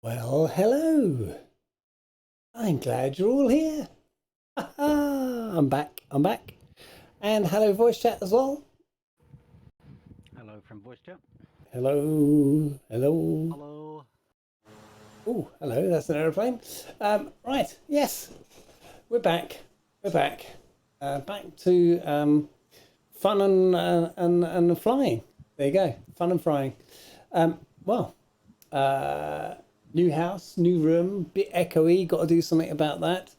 Well, hello. I'm glad you're all here. I'm back. And hello, voice chat as well. Hello from voice chat. Hello. Hello. Oh, hello. That's an aeroplane. Right. Yes, we're back. Back to fun and flying. There you go. Fun and flying. Well, new house, new room, bit echoey. Got to do something about that.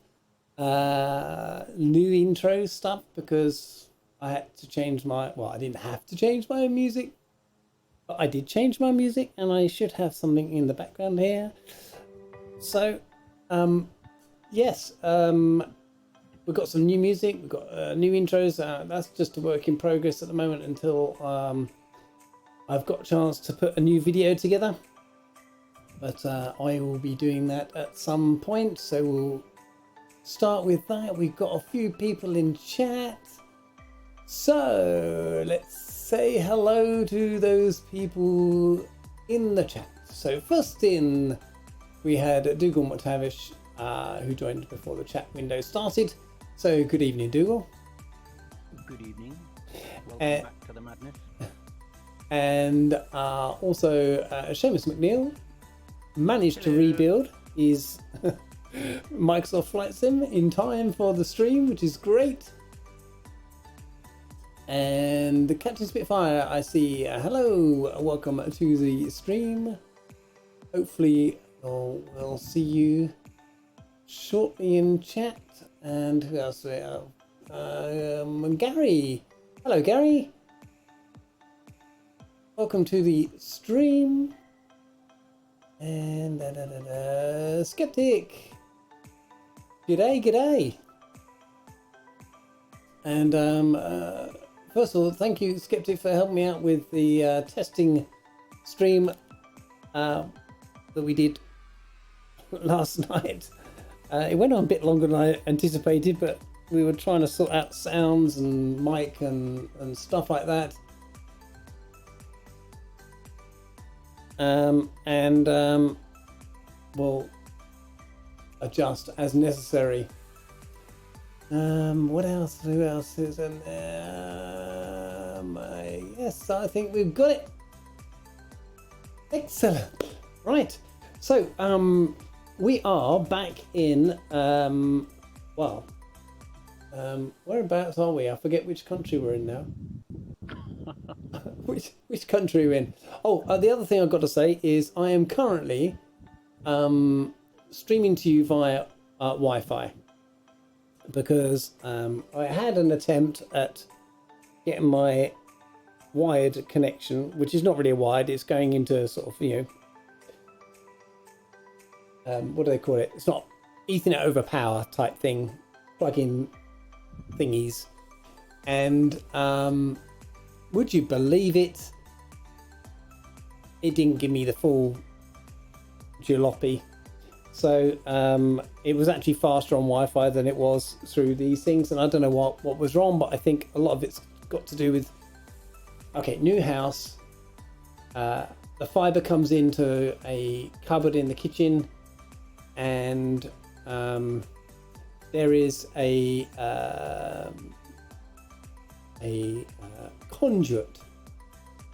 New intro stuff because I had to change my. Well, I didn't have to change my own music, but I did change my music, and I should have something in the background here. So, yes, we've got some new music. We've got new intros. That's just a work in progress at the moment until I've got a chance to put a new video together. But I will be doing that at some point. So we'll start with that. We've got a few people in chat. So let's say hello to those people in the chat. So first in, we had Dougal McTavish, who joined before the chat window started. So good evening, Dougal. Good evening. Welcome back to the madness. And also Seamus McNeil managed to rebuild his Microsoft Flight Sim in time for the stream, which is great. And the Captain Spitfire, I see. Hello, welcome to the stream. Hopefully we'll see you shortly in chat. And who else? Gary. Hello, Gary. Welcome to the stream. And Skeptic. G'day. And first of all, thank you, Skeptic, for helping me out with the testing stream that we did last night. It went on a bit longer than I anticipated, but we were trying to sort out sounds and mic and stuff like that. We'll adjust as necessary. What else? Who else is in there? Yes, I think we've got it. Excellent. Right. So, we are back in, whereabouts are we? I forget which country we're in now. Which country are we in? Oh, the other thing I've got to say is I am currently streaming to you via Wi-Fi because I had an attempt at getting my wired connection, which is not really a wired, it's going into sort of, what do they call it? It's not Ethernet over power type thing, plug-in thingies. And would you believe it? It didn't give me the full jalopy. So it was actually faster on Wi-Fi than it was through these things. And I don't know what was wrong, but I think a lot of it's got to do with, okay, new house. The fiber comes into a cupboard in the kitchen, and there is a conduit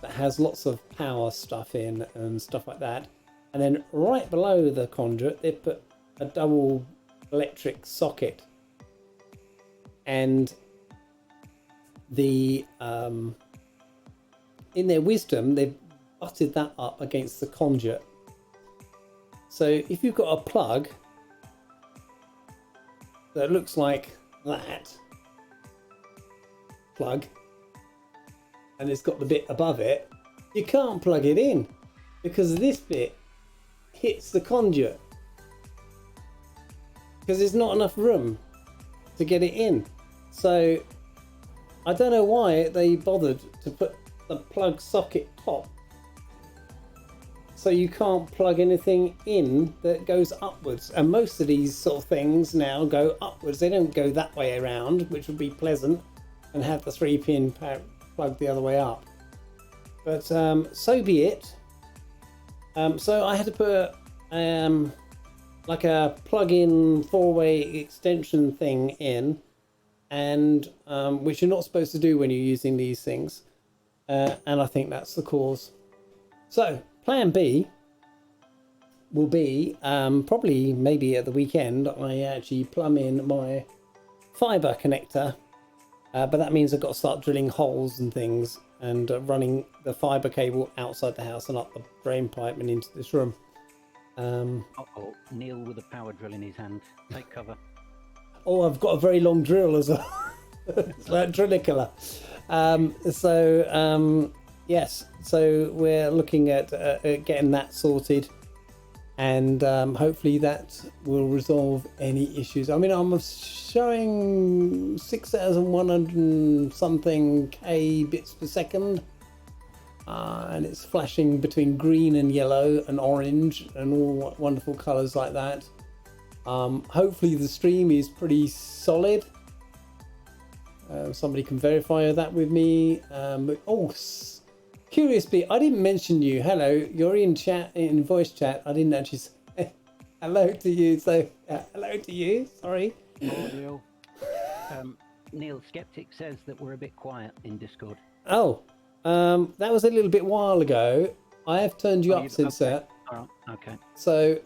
that has lots of power stuff in and stuff like that, and then right below the conduit they put a double electric socket, and the in their wisdom they've butted that up against the conduit. So if you've got a plug that looks like that plug and it's got the bit above it, you can't plug it in because this bit hits the conduit because there's not enough room to get it in. So I don't know why they bothered to put the plug socket top, so you can't plug anything in that goes upwards. And most of these sort of things now go upwards, they don't go that way around, which would be pleasant, and have the 3-pin plug the other way up. But so be it. So I had to put like a plug-in four-way extension thing in, and which you're not supposed to do when you're using these things, and I think that's the cause. So plan B will be probably maybe at the weekend I actually plumb in my fiber connector, but that means I've got to start drilling holes and things and running the fiber cable outside the house and up the drain pipe and into this room. Uh-oh, Neil with a power drill in his hand. Take cover. Oh, I've got a very long drill as well. It's like Drilicola. Yes, so we're looking at getting that sorted, and hopefully that will resolve any issues. I mean, I'm showing 6,100 and something K bits per second, and it's flashing between green and yellow and orange and all wonderful colors like that. Hopefully the stream is pretty solid. Somebody can verify that with me. Curious bit, I didn't mention you. Hello, you're in chat, in voice chat. I didn't actually say hello to you. So hello to you. Sorry. Neil. Neil, Skeptic says that we're a bit quiet in Discord. Oh, that was a little bit while ago. I have turned you up since that. All right. Okay. So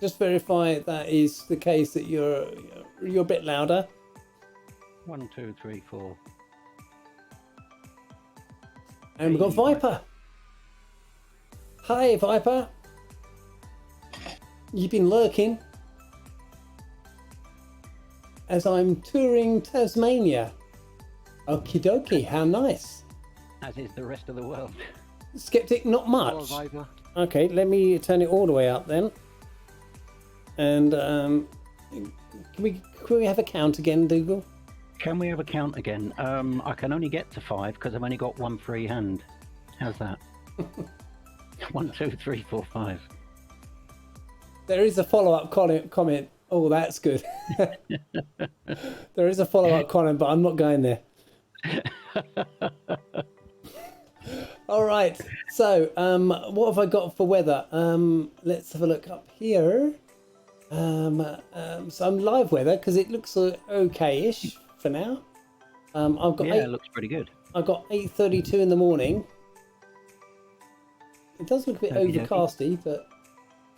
just verify that is the case, that you're a bit louder. 1, 2, 3, 4. And we've got Viper. Hi, Viper. You've been lurking as I'm touring Tasmania. Okie dokie, how nice. As is the rest of the world. Skeptic, not much. Hello, Viper. Okay, let me turn it all the way up then. And can we have a count again, Dougal? Can we have a count again? I can only get to 5 because I've only got one free hand. How's that? 1, 2, 3, 4, 5. There is a follow-up comment. Oh, that's good. There is a follow-up comment, but I'm not going there. All right. So, what have I got for weather? Let's have a look up here. So I'm live weather because it looks okay-ish for now. I've got it looks pretty good. I've got 8:32 in the morning. It does look a bit overcasty, but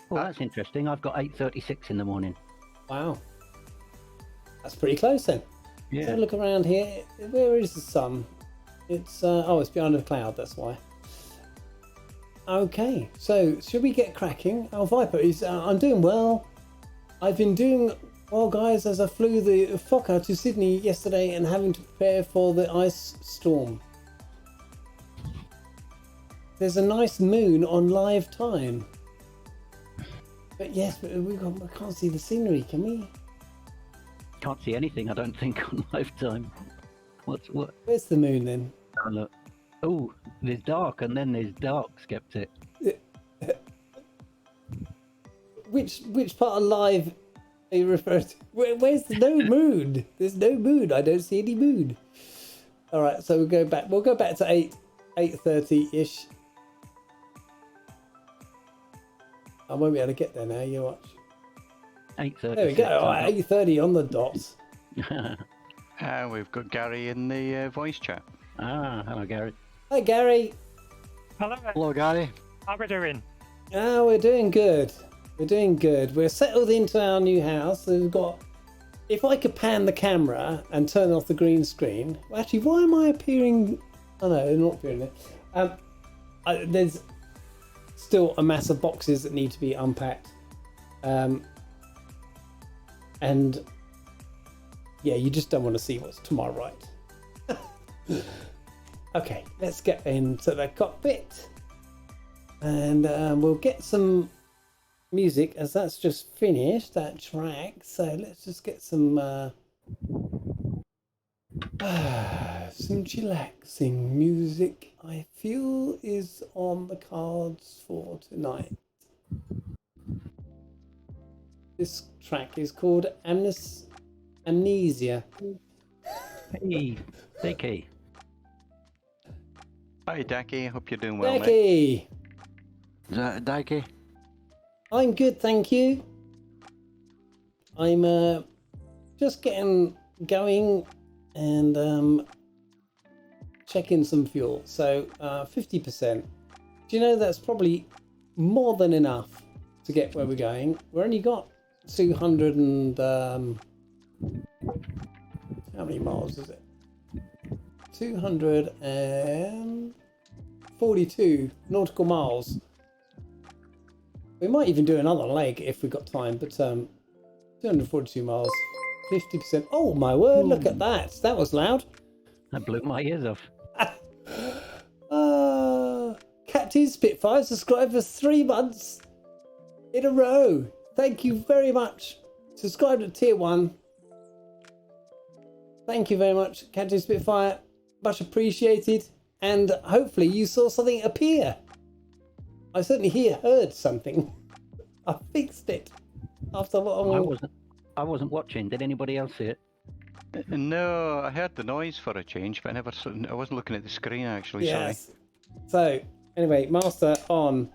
well, that's interesting. I've got 8:36 in the morning. Wow, that's pretty close then. Yeah. Let's have a look around here. Where is the sun? It's it's behind a cloud. That's why. Okay, so should we get cracking? Oh, Viper is. I'm doing well. I've been doing well, guys, as I flew the Fokker to Sydney yesterday and having to prepare for the ice storm. There's a nice moon on live time. But yes, we can't see the scenery, can we? Can't see anything, I don't think, on lifetime. What? Where's the moon then? Oh, look. Oh, there's dark and then there's dark, Skeptic. Which part of live are you referring to? Where's no moon? There's no moon. I don't see any moon. All right, so we'll go back. We'll go back to 8:30-ish. I won't be able to get there now. You watch. 8:30. There we go. All right, 8:30 on the dot. We've got Gary in the voice chat. Hello, Gary. Hi, Gary. Hello. Hello, Gary. How are we doing? We're doing good. We're doing good. We're settled into our new house. We've got. If I could pan the camera and turn off the green screen. Well, actually, why am I appearing? Oh no, not appearing there. There's still a mass of boxes that need to be unpacked. And yeah, you just don't want to see what's to my right. Okay, let's get into the cockpit. And we'll get some music as that's just finished, that track. So let's just get some chillaxing music I feel is on the cards for tonight. This track is called Amnesia. Hey, Dicky. Hi, Daki. Hope you're doing well, mate. Becky! Is that Daki? I'm good, thank you. I'm just getting going and checking some fuel. So 50%. Do you know that's probably more than enough to get where we're going? We're only got 200 and how many miles is it? 242 nautical miles. We might even do another leg if we've got time, but 242 miles, 50%. Oh my word, look at that. That was loud. That blew my ears off. Captain Spitfire subscribed for 3 months in a row. Thank you very much. Subscribed at tier 1. Thank you very much, Captain Spitfire. Much appreciated. And hopefully you saw something appear. I certainly heard something. I fixed it after a lot of... I wasn't watching. Did anybody else see it? No, I heard the noise for a change, but I wasn't looking at the screen actually. Yes. So anyway, master on,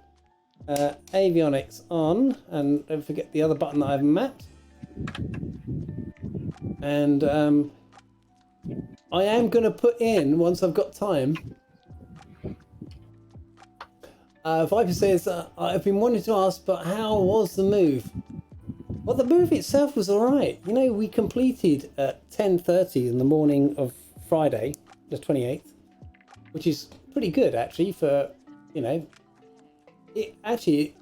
avionics on, and don't forget the other button that I've mapped. And I am going to put in, once I've got time, Viper says, I've been wanting to ask, but how was the move? Well, the move itself was all right. You know, we completed at 10:30 in the morning of Friday, the 28th, which is pretty good actually for, you know, it actually,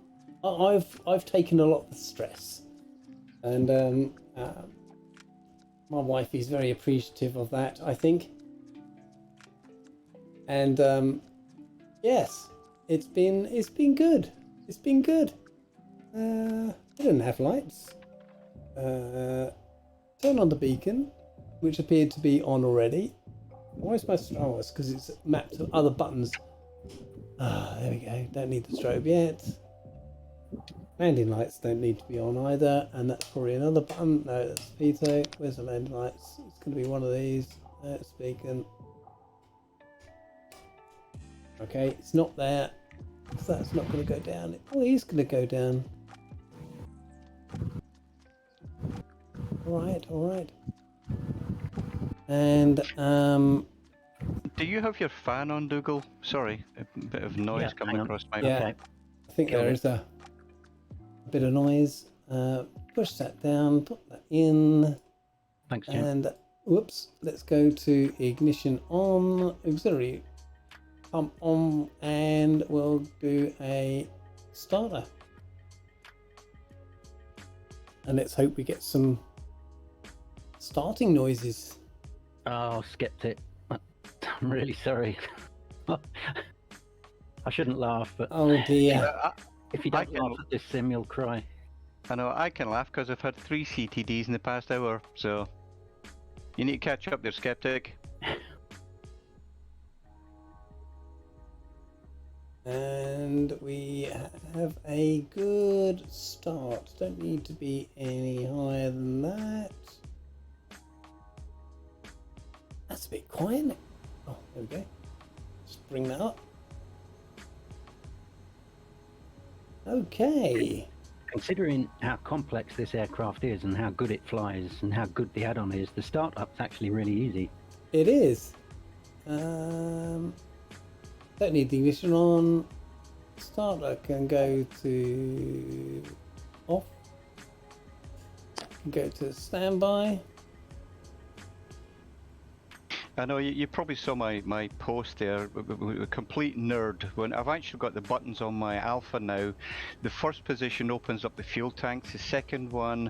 I've taken a lot of the stress, and my wife is very appreciative of that, I think. And yes, it's been good. It's been good. We didn't have lights. Turn on the beacon, which appeared to be on already. Why is my oh, it's because it's mapped to other buttons. There we go. Don't need the strobe yet. Landing lights don't need to be on either, and that's probably another button. No, that's Peter. Where's the landing lights? It's going to be one of these. That's beacon. Okay, it's not there, so that's not going to go down. Oh, it is going to go down. All right. And Do you have your fan on, Dougal? Sorry, a bit of noise coming across my... Yeah, Okay. I think there is a bit of noise. Push that down, put that in. Thanks, Jim. And whoops, let's go to ignition on, auxiliary pump on, and we'll do a starter. And let's hope we get some starting noises. Oh, skipped it. I'm really sorry. I shouldn't laugh, but Oh dear. if you don't laugh at this sim, you'll cry. I know, I can laugh because I've had 3 CTDs in the past hour, so... You need to catch up there, Skeptic. And we have a good start. Don't need to be any higher than that. That's a bit quiet, isn't it? Oh, there we go. Just bring that up. Okay. Considering how complex this aircraft is and how good it flies and how good the add-on is, the startup's actually really easy. It is. Don't need the ignition on. Starter can go to off. Can go to standby. I know, you probably saw my post there, a complete nerd. When I've actually got the buttons on my Alpha now, the first position opens up the fuel tanks, the second one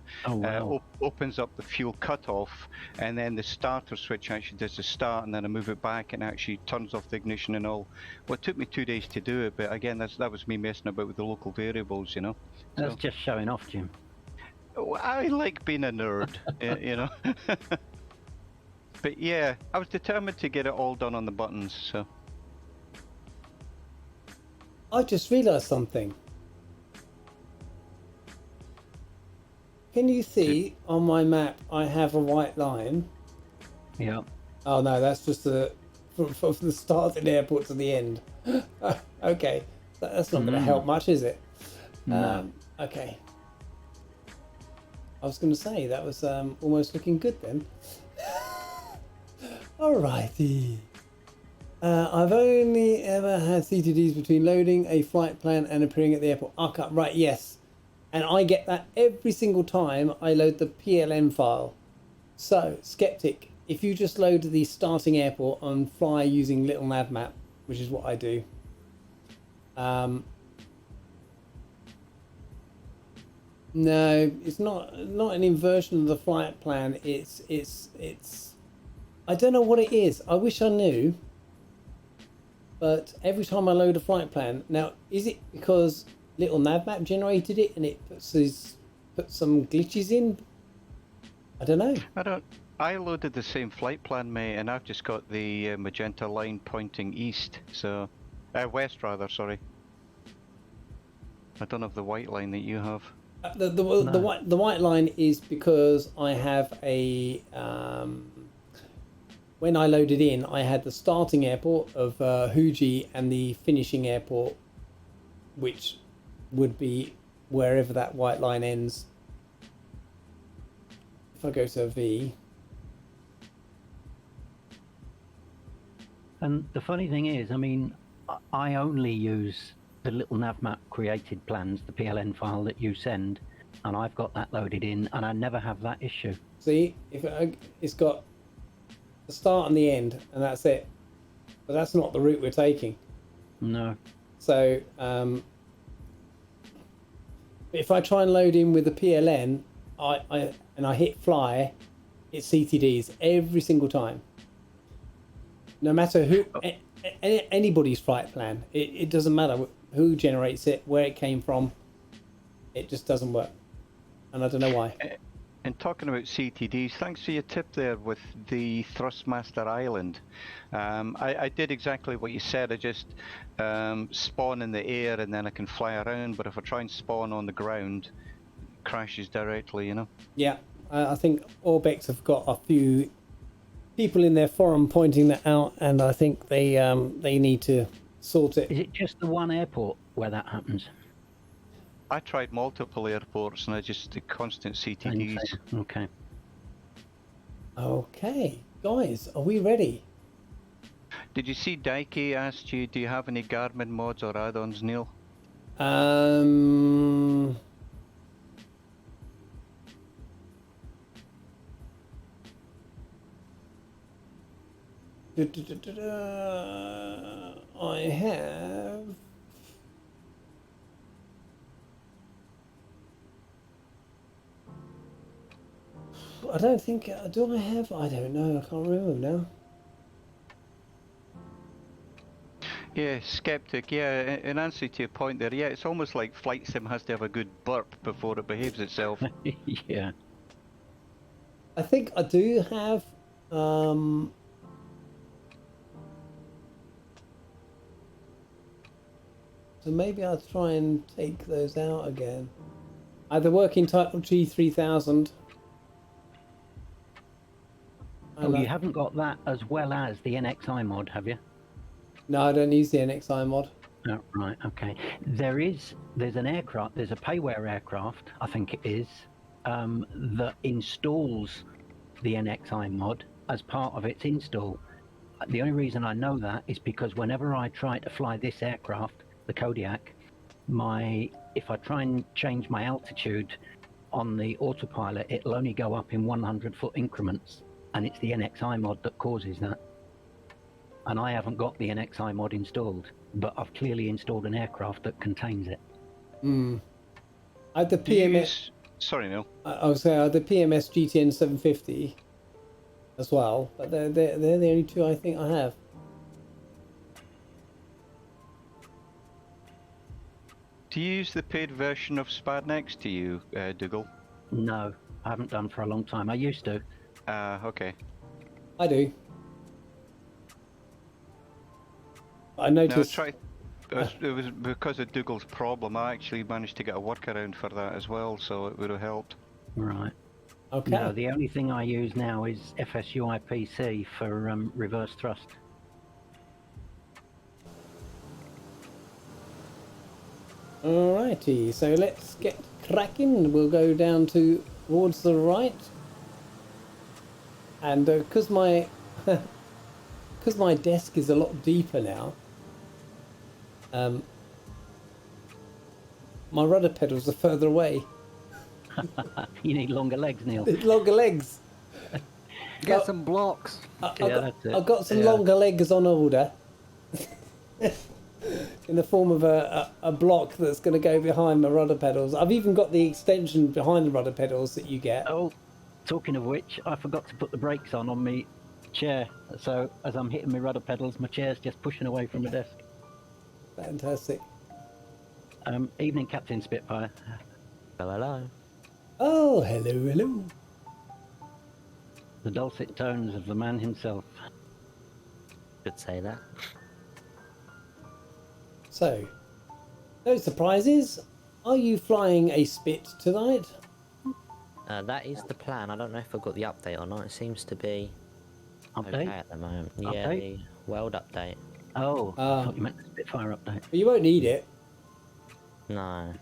opens up the fuel cutoff, and then the starter switch actually does the start, and then I move it back and actually turns off the ignition and all. Well, it took me 2 days to do it, but again, that was me messing about with the local variables, you know. That's just showing off, Jim. I like being a nerd, you know. But yeah, I was determined to get it all done on the buttons, so. I just realised something. Can you see on my map I have a white line? Yeah. Oh no, that's just from the start of the airport to the end. Okay, that's not going to help much, is it? No. Okay. I was going to say that was almost looking good then. Alrighty. I've only ever had CTDs between loading a flight plan and appearing at the airport. Archive, right, yes. And I get that every single time I load the PLN file. So, Skeptic, if you just load the starting airport and fly using Little Nav Map, which is what I do, no, it's not an inversion of the flight plan. It's I don't know what it is. I wish I knew. But every time I load a flight plan, now is it because Little Navmap generated it and it put some glitches in? I don't know. I loaded the same flight plan, mate, and I've just got the magenta line pointing east, so west rather. Sorry. I don't have the white line that you have. The white line is because I have a when I loaded in, I had the starting airport of Huji and the finishing airport, which would be wherever that white line ends. If I go to V. And the funny thing is, I mean, I only use the Little Navmap created plans, the PLN file that you send, and I've got that loaded in, and I never have that issue. See, if it's got the start and the end, and that's it. But that's not the route we're taking. No. So if I try and load in with the PLN, I hit fly, it's CTDs every single time. No matter who, anybody's flight plan, it doesn't matter who generates it, where it came from, it just doesn't work, and I don't know why. And talking about CTDs, thanks for your tip there with the Thrustmaster Island. I did exactly what you said. I just spawn in the air and then I can fly around. But if I try and spawn on the ground, it crashes directly, you know? Yeah, I think Orbex have got a few people in their forum pointing that out, and I think they need to sort it. Is it just the one airport where that happens? I tried multiple airports and I just did constant CTDs. Okay. Okay, guys, are we ready? Did you see Daiki asked you, do you have any Garmin mods or add-ons, Neil? I have. I don't think. Do I have? I don't know. I can't remember now. Yeah, Skeptic, yeah, in answer to your point there, yeah, it's almost like Flight Sim has to have a good burp before it behaves itself. Yeah. I think I do have. So maybe I'll try and take those out again. Either working title G3000. Oh, you haven't got that as well as the NXI mod, have you? No, I don't use the NXI mod. Oh, right, okay. There's an aircraft, there's a payware aircraft, I think it is, that installs the NXI mod as part of its install. The only reason I know that is because whenever I try to fly this aircraft, the Kodiak, if I try and change my altitude on the autopilot, it'll only go up in 100-foot increments, and it's the NXI mod that causes that. And I haven't got the NXI mod installed, but I've clearly installed an aircraft that contains it. I had the PMS. Sorry, Neil. I was saying I had the PMS GTN 750 as well, but they're the only two I think I have. Do you use the paid version of Spadnex, do you, Dougal? No, I haven't done for a long time. I used to. Okay. I do. I noticed. No, it was because of Dougal's problem. I actually managed to get a workaround for that as well, so it would have helped. Right. Okay. No, the only thing I use now is FSUIPC for reverse thrust. Alrighty, so let's get cracking. We'll go down towards the right. And because my because my desk is a lot deeper now, my rudder pedals are further away. You need longer legs, Neil. It's longer legs. Get some blocks. That's it. I've got some Yeah. longer legs on order. In the form of a block that's going to go behind my rudder pedals. I've even got the extension behind the rudder pedals that you get. Oh, talking of which, I forgot to put the brakes on my chair. So as I'm hitting my rudder pedals, my chair's just pushing away from the desk. Fantastic. Evening, Captain Spitfire. Hello. Oh, hello. The dulcet tones of the man himself. Could say that. So, no surprises. Are you flying a Spit tonight? That is the plan. I don't know if I got the update or not. It seems to be okay Update? at the moment. Yeah, Update? the world update. Oh, I thought you meant the Spitfire update. But you won't need it No.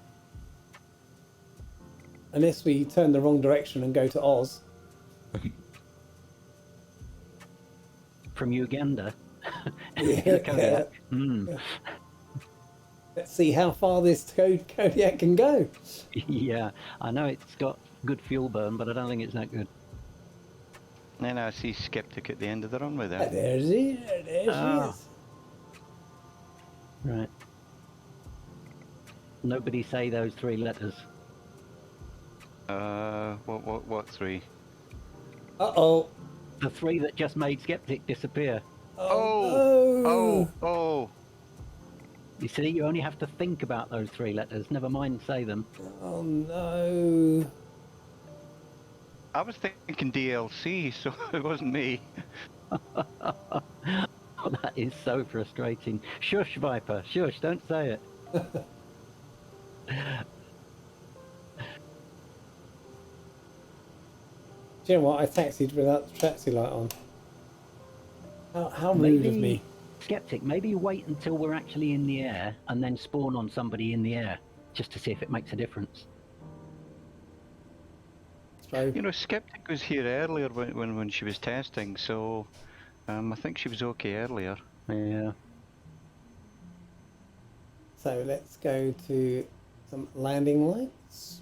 unless we turn the wrong direction and go to Oz. From Uganda. Yeah. Kodiak. Mm. Let's see how far this Kodiak can go. Yeah, I know it's got good fuel burn, but I don't think it's that good. Then I see Skeptic at the end of the runway Ah, there. there she is. There she Ah. is. Right. Nobody say those three letters. What three? Uh-oh. The three that just made Skeptic disappear. Oh, no. Oh! You see, you only have to think about those three letters, never mind say them. Oh, no. I was thinking DLC, so it wasn't me. Oh, that is so frustrating. Shush, Viper, shush, don't say it. Do you know what? I taxied without the taxi light on. How rude of me. Skeptic, maybe wait until we're actually in the air and then spawn on somebody in the air, just to see if it makes a difference. So, You know, Skeptic was here earlier when she was testing, so I think she was okay earlier. Yeah. so let's go to some landing lights.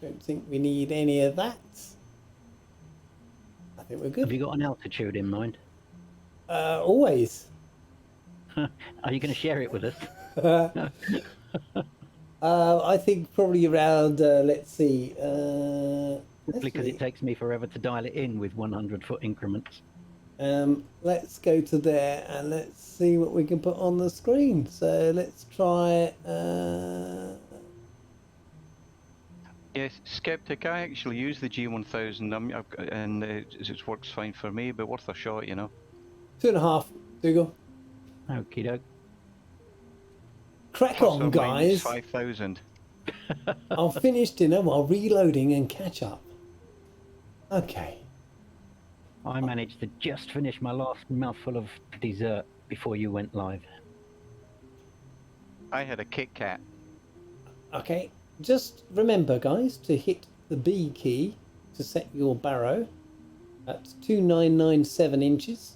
Don't think we need any of that. I think we're Have good. you got an altitude in mind? Always. Are you going to share it with us? I think probably around, let's see. Because it takes me forever to dial it in with 100-foot increments. Let's go to there and let's see what we can put on the screen. So let's try. Yes, Skeptic, I actually use the G1000 and it works fine for me, but worth a shot, you know. 2.5. Dougal. Okie doke. Crack Plus on, or minus guys. 5,000. I'll finish dinner while reloading and catch up. Okay. I managed to just finish my last mouthful of dessert before you went live. I had a Kit Kat. Okay. Just remember, guys, to hit the B key to set your barrow at 2997 inches,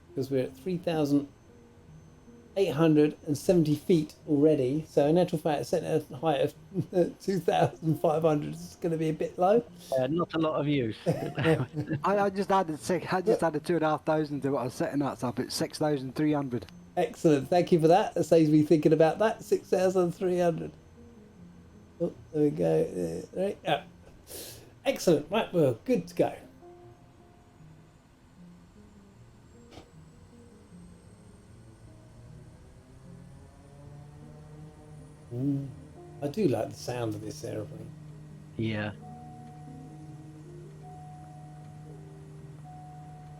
because we're at 3,870 feet already. So in actual fact, setting a height of 2,500 is going to be a bit low. Not a lot of use. I just added 2,500 to what I was setting that up at 6,300. Excellent. Thank you for that. That saves me thinking about that. 6,300. Oh, there we go. Right. Yeah. Excellent. Right, we're good to go. I do like the sound of this aeroplane. Yeah.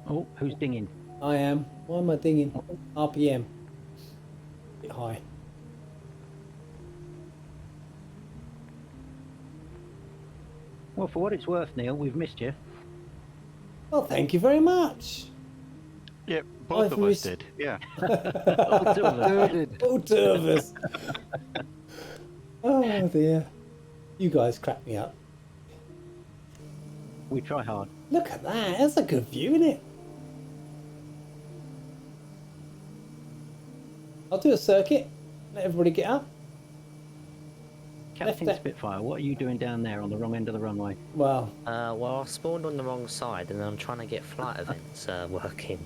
Oh, who's dinging? I am. Why am I dinging? RPM. Bit high. Well, for what it's worth, Neil, we've missed you. Well, thank you very much. Yep, both I've of us missed- did. Yeah. All two of us. Dude, All two of us. Oh dear. You guys crack me up. We try hard. Look at that. That's a good view, isn't it? I'll do a circuit. Let everybody get up. Captain Left it. Spitfire, what are you doing down there on the wrong end of the runway? Well, Well, I spawned on the wrong side, and I'm trying to get flight events working.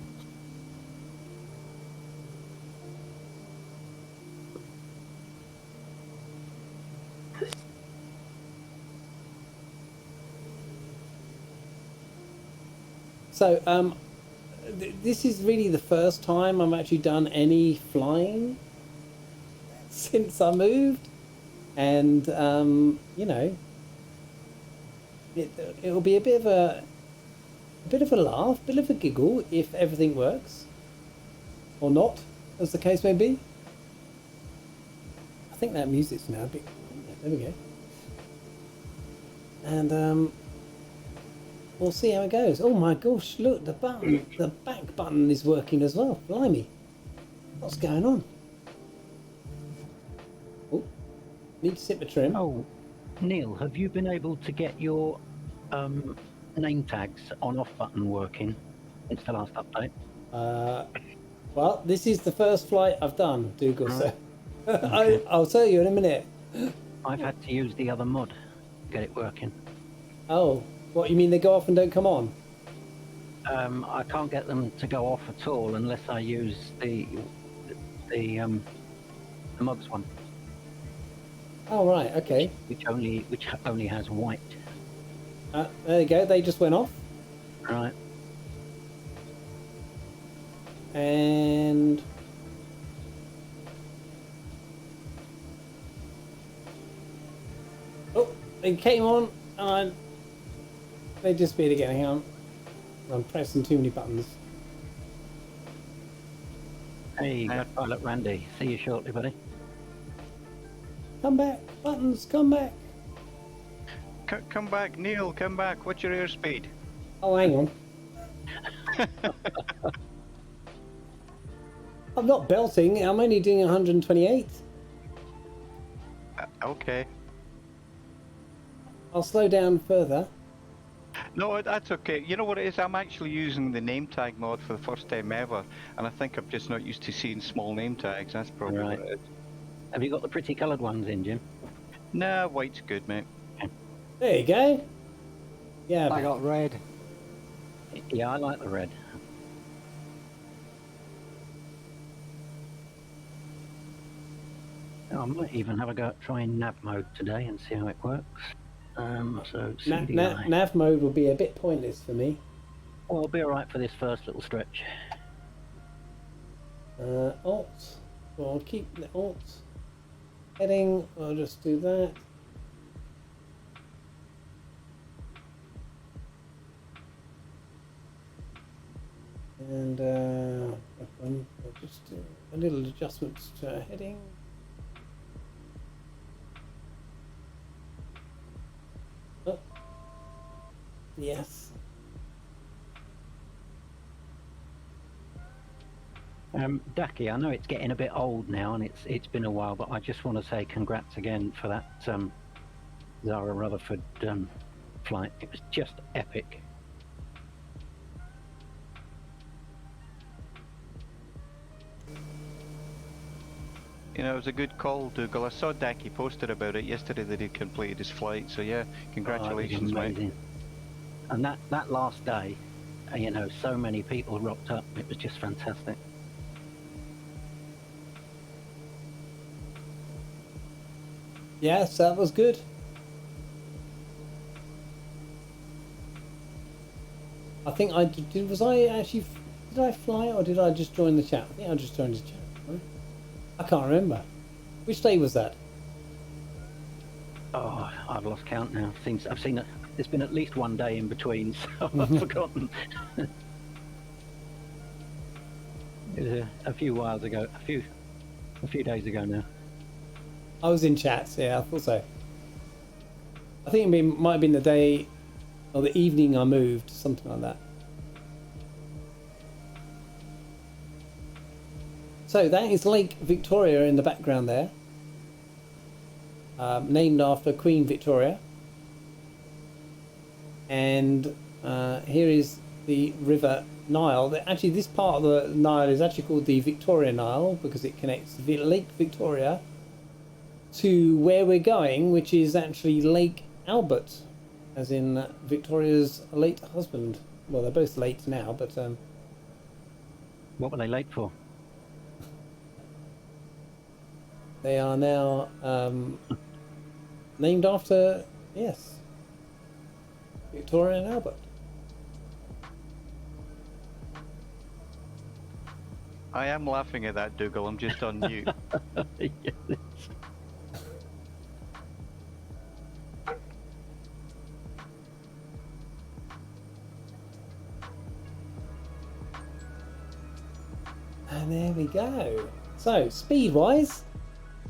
so this is really the first time I've actually done any flying since I moved, and you know, it'll be a bit of a laugh, bit of a giggle if everything works, or not, as the case may be. I think that music's now a bit. There we go. And we'll see how it goes. Oh my gosh! Look, the back button is working as well. Blimey, what's going on? Oh, need to sit the trim. Oh, Neil, have you been able to get your name tags on/off button working since the last update? Well, this is the first flight I've done, Dougal. Right. So Okay. I'll tell you in a minute. I've had to use the other mod to get it working. Oh, what you mean? They go off and don't come on? I can't get them to go off at all unless I use the mugs one, Oh right, okay. which only has white. There you go. They just went off, Right. and oh, they came on, and they disappeared again. Hang on, I'm pressing too many buttons. Hey, Red Pilot Randy. See you shortly, buddy. Come back, buttons, come back. Come back, Neil. Come back. What's your airspeed? Oh, hang on. I'm not belting. I'm only doing 128. Okay. I'll slow down further. No, that's okay. You know what it is? I'm actually using the name tag mod for the first time ever, and I think I'm just not used to seeing small name tags. That's probably Right. what it is. Have you got the pretty coloured ones in, Jim? Nah, white's good, mate. There you go. Yeah. I got red. Yeah, I like the red. I might even have a go at trying nav mode today and see how it works. So CDI. Nav mode will be a bit pointless for me. Well, I'll be alright for this first little stretch. Alt. Well, I'll keep the alt. Heading. I'll just do that. And I'll just do a little adjustment to heading. Oh. Yes. Ducky, I know it's getting a bit old now and it's been a while, but I just want to say congrats again for that Zara Rutherford flight. It was just epic. You know, it was a good call, Dougal. I saw Dacky posted about it yesterday that he'd completed his flight, so yeah, congratulations, Oh, it was mate. amazing. And that last day, you know, so many people rocked up. It was just fantastic. Yes, that was good. I think I did. Was I actually? Did I fly or did I just join the chat? I think I just joined the chat. Right? I can't remember. Which day was that? Oh, I've lost count now. I've seen it. There's been at least one day in between, so I've forgotten. It was a few whiles ago, a few days ago now. I was in chats. Yeah, I thought so. I think it might have been the day or the evening I moved, something like that. So that is Lake Victoria in the background there. named after Queen Victoria. And here is the River Nile. Actually, this part of the Nile is actually called the Victoria Nile because it connects Lake Victoria to where we're going, which is actually Lake Albert, as in Victoria's late husband. Well, they're both late now, but What were they late for? they are now named after, yes, Victoria and Albert. I am laughing at that, Dougal. I'm just on mute. Yes. And there we go. So, speed-wise,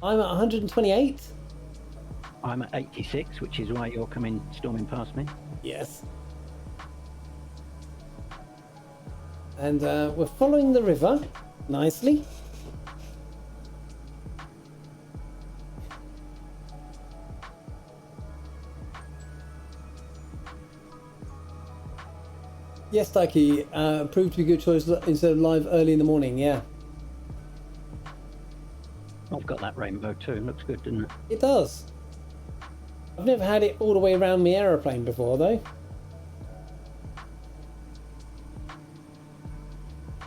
I'm at 128. I'm at 86, which is why you're storming past me. Yes. And we're following the river nicely. Yes, Taiki, proved to be a good choice instead of live early in the morning, yeah. I've got that rainbow too. Looks good, doesn't it? It does. I've never had it all the way around my aeroplane before, though.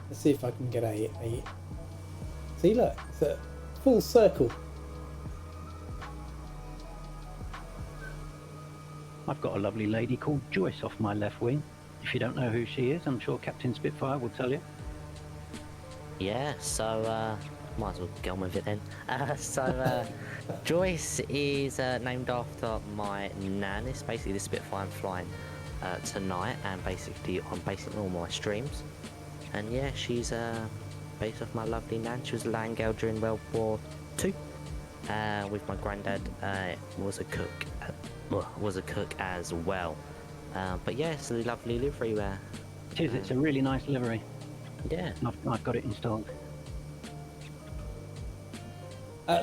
Let's see if I can get a... See, look, it's a full circle. I've got a lovely lady called Joyce off my left wing. If you don't know who she is, I'm sure Captain Spitfire will tell you. Yeah, so might as well get on with it then. Joyce is named after my nan. It's basically the Spitfire I'm flying tonight, and basically on all my streams. And yeah, she's based off my lovely nan. She was a land girl during World War II. With my granddad, was a cook. Was a cook as well. But yeah, it's a lovely livery wear. It is. It's a really nice livery. Yeah. I've got it installed.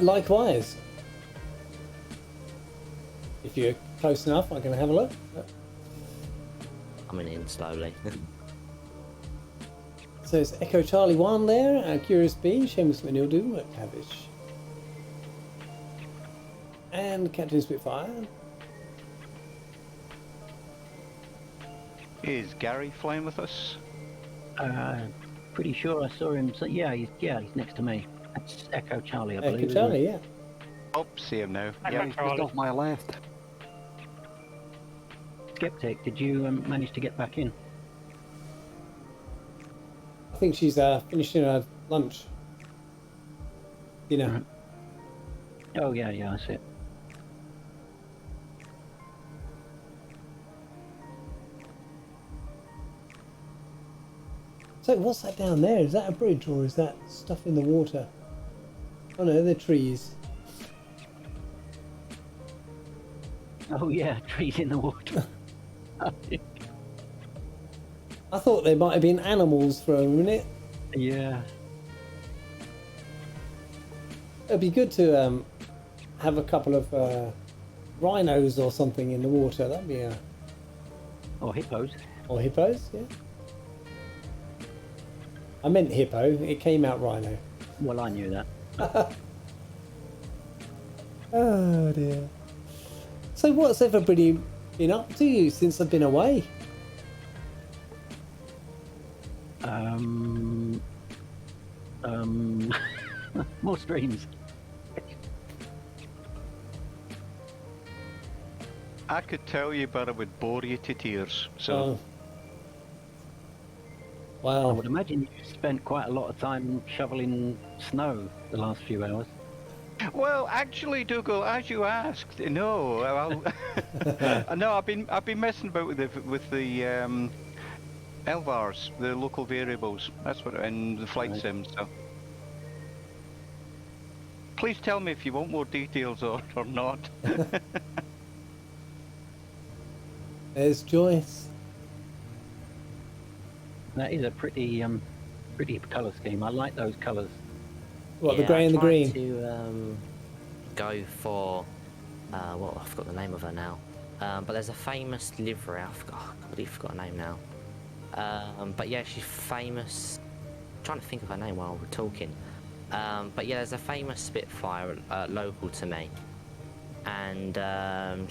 Likewise. If you're close enough, I can have a look. Coming in slowly. So it's Echo Charlie 1 there, Curious Bee, Seamus McNeildo, Cabbage. And Captain Spitfire. Is Gary flying with us? Pretty sure I saw him. So yeah, he's next to me. That's Echo Charlie, I believe. Echo isn't Charlie, it? yeah. Oh, see him now. Yeah, Yeah. he's just off my left. Skeptic, did you manage to get back in? I think she's finishing her lunch. You know. Right. Oh yeah, I see it. So what's that down there? Is that a bridge or is that stuff in the water? Oh no, they're trees. Oh yeah, trees in the water. I thought they might have been animals for a minute. Yeah. It'd be good to have a couple of rhinos or something in the water. That'd be Or hippos. or hippos, yeah. I meant hippo. It came out rhino. Well, I knew that. Oh dear. So what's everybody been up to since I've been away? More streams. I could tell you, but it would bore you to tears. So, Oh. I Wow. would imagine you spent quite a lot of time shoveling snow the last few hours. well, actually, Dougal, as you asked, no, no, I've been messing about with the LVARs, the local variables. That's what, and the flight Right. sims. So, please tell me if you want more details or not. There's Joyce. That is a pretty colour scheme. I like those colours. What, the Yeah, grey I and the tried green? to go for well, I forgot the name of her now. But there's a famous livery. I completely forgot her name now. But yeah, she's famous. I'm trying to think of her name while we're talking. But yeah, there's a famous Spitfire local to me, and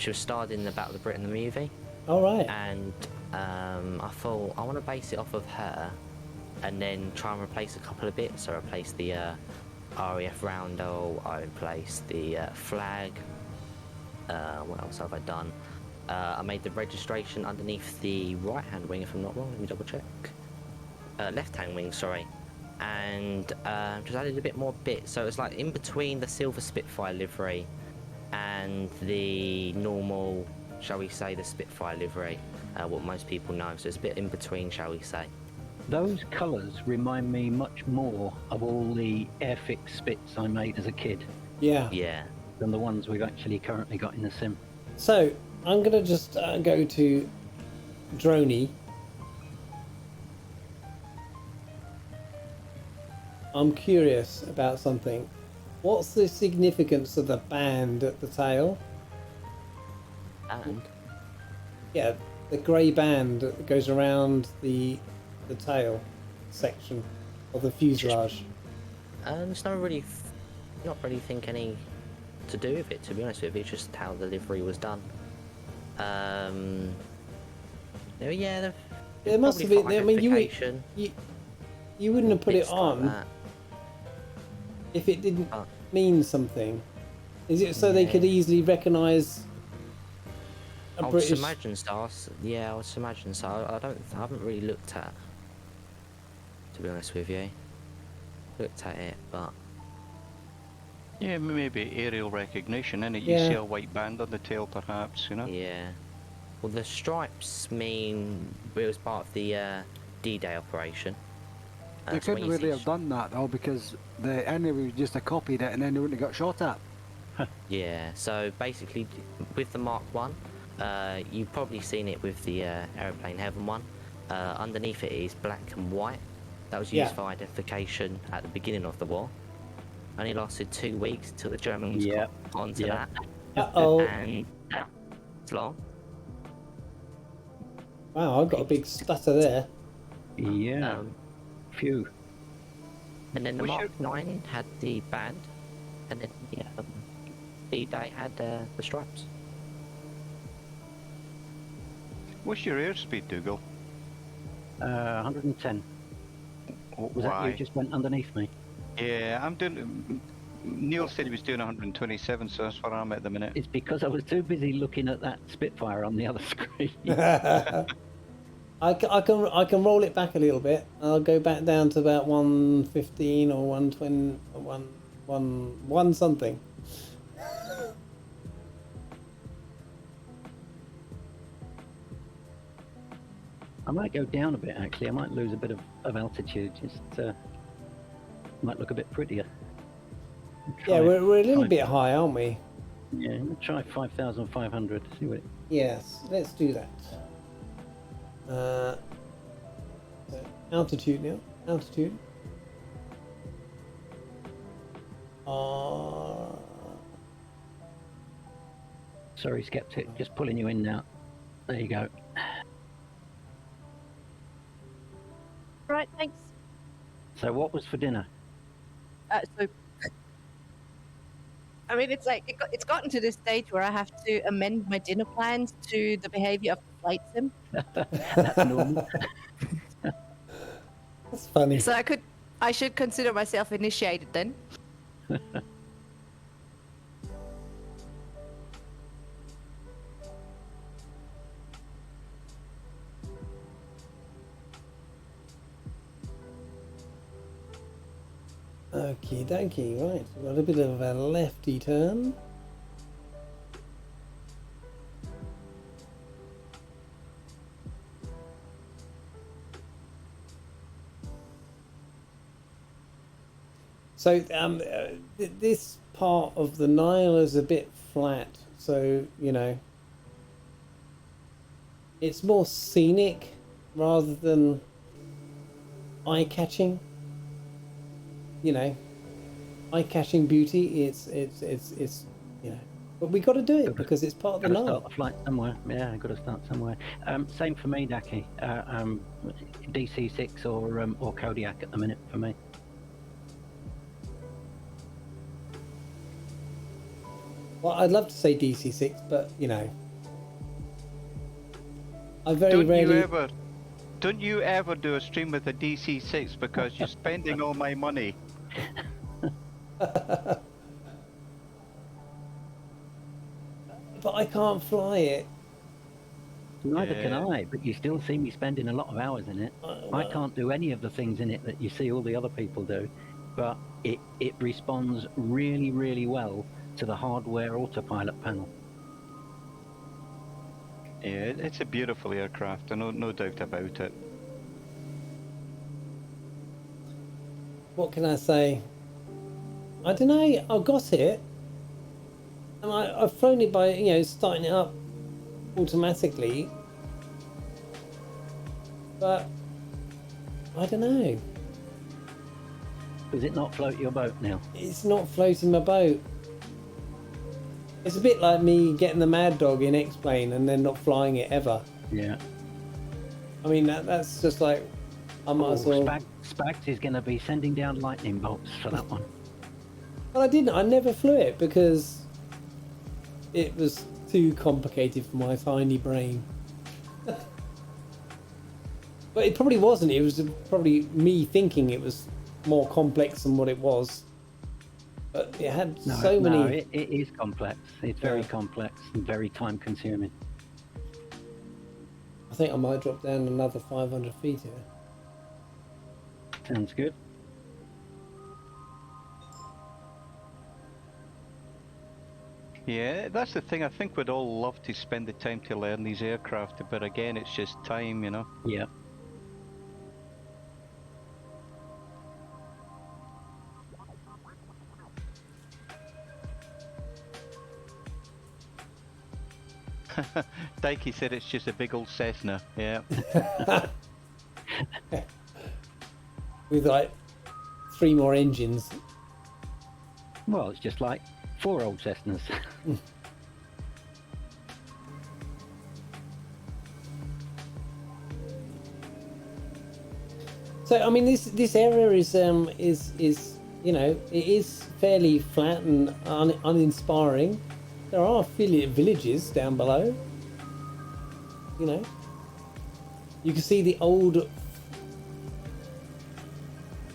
she was starred in the Battle of Britain the movie. All right. And I thought I want to base it off of her, and then try and replace a couple of bits. So I replaced the RAF roundel. I replaced the flag. What else have I done? I made the registration underneath the right-hand wing, if I'm not wrong. Let me double check. Left-hand wing, sorry. And just added a bit more bits. So it's like in between the silver Spitfire livery and the normal, shall we say, the Spitfire livery, what most people know. So it's a bit in between, shall we say. Those colours remind me much more of all the Airfix Spits I made as a kid Yeah. Yeah. than the ones we've actually currently got in the sim. So I'm gonna just go to Droney. I'm curious about something. What's the significance of the band at the tail? And Yeah, the grey band that goes around the tail section of the fuselage. there's not really think any to do with it, to be honest with you. It's just how the livery was done. Yeah, There must have been. I mean, you wouldn't have put it bits like on that. if it didn't Oh. mean something. Is it so they could easily recognise a I would British? imagine so. Yeah, I would imagine so. I haven't really looked at, to be honest with you. Looked at it, but Yeah, maybe aerial recognition, innit? You Yeah. see a white band on the tail, perhaps, you know? yeah. Well, the stripes mean it was part of the D-Day operation. They So when couldn't you really see have done that though, because the enemy just have copied it and then they wouldn't have got shot at. Yeah, so basically with the Mark 1, you've probably seen it with the Aeroplane Heaven one. Underneath it is black and white. That was used Yeah. for identification at the beginning of the war. Only lasted 2 weeks till the Germans Yep. got onto Yep. that. Oh, And it's long. wow! I've got a big stutter there. Yeah, Um, phew. and then the Was Mark 9 had the band, and then the D-Day had the stripes. What's your airspeed, Dougal? 110. Was that Why? you just went underneath me? Yeah, I'm doing... Neil said he was doing 127, so that's where I'm at the minute. It's because I was too busy looking at that Spitfire on the other screen. I can roll it back a little bit. I'll go back down to about 115 or 120, one something. I might go down a bit actually. I might lose a bit of altitude. Just might look a bit prettier. Yeah, Try- we're a little try- bit high, aren't we? Yeah, I'm gonna try 5,500. See what. Yes, let's do that. So altitude now. Altitude. Sorry, Skeptic. Just pulling you in now. There you go. Right, thanks. So what was for dinner? So, I mean, it's like it's gotten to this stage where I have to amend my dinner plans to the behavior of the flight sim. That's normal. That's funny. So I should consider myself initiated then. Okie dokie, right. We've got a bit of a lefty turn. So this part of the Nile is a bit flat, so it's more scenic rather than eye-catching. Eye-catching beauty. It's But we got to do it because it's part of the Got to Nile. start a flight somewhere. Yeah, got to start somewhere. Same for me, Daki. DC6 or Kodiak at the minute for me. Well, I'd love to say DC6, but you know, I very rarely. Don't you ever do a stream with a DC6 because you're spending all my money. But I can't fly it. Neither can I, but you still see me spending a lot of hours in it. I can't do any of the things in it that you see all the other people do, but it responds really, really well to the hardware autopilot panel. Yeah, it's a beautiful aircraft, no doubt about it. What can I say? I don't know. I got it, and I've flown it by starting it up automatically, but I don't know. Does it not float your boat now? It's not floating my boat. It's a bit like me getting the Mad Dog in X-Plane and then not flying it ever. Yeah. I mean, that's just like, I might as well... Spags is going to be sending down lightning bolts for that one. Well, I didn't. I never flew it because it was too complicated for my tiny brain. But it probably wasn't. It was probably me thinking it was more complex than what it was. But it had so many... No, it is complex. It's very complex and very time consuming. I think I might drop down another 500 feet here. Sounds good. Yeah, that's the thing. I think we'd all love to spend the time to learn these aircraft, but again, it's just time, you know? Yeah. Dikey said it's just a big old Cessna, yeah. With like 3 more engines. Well, it's just like 4 old Cessnas. So I mean, this area is it is fairly flat and uninspiring. There are affiliate villages down below. You know, you can see the old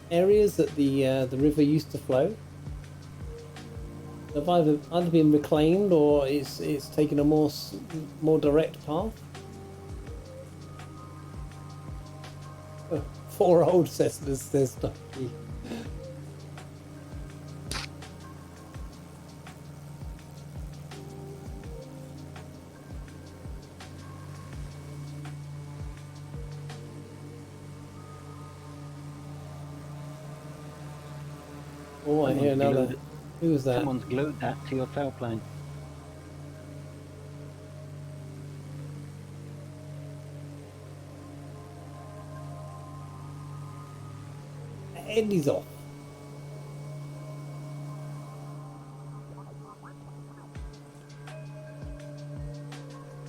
areas that the river used to flow. They've either been reclaimed or it's taken a more direct path. 4 old Cessnas, there's Ducky. Oh, I hear another. Who was that? Someone's glued that to your tailplane. Eddie's off.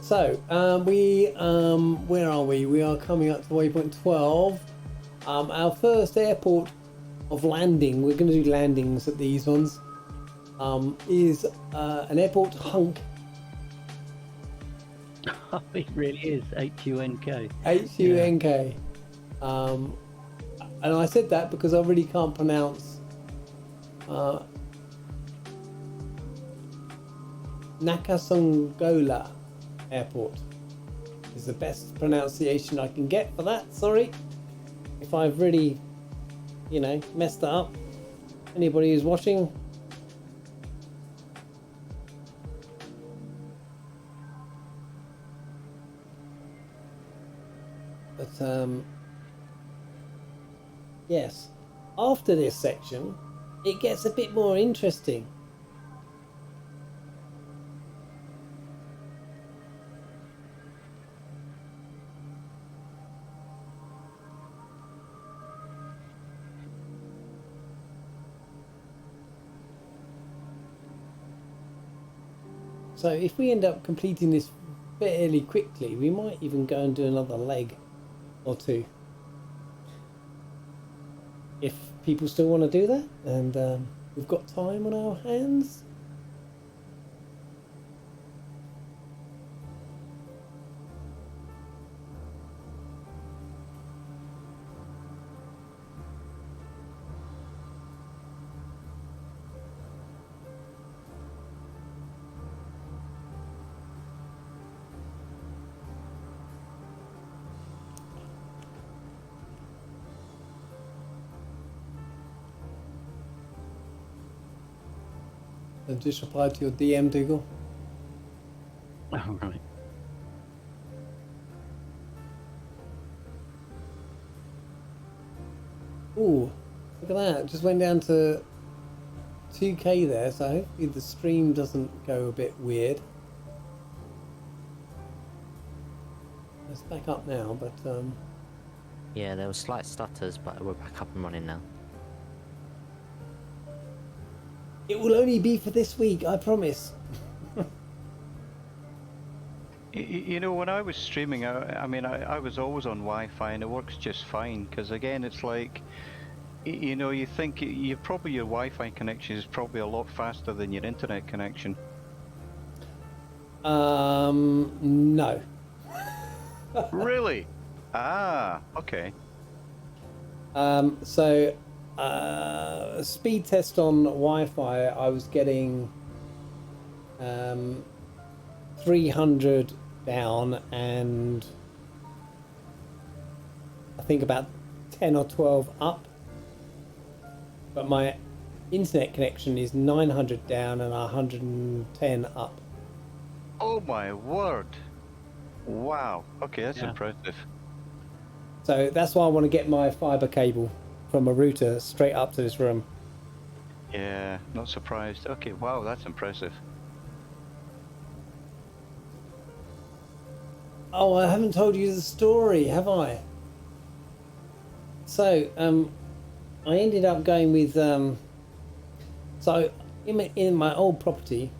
So, where are we? We are coming up to waypoint 12. Our first airport of landing, we're going to do landings at these ones, is an airport hunk. It really is HUNK. HUNK. And I said that because I really can't pronounce Nakasongola Airport is the best pronunciation I can get for that. Sorry if I've really, messed that up. Anybody who's watching, but yes, after this section it gets a bit more interesting. So if we end up completing this fairly quickly, we might even go and do another leg or two. If people still want to do that, and we've got time on our hands. I've just replied to your DM, Dougal. Oh, right. Ooh, look at that. Just went down to 2k there, so hopefully the stream doesn't go a bit weird. It's back up now, but Yeah, there were slight stutters, but we're back up and running now. it will only be for this week, I promise. You know, when I was streaming, I mean, I was always on Wi-Fi, and it works just fine. Because again, it's like, you know, you think your Wi-Fi connection is probably a lot faster than your internet connection. No. Really? Ah, okay. So, speed test on Wi-Fi, I was getting 300 down and I think about 10 or 12 up. But my internet connection is 900 down and 110 up. Oh my word! Wow. Okay, that's Yeah. impressive. So that's why I want to get my fiber cable from a router straight up to this room. Yeah, not surprised. Okay, wow, that's impressive. Oh, I haven't told you the story, have I? So, I ended up going with, so in my old property,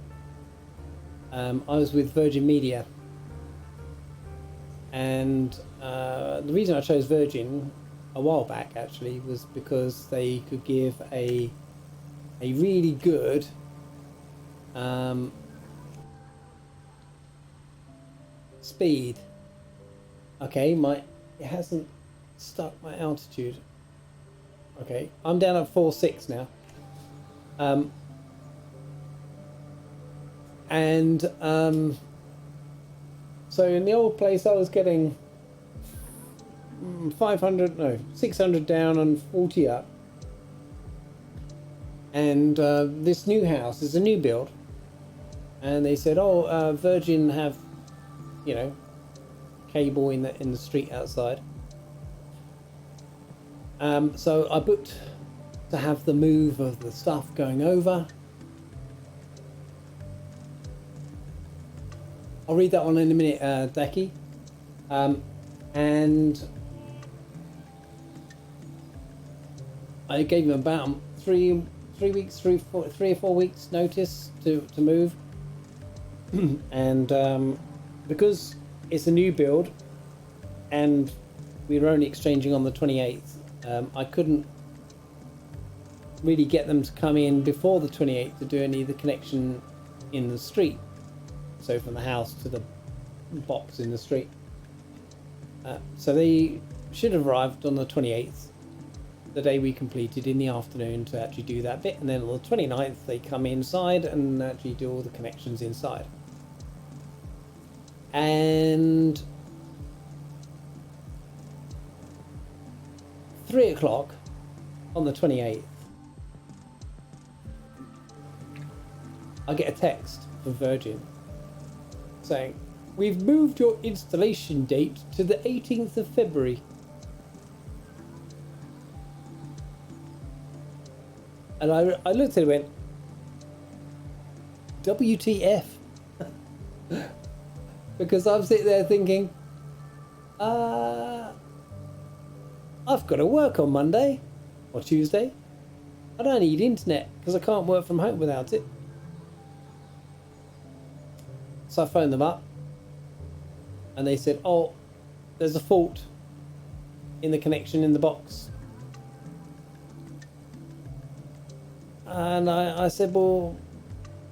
I was with Virgin Media. And the reason I chose Virgin a while back actually was because they could give a really good speed. Okay, it hasn't stuck my altitude. Okay, I'm down at 4.6 now. So in the old place I was getting 600 down and 40 up. And this new house is a new build. And they said, oh, Virgin have, you know, cable in the street outside. So I booked to have the move of the stuff going over. I'll read that one in a minute, Decky. And I gave him about 3 or 4 weeks notice to move. And because it's a new build and we were only exchanging on the 28th, I couldn't really get them to come in before the 28th to do any of the connection in the street. So from the house to the box in the street. So they should have arrived on the 28th, the day we completed, in the afternoon to actually do that bit. And then on the 29th they come inside and actually do all the connections inside. And 3 o'clock on the 28th, I get a text from Virgin saying, we've moved your installation date to the 18th of February. And I looked at it and went, WTF? Because I'm sitting there thinking, I've got to work on Monday or Tuesday. I don't need internet because I can't work from home without it. So I phoned them up, and they said, "Oh, there's a fault in the connection in the box." And I said, "Well,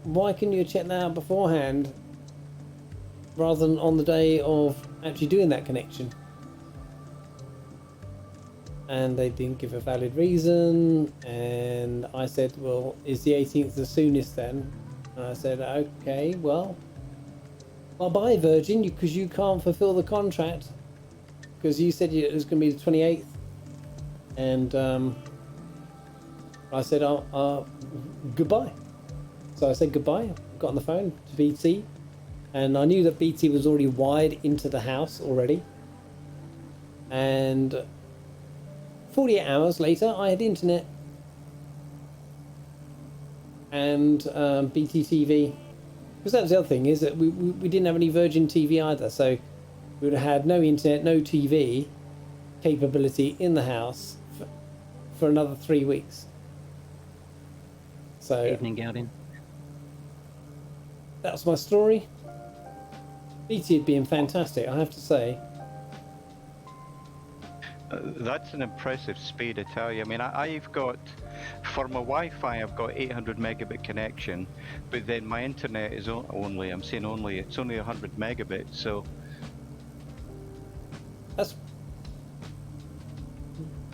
why couldn't you check that out beforehand, rather than on the day of actually doing that connection?" And they didn't give a valid reason, and I said, "Well, is the 18th the soonest then?" And I said, "Okay, well, I'll buy Virgin because you can't fulfill the contract because you said it was going to be the 28th." And I said, goodbye. So I said goodbye, got on the phone to BT, and I knew that BT was already wired into the house already. And 48 hours later, I had internet and BT TV. Because that was the other thing, is that we didn't have any Virgin TV either, so we would have had no internet, no TV capability in the house for another 3 weeks. So Evening, Gowdin. that's my story. BT had been fantastic, I have to say. That's an impressive speed, I tell you. I mean, I've got, for my Wi-Fi, I've got 800 megabit connection, but then my internet is only, I'm saying only, it's only 100 megabits, so... That's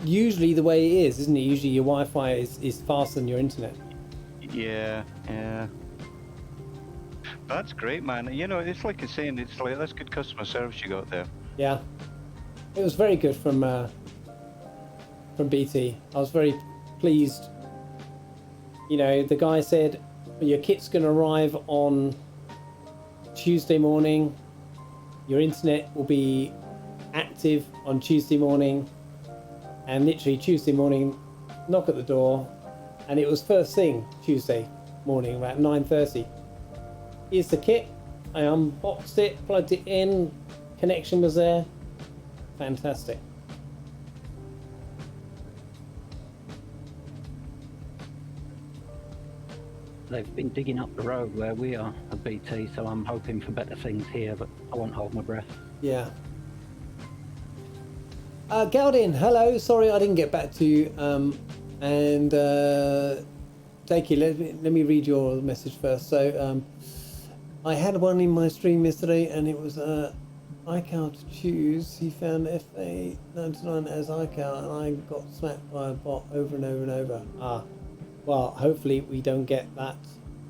usually the way it is, isn't it? Usually your Wi-Fi is faster than your internet. Yeah, yeah. That's great, man. You know, it's like you're saying, it's like, that's good customer service you got there. Yeah. It was very good from BT. I was very pleased. You know, the guy said, your kit's going to arrive on Tuesday morning. Your internet will be active on Tuesday morning. And literally Tuesday morning, knock at the door. And it was first thing Tuesday morning, about 9:30. Here's the kit. I unboxed it, plugged it in. Connection was there. Fantastic. They've been digging up the road where we are at BT, so I'm hoping for better things here, but I won't hold my breath. Yeah. Galdin, hello. Sorry I didn't get back to you. And Dakey, let me read your message first. So I had one in my stream yesterday, and it was iCal to choose. He found FA99 as iCal, and I got smacked by a bot over and over and over. Well, hopefully we don't get that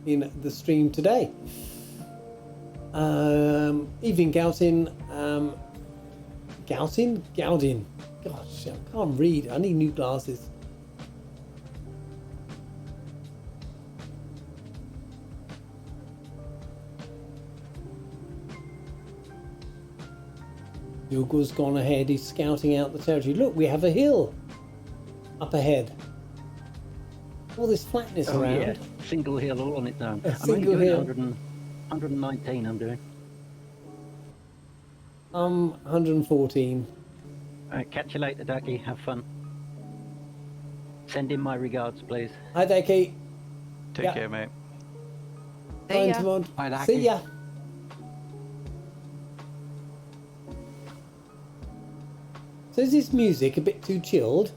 in the stream today. Evening, Gautin. Galdin. Gosh, I can't read. I need new glasses. Yogo's gone ahead. He's scouting out the territory. Look, we have a hill up ahead. All this flatness around. Yeah. Single hill all on its own. I'm Single only hill. doing 119 I'm doing. 114. Alright, catch you later, Ducky. Have fun. Send in my regards, please. Hi, Dakey. Take Yeah. care, mate. See ya. Hi, Dakey. See ya. So is this music a bit too chilled?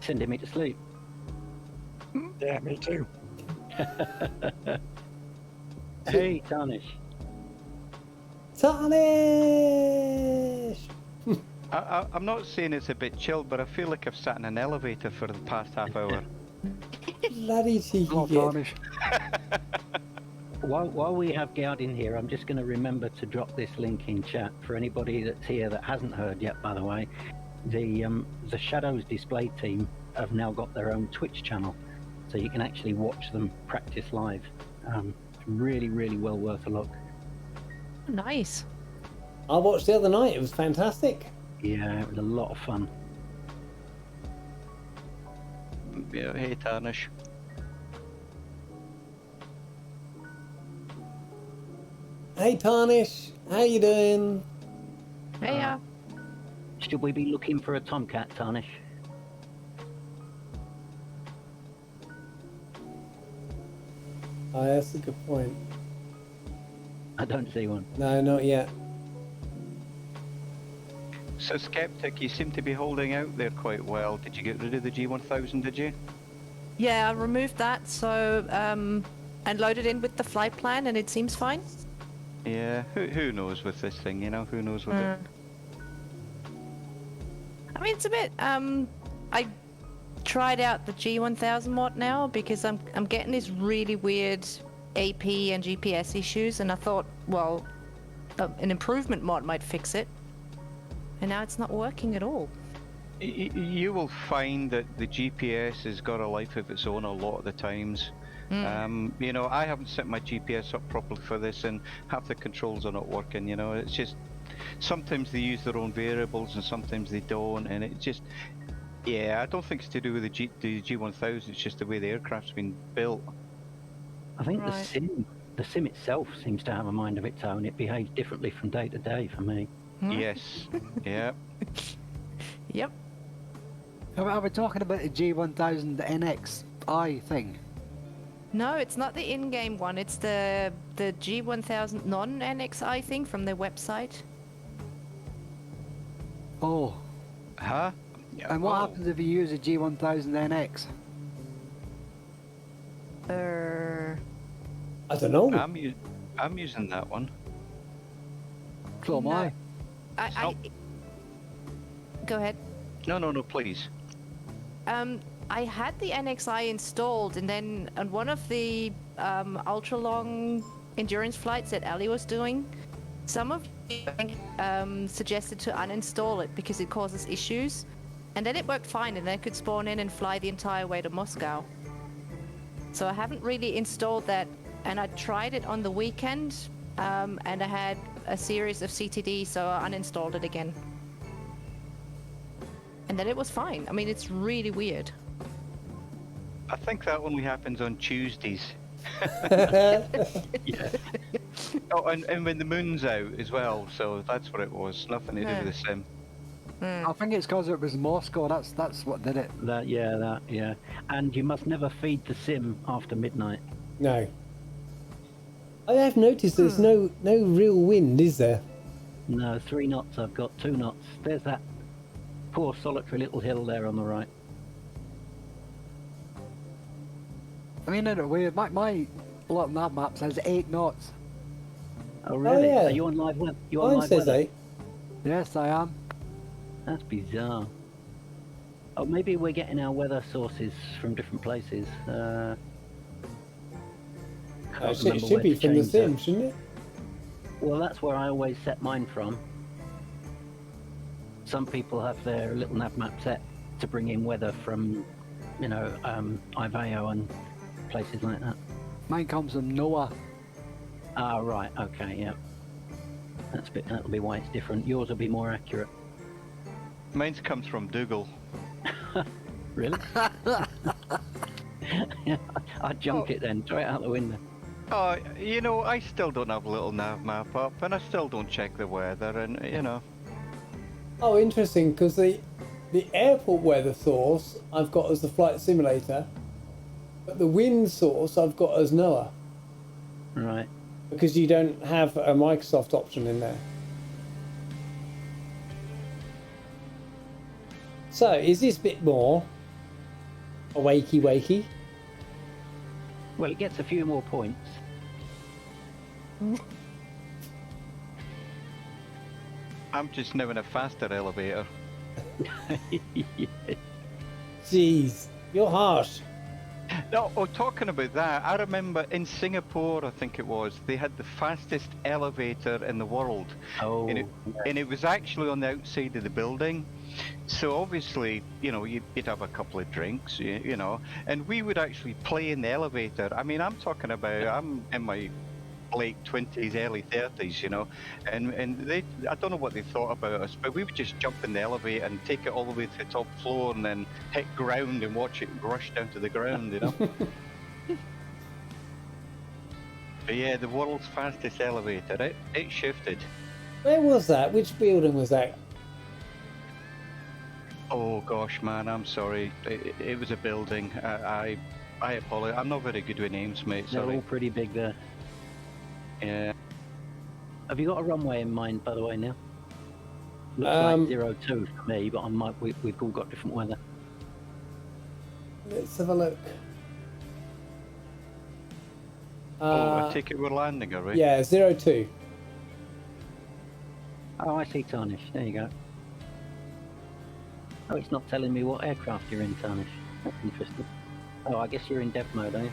Sending me to sleep. Yeah, me too. Hey, Tarnish. Tarnish! I'm not saying it's a bit chilled, but I feel like I've sat in an elevator for the past half hour. Bloody cheeky Come on, git. Tarnish. While we have Gard in here, I'm just going to remember to drop this link in chat for anybody that's here that hasn't heard yet. By the way, the Shadows display team have now got their own Twitch channel, so you can actually watch them practice live. Really, really well worth a look. Nice. I watched the other night. It was fantastic. Yeah, it was a lot of fun. Yeah, hey, Tarnish. Hey, Tarnish. How you doing? Hey, Should we be looking for a tomcat, Tarnish? Oh, that's a good point. I don't see one. No, not yet. So, Skeptic, you seem to be holding out there quite well. Did you get rid of the G1000, did you? Yeah, I removed that, so and loaded in with the flight plan, and it seems fine. Yeah, who knows with this thing, you know? Who knows with it? I mean, it's a bit. I tried out the G1000 mod now because I'm getting these really weird AP and GPS issues, and I thought, well, an improvement mod might fix it, and now it's not working at all. You will find that the GPS has got a life of its own a lot of the times. You know, I haven't set my GPS up properly for this, and half the controls are not working. You know, it's just sometimes they use their own variables and sometimes they don't, and it just, yeah, I don't think it's to do with the G1000. It's just the way the aircraft's been built. I think Right. the sim itself seems to have a mind of its own. It behaves differently from day to day for me. Yes, yeah. Yep. Are we talking about the G1000 NXI thing? No, it's not the in-game one. It's the G1000 non-NXI thing from their website. Oh, Huh? Yeah, and what oh. happens if you use a G1000 NX? I don't know. I'm using that one. So am No. I. I Go ahead. No, please. I had the NXI installed, and then on one of the ultra long endurance flights that Ali was doing, some of you suggested to uninstall it because it causes issues, and then it worked fine, and then I could spawn in and fly the entire way to Moscow. So I haven't really installed that, and I tried it on the weekend, and I had a series of CTD, so I uninstalled it again. And then it was fine. I mean, it's really weird. I think that only happens on Tuesdays. Yeah. Oh, and when the moon's out as well, so that's what it was. Nothing to do with the sim. I think it's because it was Moscow. That's what did it. Yeah. And you must never feed the sim after midnight. No. I have noticed there's no real wind, is there? No, 3 knots. I've got 2 knots. There's that poor solitary little hill there on the right. I mean, in a way, my lot nav map says 8 knots. Oh really? yeah. Are you on live web? You on Mine live says weather? 8. Yes, I am. That's bizarre. Oh, maybe we're getting our weather sources from different places. It Can't should remember where be to from the change sim, that. shouldn't it? Well, that's where I always set mine from. Some people have their little nav map set to bring in weather from, you know, Iveo and places like that. Mine comes from Noah. Ah, right. Okay, yeah. That'll be why it's different. Yours will be more accurate. Mine comes from Dougal. Really? I'd junk it then, throw it out the window. Oh, you know, I still don't have a little nav map up, and I still don't check the weather, and you know. Oh, interesting, because the airport weather source I've got as the flight simulator, but the wind source I've got as NOAA, Right. because you don't have a Microsoft option in there. So, is this bit more a wakey? Well, it gets a few more points. I'm just now in a faster elevator. Jeez, you're harsh. No, oh, talking about that, I remember in Singapore, I think it was, they had the fastest elevator in the world. Oh, And it was actually on the outside of the building. So obviously, you know, you'd have a couple of drinks, you know, and we would actually play in the elevator. I mean, I'm talking about, I'm in my late 20s, early 30s, you know, and they, I don't know what they thought about us, but we would just jump in the elevator and take it all the way to the top floor and then hit ground and watch it rush down to the ground, you know. But yeah, the world's fastest elevator, it shifted. Where was that? Which building was that? Oh gosh, man, I'm sorry. It was a building. I apologize. I'm not very good with names, mate. they're Sorry. all pretty big there. Yeah. Have you got a runway in mind, by the way, now? Looks like 02 for me, but we've all got different weather. Let's have a look. I take it we're landing, are we? Yeah, 02. Oh, I see Tarnish. There you go. Oh, it's not telling me what aircraft you're in, Tarnish. That's interesting. Oh, I guess you're in dev mode, are you?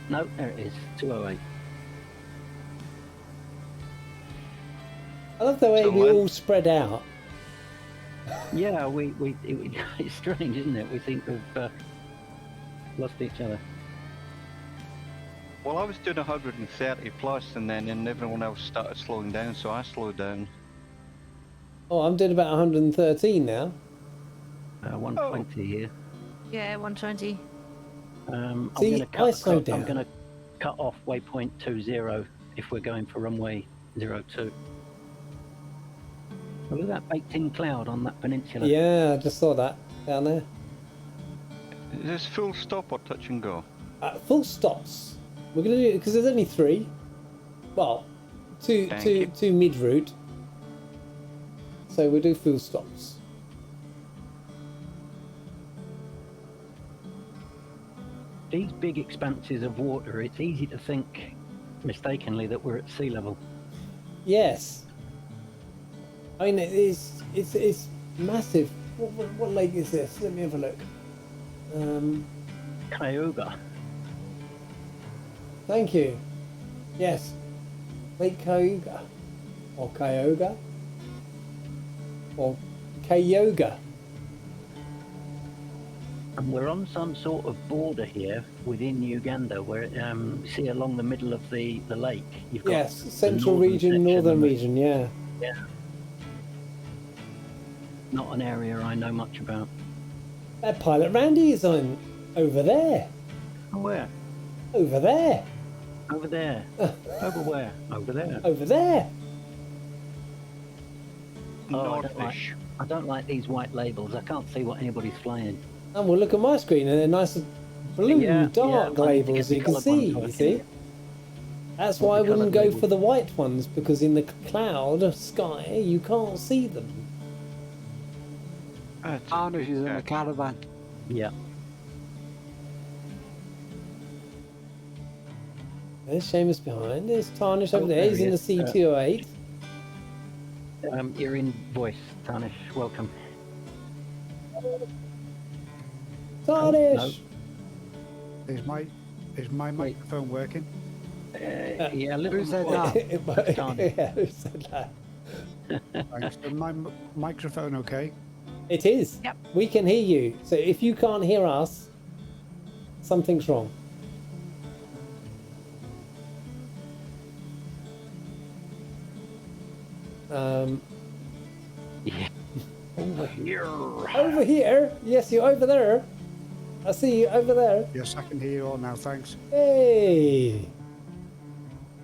No, there it is. 208. I love the way So we when- all spread out. Yeah, it's strange, isn't it? We seem to have lost each other. Well, I was doing 130 plus, and then everyone else started slowing down, so I slowed down. Oh, I'm doing about 113 now. 120 here. Yeah, 120. See, I slowed I'm down. going to cut off waypoint 20 if we're going for runway 02. Look at that baked-in cloud on that peninsula. Yeah, I just saw that down there. Is this full stop or touch and go? Full stops. We're gonna do it because there's only 3. Well, two mid route. So we'll do full stops. These big expanses of water, it's easy to think mistakenly that we're at sea level. Yes. I mean, it's massive. What lake is this? Let me have a look. Cayuga. Thank you. Yes. Lake Cayuga. Or Cayuga. Or Cayuga. And we're on some sort of border here within Uganda where you see along the middle of the lake. You've got Yes, the central northern region, section northern and the- region, yeah. Yeah. Not an area I know much about. That Pilot Randy is on over there. Oh, where? Over there. Over there. Over where? Over there. Over there. Oh, Northish. I don't like these white labels. I can't see what anybody's flying. And we'll look at my screen and they're nice blue, Yeah, dark yeah, I need to labels get you the can coloured see, ones you working. see. That's why I the wouldn't coloured go labels. for the white ones, because in the cloud sky you can't see them. Tarnish is in the caravan. Yeah. There's Seamus behind, there's Tarnish over Oh, there, there he's he in the is. C208. You're in voice, Tarnish. Welcome. Tarnish! Is my microphone working? Yeah, a little Who said bit. that? Tarnish. Yeah, who said that? Thanks. Is my microphone okay? It is. Yep. We can hear you. So if you can't hear us, something's wrong. Yeah. Over here. Over here. Yes, you're over there. I see you over there. Yes, I can hear you all now. Thanks. Hey.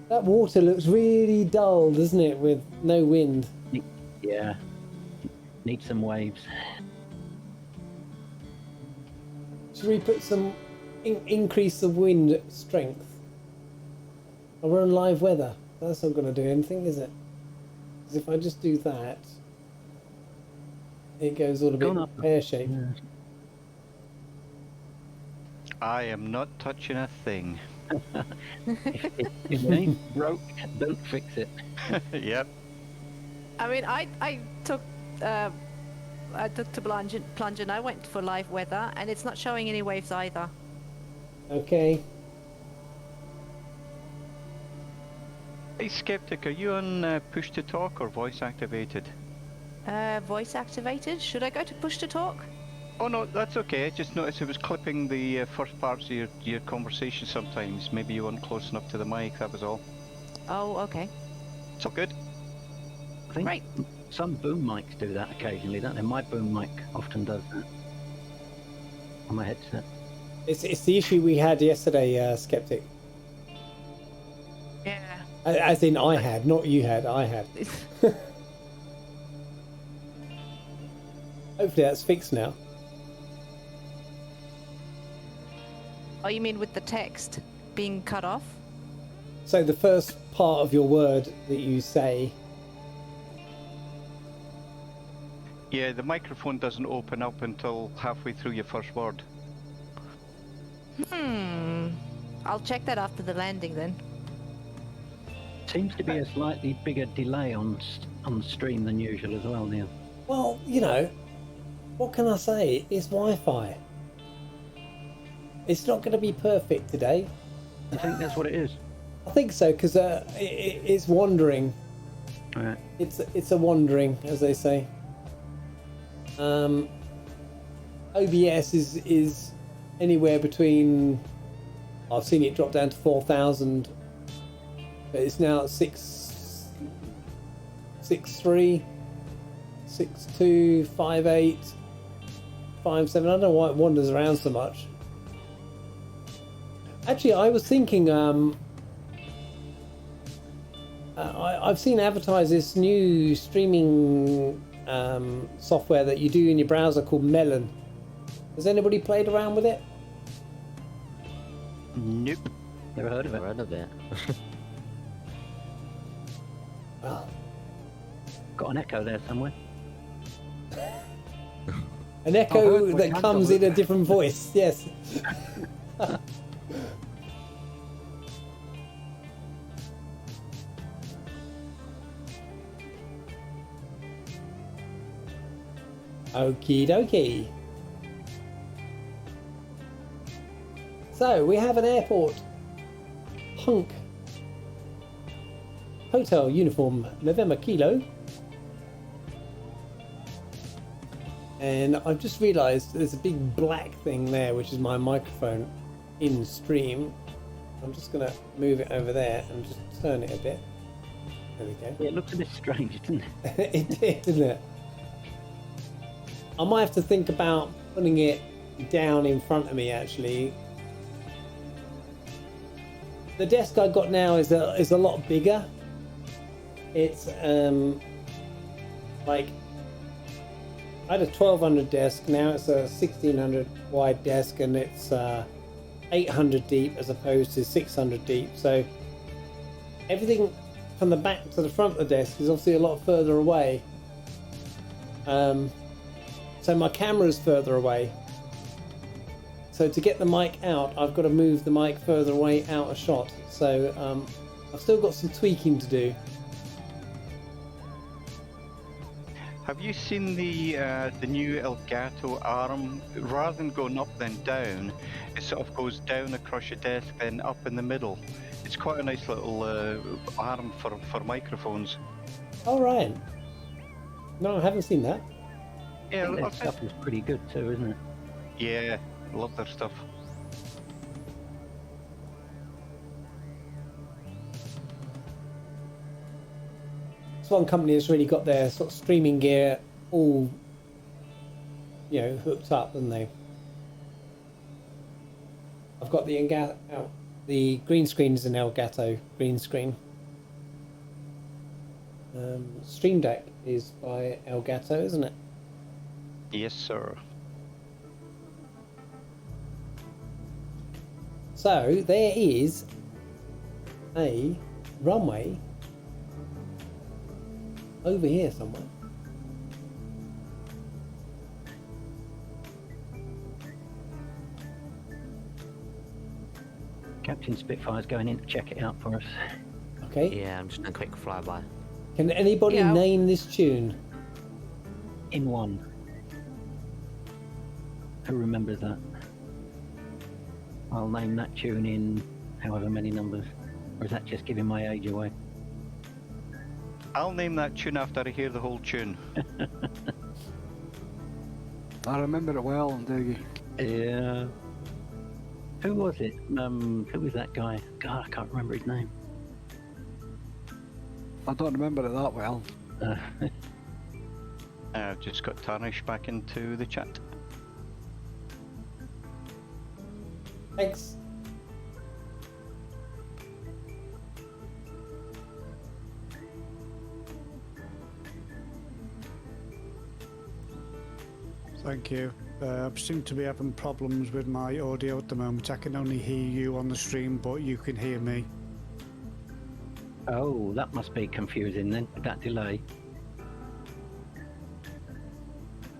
That water looks really dull, doesn't it, with no wind? Yeah. Need some waves. Should we put some increase the wind strength? Oh, we're on live weather. That's not going to do anything, is it? Because if I just do that, it goes all a bit Gone up. pear-shaped. I am not touching a thing. If it ain't broke, don't fix it. Yep. I mean, I took to plunge and I went for live weather, and it's not showing any waves either. Okay. Hey, Skeptic, are you on push to talk or voice activated? Voice activated. Should I go to push to talk? Oh no, that's okay. I just noticed it was clipping the first parts of your conversation sometimes. Maybe you weren't close enough to the mic, that was all. Oh, okay. It's all good. I think Right. some boom mics do that occasionally, don't they? My boom mic often does that on my headset. It's the issue we had yesterday, Skeptic. Yeah. As in I had, not you had, I had. Hopefully that's fixed now. Oh, you mean with the text being cut off? So the first part of your word that you say. Yeah, the microphone doesn't open up until halfway through your first word. I'll check that after the landing then. Seems to be a slightly bigger delay on the stream than usual as well, Neil. Well, you know, what can I say? It's Wi-Fi. It's not going to be perfect today. I think that's what it is. I think so, because it's wandering. Right. It's a wandering, as they say. OBS is anywhere between. I've seen it drop down to 4,000, but it's now at 6.3, 6.2, 5.8, 5.7. I don't know why it wanders around so much. Actually, I was thinking. I've seen advertise this new streaming software that you do in your browser called Melon. Has anybody played around with it? Nope. Never heard of it. Never heard of it. Well, Got an echo there somewhere. an I've echo heard that what comes Candle in a different voice. Yes. Okie dokie. So we have an airport. Hunk. Hotel uniform November Kilo. And I've just realised there's a big black thing there, which is my microphone in stream. I'm just going to move it over there and just turn it a bit. There we go. Yeah, it looks a bit strange, doesn't it? It did, didn't it? I might have to think about putting it down in front of me, actually. The desk I got now is a lot bigger. It's like I had a 1200 desk, now it's a 1600 wide desk, and it's 800 deep as opposed to 600 deep. So everything from the back to the front of the desk is obviously a lot further away. So my camera's further away. So to get the mic out, I've got to move the mic further away out of shot. So I've still got some tweaking to do. Have you seen the new Elgato arm? Rather than going up then down, it sort of goes down across your desk, then up in the middle. It's quite a nice little arm for microphones. All right. No, I haven't seen that. Yeah, Their stuff is pretty good too, isn't it? yeah, love their stuff. It's one company that's really got their sort of streaming gear all, you know, hooked up, haven't they? I've got the green screen is an Elgato green screen. Stream Deck is by Elgato, isn't it? Yes, sir. So there is a runway over here somewhere. Captain Spitfire's going in to check it out for us. Okay. Yeah, I'm just doing a quick flyby. Can anybody Yeah. name this tune? In one. Who remembers that? I'll name that tune in however many numbers. Or is that just giving my age away? I'll name that tune after I hear the whole tune. I remember it well, do you? Yeah. Who was it? Who was that guy? God, I can't remember his name. I don't remember it that well. I've just got Tarnish back into the chat. Thanks. Thank you. I seem to be having problems with my audio at the moment. I can only hear you on the stream, but you can hear me. Oh, that must be confusing then, with that delay.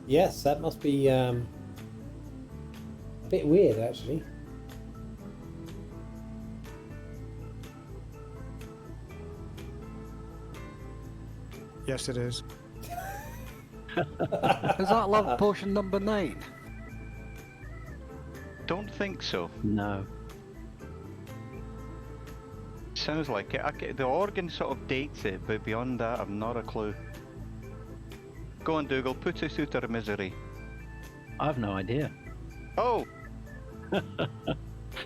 Yes, that must be a bit weird, actually. Yes, it is. Is that love potion number 9? Don't think so. No. Sounds like it. The organ sort of dates it, but beyond that, I've not a clue. Go on, Dougal, put us out of misery. I've no idea. Oh!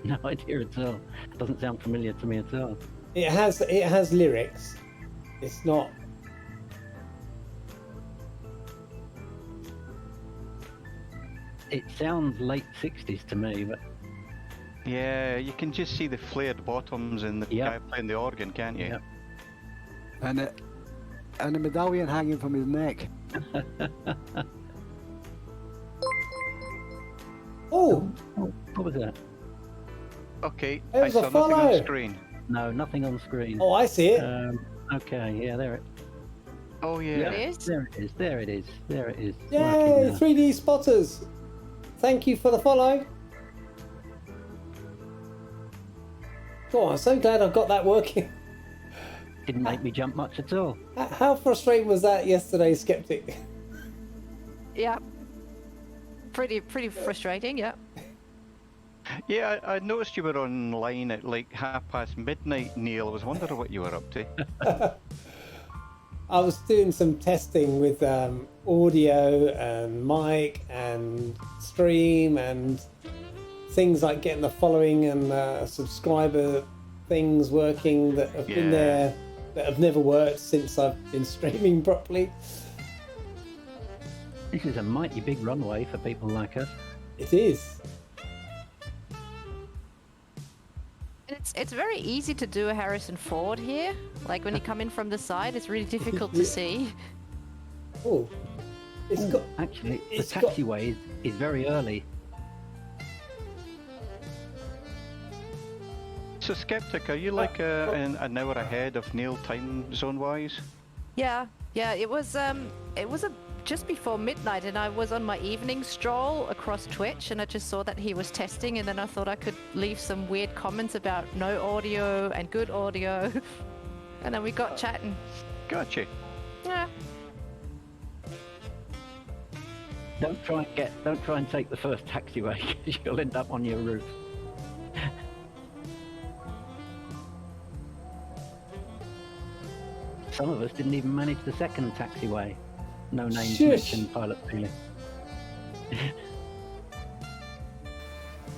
No idea at all. Doesn't sound familiar to me at all. It has lyrics. It's not. It sounds late 60s to me, but Yeah, you can just see the flared bottoms in the Yep. guy playing the organ, can't you? Yep. And a medallion hanging from his neck. Oh, oh, what was that? Okay, It I was saw a nothing on follow. screen. No, nothing on screen. oh, I see it. Okay, yeah, there it. Oh yeah. It is? There it is. There it is. There it is. Yay, Working now. 3D spotters. Thank you for the follow. Oh, I'm so glad I've got that working. Didn't make me jump much at all. How frustrating was that yesterday, Skeptic? Yeah. Pretty frustrating, yeah. Yeah, I noticed you were online at like midnight, Neil. I was wondering what you were up to. I was doing some testing with audio and mic and stream and things like getting the following and subscriber things working that have been Yeah. there that have never worked since I've been streaming properly. This is a mighty big runway for people like us. It is. It's very easy to do a Harrison Ford here. Like when you come in from the side, it's really difficult to see. Oh, it's got. Actually, the It's got- taxiway is very early. So, Skeptic, are you like an hour ahead of Neil time zone wise? Yeah, it was just before midnight, and I was on my evening stroll across Twitch, and I just saw that he was testing, and then I thought I could leave some weird comments about no audio and good audio, and then we got chatting. Gotcha. Yeah. Don't try and take the first taxiway because you'll end up on your roof. Some of us didn't even manage the second taxiway. No names Shush. mentioned, pilot feeling.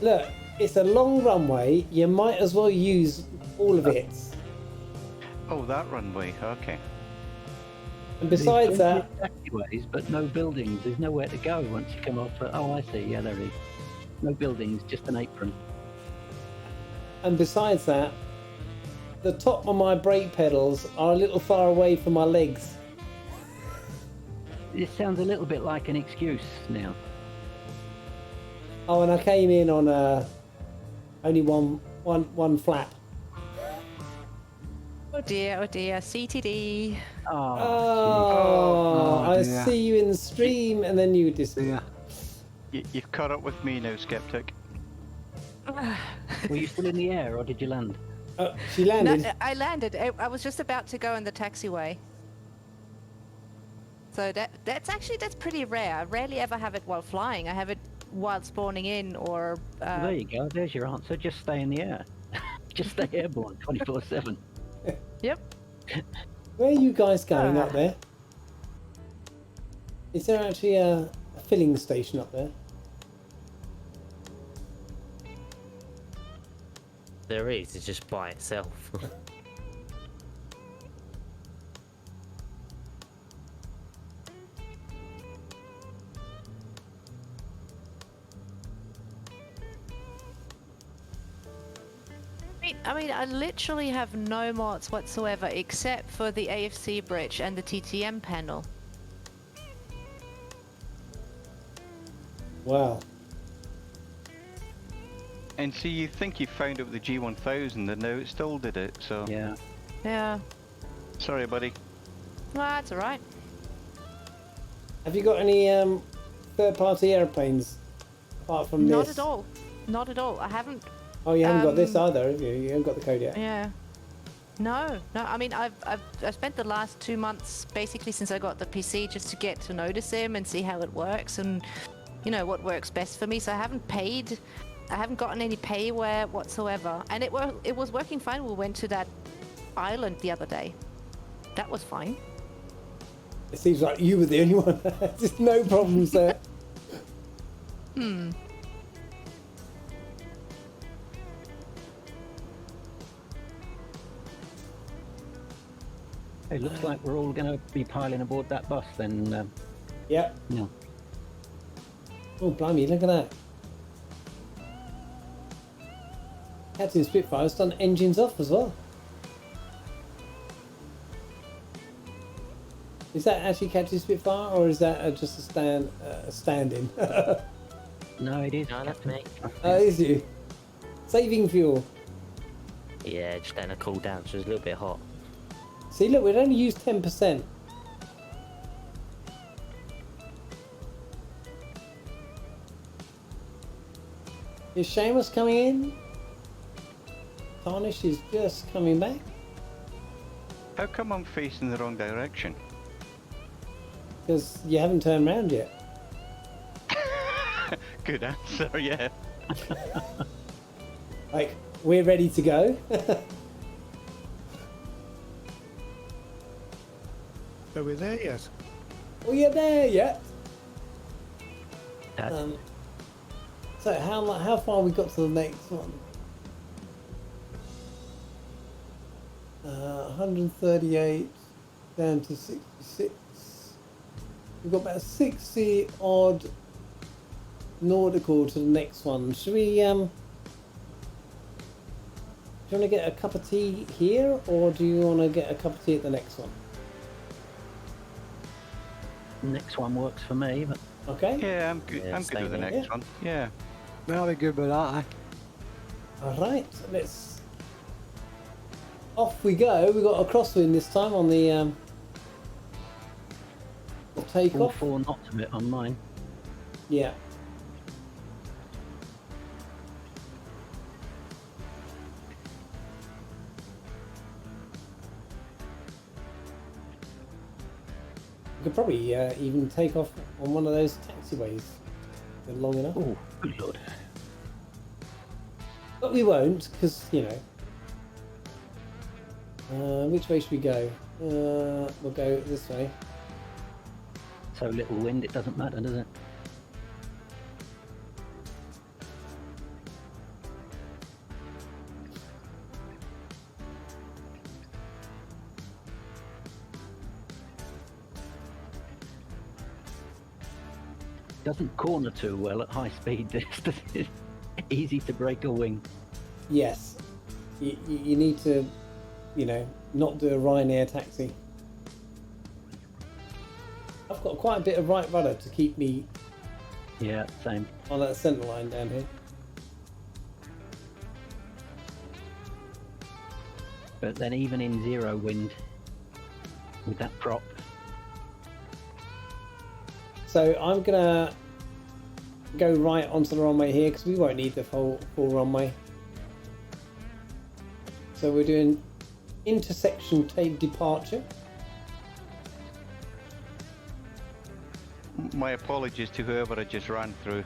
Look, it's a long runway. You might as well use all of it. Oh, that runway. Okay. And besides There's that, plenty of taxiways, but no buildings. There's nowhere to go once you come off. Oh, I see. Yeah, there is. No buildings, just an apron. the top of my brake pedals are a little far away from my legs. This sounds a little bit like an excuse now. Oh, and I came in on only one flap. Oh dear, CTD. Oh, I dear. see you in the stream, and then you disappear. You've caught up with me now, Skeptic. Were you still in the air or did you land? Oh, she No, landed. I landed. I was just about to go in the taxiway. So that's pretty rare. I rarely ever have it while flying. I have it while spawning in or. Well, there you go. There's your answer. Just stay in the air. Just stay airborne 24/7. Yep. Where are you guys going up there? Is there actually a filling station up there? There is, it's just by itself. I mean, I literally have no mods whatsoever except for the AFC bridge and the TTM panel. Wow. And see, you think you found it with the G1000, and now it still did it. So Yeah. Yeah. Sorry, buddy. Well, that's alright. Have you got any third-party airplanes apart from Not this? at all. Not at all. I haven't. Oh, you haven't got this either, have you? You haven't got the code yet. Yeah. No. I mean, I've spent the last 2 months basically since I got the PC just to get to know the sim and see how it works and what works best for me. So I haven't paid. I haven't gotten any payware whatsoever, and it was working fine. We went to that island the other day. That was fine. It seems like you were the only one. Just no problems there. It looks like we're all going to be piling aboard that bus then. Yep. Yeah. Oh, blimey, look at that. Captain Spitfire's done engines off as well. Is that actually Captain Spitfire, or is that just a stand-in? No, it is. No, that's me. Is you? Saving fuel. Yeah, just letting her cool down. She was a little bit hot. See, look, we'd only used 10%. Is Seamus coming in? Tarnish is just coming back. How come I'm facing the wrong direction? Because you haven't turned around yet. Good answer, yeah. Like, we're ready to go. Are we there yet? Well, you're there yet. That's- So how far we got to the next one? 138 down to 66. We've got about 60 odd nautical to the next one. Should we do you want to get a cup of tea here, or do you want to get a cup of tea at the next one? Next one works for me, but Okay. Yeah, I'm good. Yeah, I'm good with the same next here. one. Yeah. I'll be good with that, eh? All right. Let's. Off we go. We got a crosswind this time on the all takeoff. 4 knots of it on mine. Yeah. We could probably even take off on one of those taxiways. They're long enough. Oh, good lord. But we won't, because, which way should we go? We'll go this way. So little wind, it doesn't matter, does it? Doesn't corner too well at high speed. It's easy to break a wing. Yes. You need to, not do a Ryanair taxi. I've got quite a bit of right rudder to keep me Yeah, same. on that centre line down here. But then even in 0 wind, with that prop, So I'm gonna go right onto the runway here because we won't need the full runway. So we're doing intersection tape departure. My apologies to whoever I just ran through.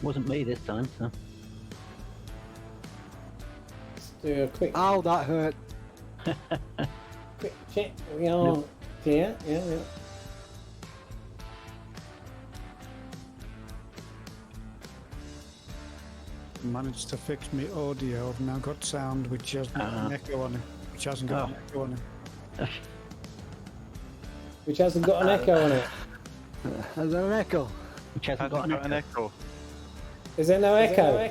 wasn't me this time, so. Let's do a quick Ow, that hurt. check. We are clear. Yeah. Managed to fix me audio. I've now got sound which has got an echo on it. Which hasn't got an echo on it. Which hasn't got an echo on it. Is there an echo? Which hasn't Hasn't got an echo. echo. Is there no echo?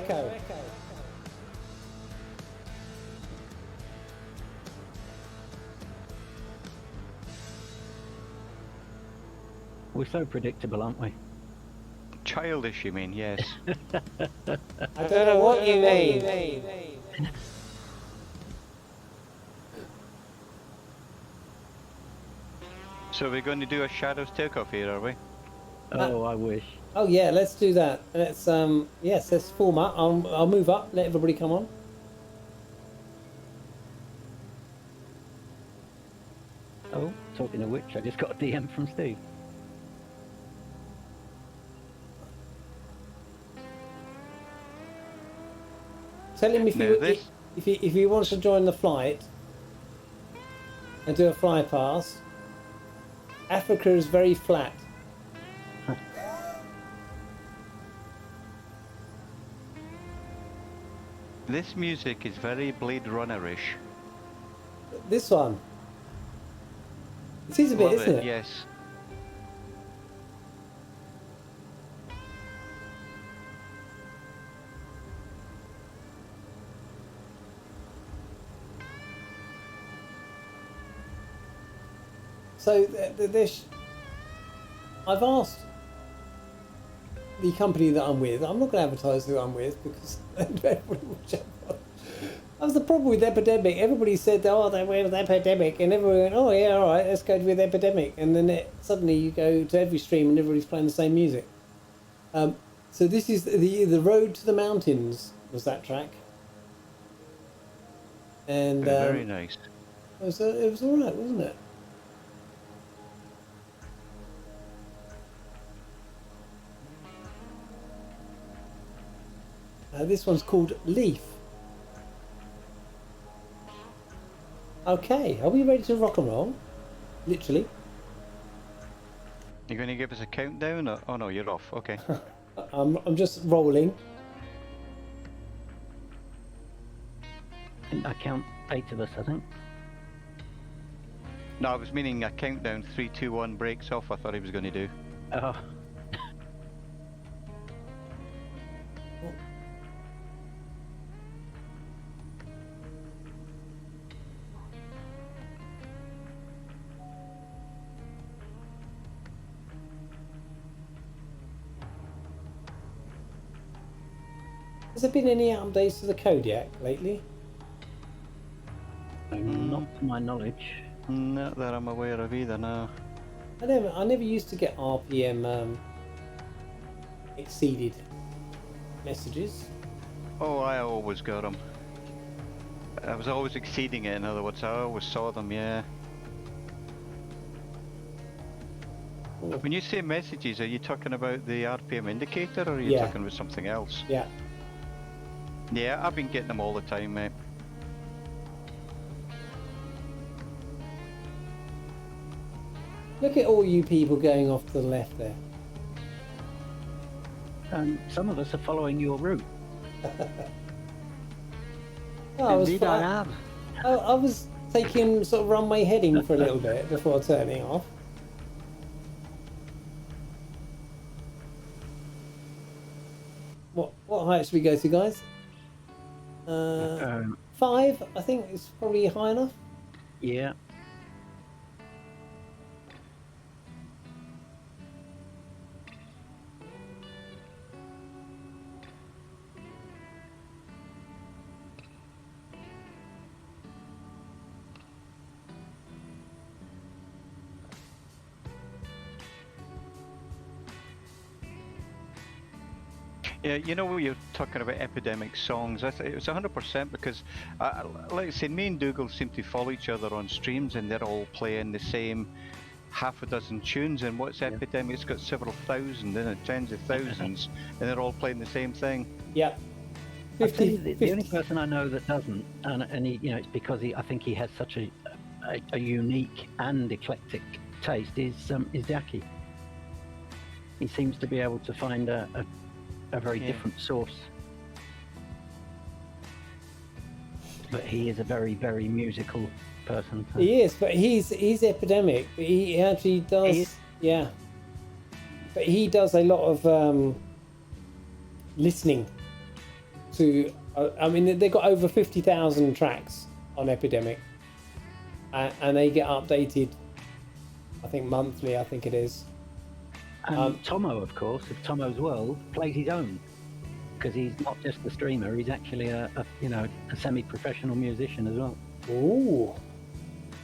We're so predictable, aren't we? Childish, you mean? Yes. I don't know what you mean. So we're going to do a Shadows takeoff here, are we? Oh, I wish. Oh yeah, let's do that. Let's yes, let's form up. I'll move up. Let everybody come on. Oh, talking of which, I just got a DM from Steve. Tell him if Now you this- if he wants to join the flight and do a fly past. Africa is very flat. This music is very Blade Runner-ish. This one. It is a bit, Love isn't it? Yes. So I've asked the company that I'm with. I'm not going to advertise who I'm with because everybody will jump on. That was the problem with Epidemic. Everybody said, "Oh, they went with Epidemic," and everyone went, "Oh yeah, all right, let's go with Epidemic." And then suddenly you go to every stream and everybody's playing the same music. So this is the Road to the Mountains was that track, and Very nice. it was all right, wasn't it? This one's called Leaf. Okay, are we ready to rock and roll? Literally. You're going to give us a countdown? Or... Oh no, you're off. Okay. I'm just rolling. I count 8 of us, I think. No, I was meaning a countdown. 3, 2, 1 breaks off. I thought he was going to do. Oh, Has there been any updates to the Kodiak lately? not to my knowledge. Not that I'm aware of either, no. I never used to get RPM exceeded messages. Oh, I always got them. I was always exceeding it, in other words. I always saw them, yeah. Oh, When you say messages, are you talking about the RPM indicator or are you Yeah. talking about something else? yeah. Yeah, I've been getting them all the time, mate. Look at all you people going off to the left there. Some of us are following your route. Oh, Indeed, I am. I was taking sort of runway heading for a little bit before turning off. What height should we go to, guys? 5, I think is probably high enough. Yeah. Yeah, you know, you're talking about epidemic songs. It was 100% because, like I say, me and Dougal seem to follow each other on streams, and they're all playing the same half a dozen tunes. And what's epidemic? It's got several thousand, tens of thousands, and they're all playing the same thing. Yeah. I'll tell you, 50, the only person I know that doesn't, and he, it's because I think he has such a unique and eclectic taste, is Zaki. He seems to be able to find a very different source. But he is a very, very musical person. So. He is, but he's epidemic. He actually does. He is? Yeah. But he does a lot of listening to. I mean, they've got over 50,000 tracks on Epidemic, and they get updated. I think monthly. I think it is. And Tomo, of course, of Tomo's World, plays his own because he's not just a streamer; he's actually a semi-professional musician as well. Ooh.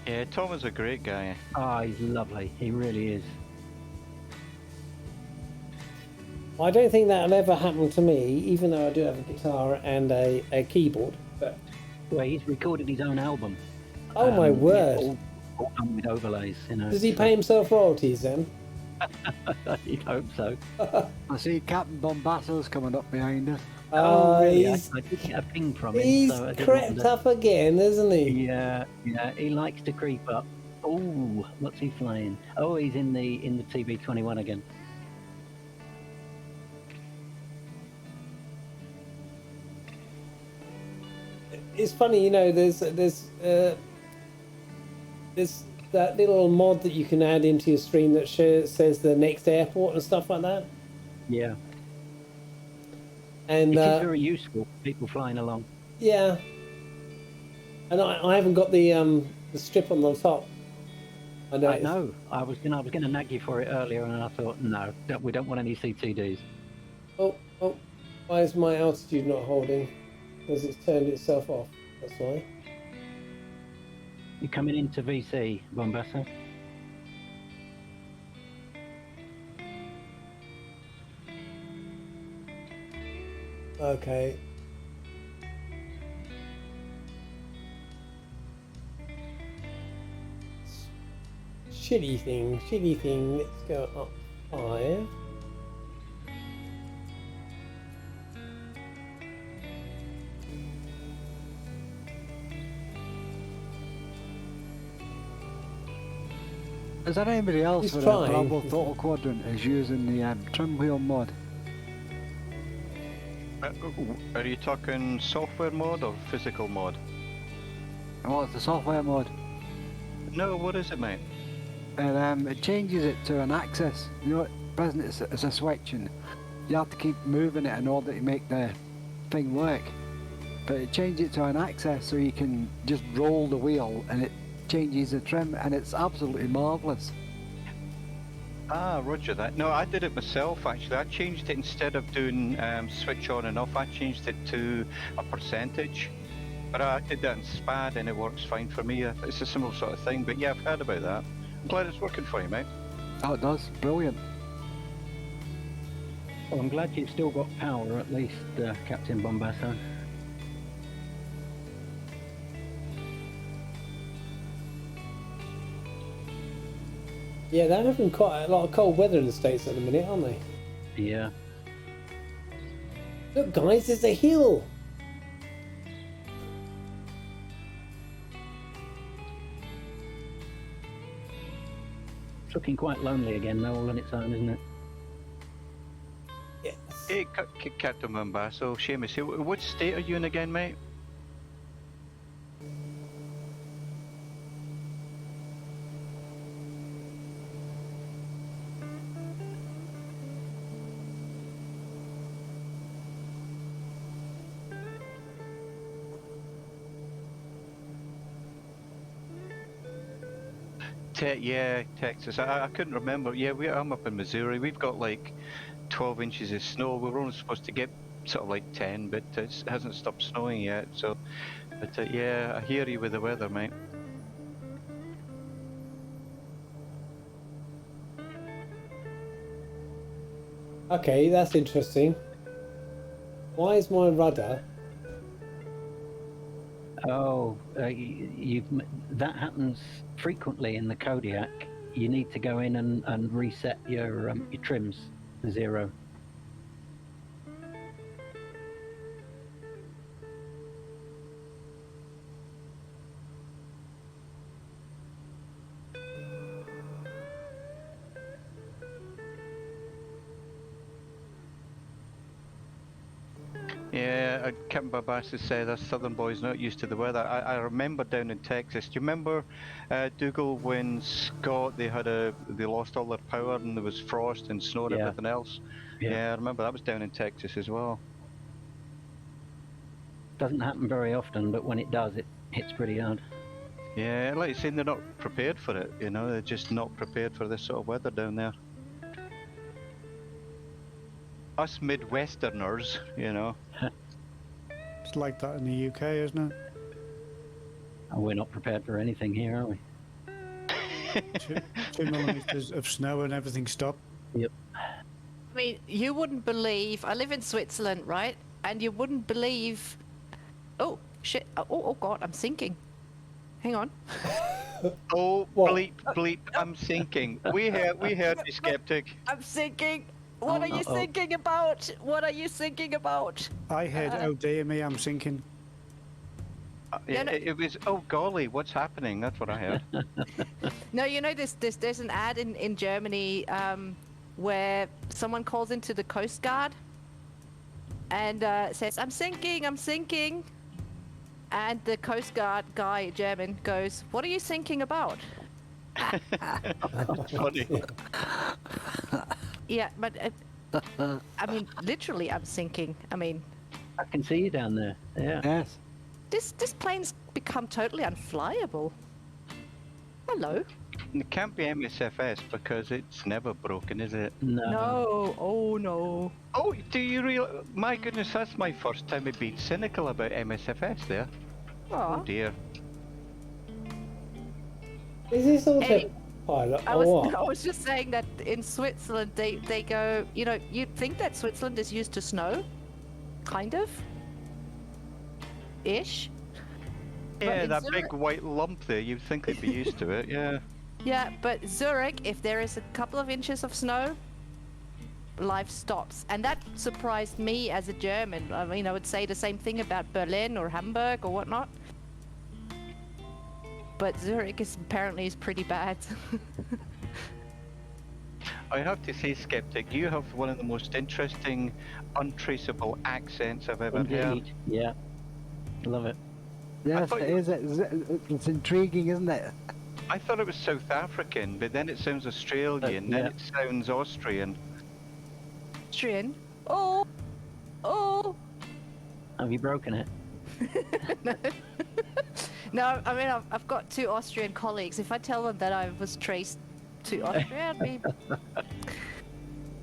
Yeah, Tom is a great guy. Oh, he's lovely. He really is. I don't think that'll ever happen to me, even though I do have a guitar and a keyboard. But Well, he's recorded his own album. oh my Yeah, word! all done with overlays, you know. Does he so- pay himself royalties then? You'd hope so. I see Captain Bombasso's coming up behind us. Really? He's I did get a ping from him. he's so I didn't crept wonder. up again, isn't he? Yeah, he likes to creep up. Oh, what's he flying? Oh, he's in the TB-21 again. It's funny, you know. There's that little mod that you can add into your stream that says the next airport and stuff like that. Yeah, And it is very useful for people flying along. yeah, and I haven't got the strip on the top. I know. I know. I was gonna nag you for it earlier, and I thought, no, we don't want any CTDs. Oh, why is my altitude not holding? Because it's turned itself off. That's why. You're coming into VC, Bombasso. Okay. Shitty thing. Let's go up 5. Is there anybody else He's with trying. a Bravo Throttle Quadrant is using the trim wheel mod? Are you talking software mod or physical mod? Oh, it's the software mod. No, what is it, mate? And it changes it to an axis. You know, at present it's a switch, and you have to keep moving it in order to make the thing work. But it changes it to an axis so you can just roll the wheel and it changes the trim, and it's absolutely marvellous. Ah, roger that. No, I did it myself, actually. I changed it instead of doing switch on and off. I changed it to a percentage. But I did that in SPAD and it works fine for me. It's a similar sort of thing. But yeah, I've heard about that. I'm glad it's working for you, mate. Oh, it does. Brilliant. Well, I'm glad you've still got power, at least, Captain Bombasso. Yeah, they're having quite a lot of cold weather in the States at the minute, aren't they? Yeah. Look, guys, there's a hill. It's looking quite lonely again, though, all on its own, isn't it? Yes. Hey, Captain Mambasso, Seamus here. What state are you in again, mate? Yeah, Texas. I couldn't remember. Yeah, I'm up in Missouri. We've got like 12 inches of snow. We were only supposed to get sort of like 10, but it hasn't stopped snowing yet. So, but yeah, I hear you with the weather, mate. Okay, that's interesting. Why is my rudder? Oh, that happens frequently in the Kodiak. You need to go in and reset your trims to 0. Yeah, Captain Babassi said us southern boys not used to the weather. I remember down in Texas. Do you remember, Dougal, when Scott they lost all their power and there was frost and snow and Yeah. everything else? Yeah. Yeah, I remember that was down in Texas as well. Doesn't happen very often, but when it does, it hits pretty hard. Yeah, like you're saying, they're not prepared for it. You know, they're just not prepared for this sort of weather down there. Us Midwesterners, you know. It's like that in the UK, isn't it? And we're not prepared for anything here, are we? 2 millimeters of snow and everything stopped. Yep. I mean, you wouldn't believe. I live in Switzerland, right? And you wouldn't believe. Oh shit! Oh God, I'm sinking. Hang on. Oh, What? bleep, bleep, I'm sinking. We heard you, Skeptic. I'm sinking. What are you Uh-oh. thinking about? What are you thinking about? I heard, oh dear me, I'm sinking. Yeah, no- It was, oh golly, what's happening? That's what I heard. No, you know there's an ad in Germany where someone calls into the Coast Guard and says, "I'm sinking, I'm sinking," and the Coast Guard guy, German, goes, "What are you sinking about?" It's funny. Yeah, but I mean, literally, I'm sinking. I mean, I can see you down there. Yeah. Yes. this plane's become totally unflyable. Hello. It can't be MSFS because it's never broken, is it? No. No. Oh no. Oh, do you real? My goodness, that's my first time of being cynical about MSFS there. Oh Aw. dear. Is this also Hey, pilot I or was what? I was just saying that in Switzerland they go, you know, you'd think that Switzerland is used to snow, kind of, ish. Yeah, in that Zurich- big white lump there. You'd think they'd be used to it. Yeah. Yeah, but Zurich, if there is a couple of inches of snow, life stops, and that surprised me as a German. I mean, I would say the same thing about Berlin or Hamburg or whatnot. But Zurich is apparently pretty bad. I have to say, Skeptic, you have one of the most interesting, untraceable accents I've ever heard. Indeed. Yeah. Love it. Yes, thought it you- is. It's intriguing, isn't it? I thought it was South African, but then it sounds Australian, then yeah. it sounds Austrian. Austrian. Oh, oh. Have you broken it? No, I mean I've got two Austrian colleagues. If I tell them that I was traced to Austria, I'd be.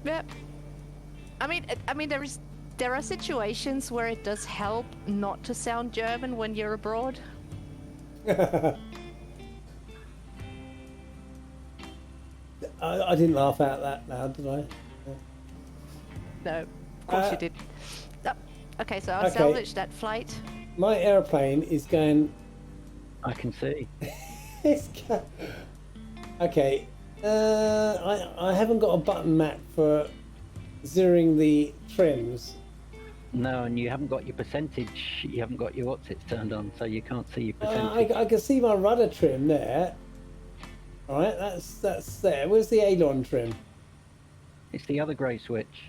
Yeah. I mean there are situations where it does help not to sound German when you're abroad. I didn't laugh out that loud, did I? No, of course you did. Oh, okay, so I'll okay. salvage that flight. My airplane is going. I can see. Okay. I haven't got a button map for zeroing the trims. No, and you haven't got your percentage. You haven't got your what's it turned on, so you can't see your percentage. I can see my rudder trim there. All right, that's there. Where's the aileron trim? It's the other grey switch.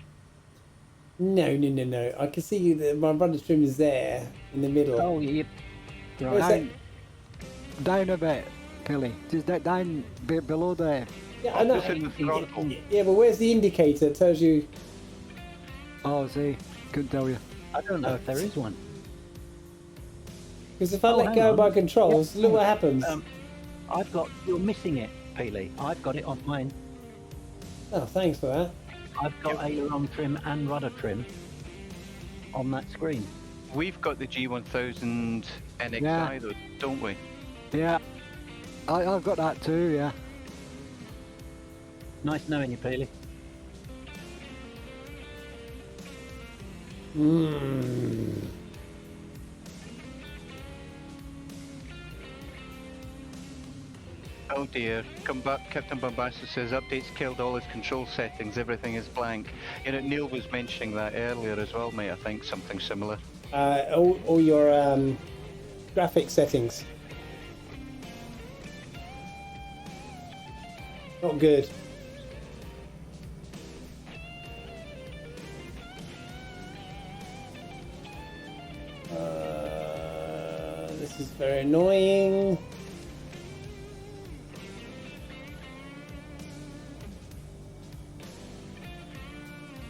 No. I can see that my rudder trim is there in the middle. Oh, you. Where's Right. that? Down a bit, Kelly. Just down below there. Yeah, I know. Opposite the throttle. Yeah, but where's the indicator? It tells you. Oh, see, couldn't tell you. I don't know if there is one. Because if I Oh, let hang go on. of my controls, look what happens. I've got. You're missing it, Peely. I've got it on mine. Oh, thanks for that. I've got aileron trim and rudder trim on that screen. We've got the G1000 NXI Yeah. though, don't we? Yeah, I've got that too. Yeah. Nice knowing you, Peely. Oh dear. Captain Bombastic says updates killed all his control settings, everything is blank. You know, Neil was mentioning that earlier as well, mate, I think, something similar. All your graphic settings. Not good. This is very annoying.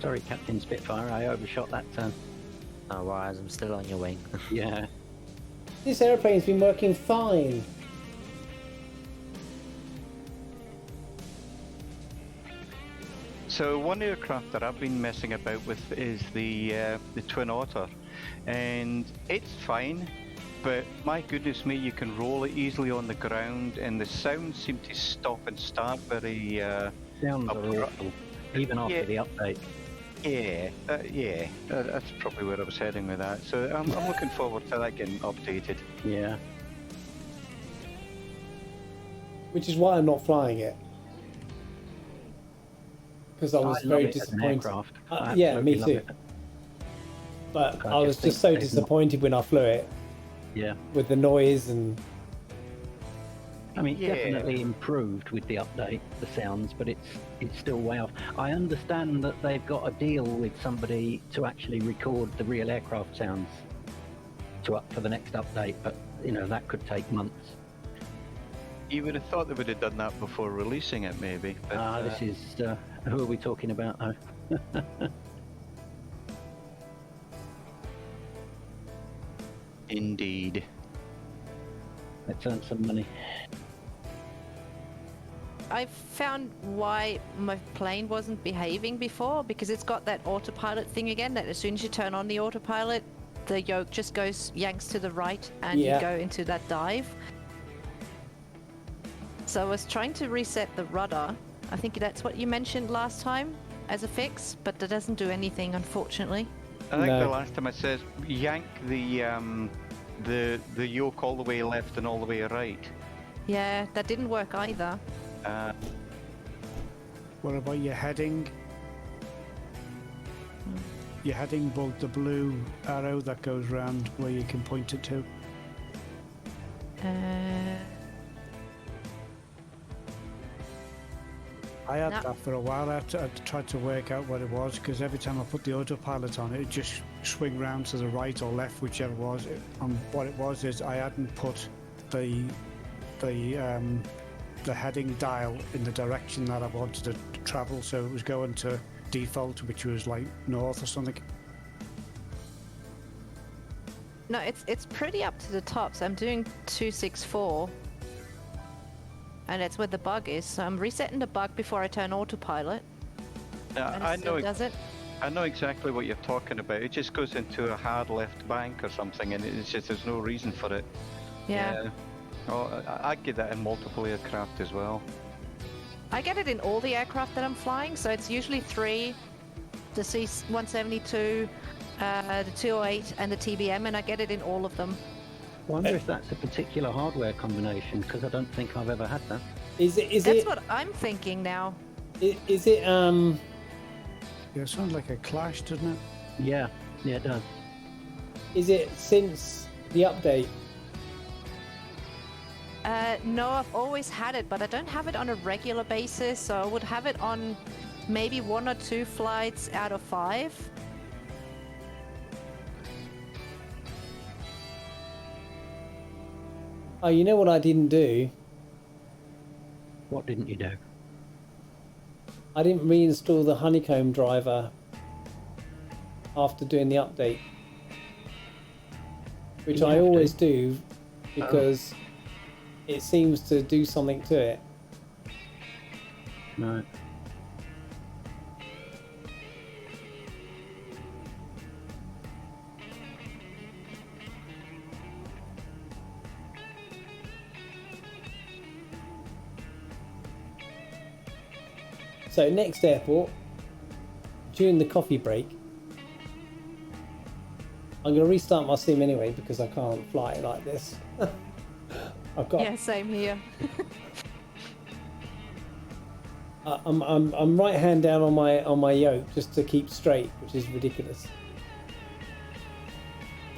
Sorry, Captain Spitfire. I overshot that turn. No worries, I'm still on your wing. Yeah. This airplane's been working fine. So one aircraft that I've been messing about with is the Twin Otter, and it's fine, but my goodness me, you can roll it easily on the ground, and the sounds seem to stop and start very. Sounds are awful, even after the update. That's probably where I was heading with that. So I'm looking forward to that getting updated. Yeah. Which is why I'm not flying it. Because I was love very it as an disappointed. aircraft. Yeah, me Absolutely love too. it. But I I was just just think so there's not- disappointed when I flew it Yeah. with the noise and I mean, Yeah. definitely improved with the update, the sounds, but it's still way off. I understand that they've got a deal with somebody to actually record the real aircraft sounds for the next update, but you know that could take months. You would have thought they would have done that before releasing it, maybe. But, This is who are we talking about? Though? Indeed. Let's earn some money. I found why my plane wasn't behaving before, because it's got that autopilot thing again, that as soon as you turn on the autopilot, the yoke just yanks to the right and Yeah. you go into that dive. So I was trying to reset the rudder. I think that's what you mentioned last time as a fix, but that doesn't do anything, unfortunately. I think No. the last time it says yank the yoke all the way left and all the way right. Yeah, that didn't work either. What about your heading? Your heading bug, the blue arrow that goes round where you can point it to. I had No. that for a while. I tried to work out what it was, because every time I put the autopilot on, it just swing round to the right or left, whichever it was. And what it was is I hadn't put the heading dial in the direction that I wanted to travel, so it was going to default, which was like north or something. No, it's pretty up to the top. So I'm doing 264, and that's where the bug is. So I'm resetting the bug before I turn autopilot, and I it still know. does it. I know exactly what you're talking about. It just goes into a hard left bank or something, and it's just there's no reason for it. Yeah. Oh, I'd get that in multiple aircraft as well. I get it in all the aircraft that I'm flying. So it's usually 3, the C-172, the 208, and the TBM, and I get it in all of them. Wonder if that's a particular hardware combination, because I don't think I've ever had that. That's what I'm thinking now. Is it Yeah, it sounds like a Clash, doesn't it? Yeah, it does. is it since the update? No, I've always had it, but I don't have it on a regular basis. So I would have it on maybe 1 or 2 flights out of 5. Oh, you know what I didn't do? What didn't you do? I didn't reinstall the honeycomb driver after doing the update, which You I have to. always do because it seems to do something to it. No. So next airport, during the coffee break, I'm going to restart my sim anyway because I can't fly it like this. I've got. Yeah, same here. I'm right hand down on my yoke just to keep straight, which is ridiculous.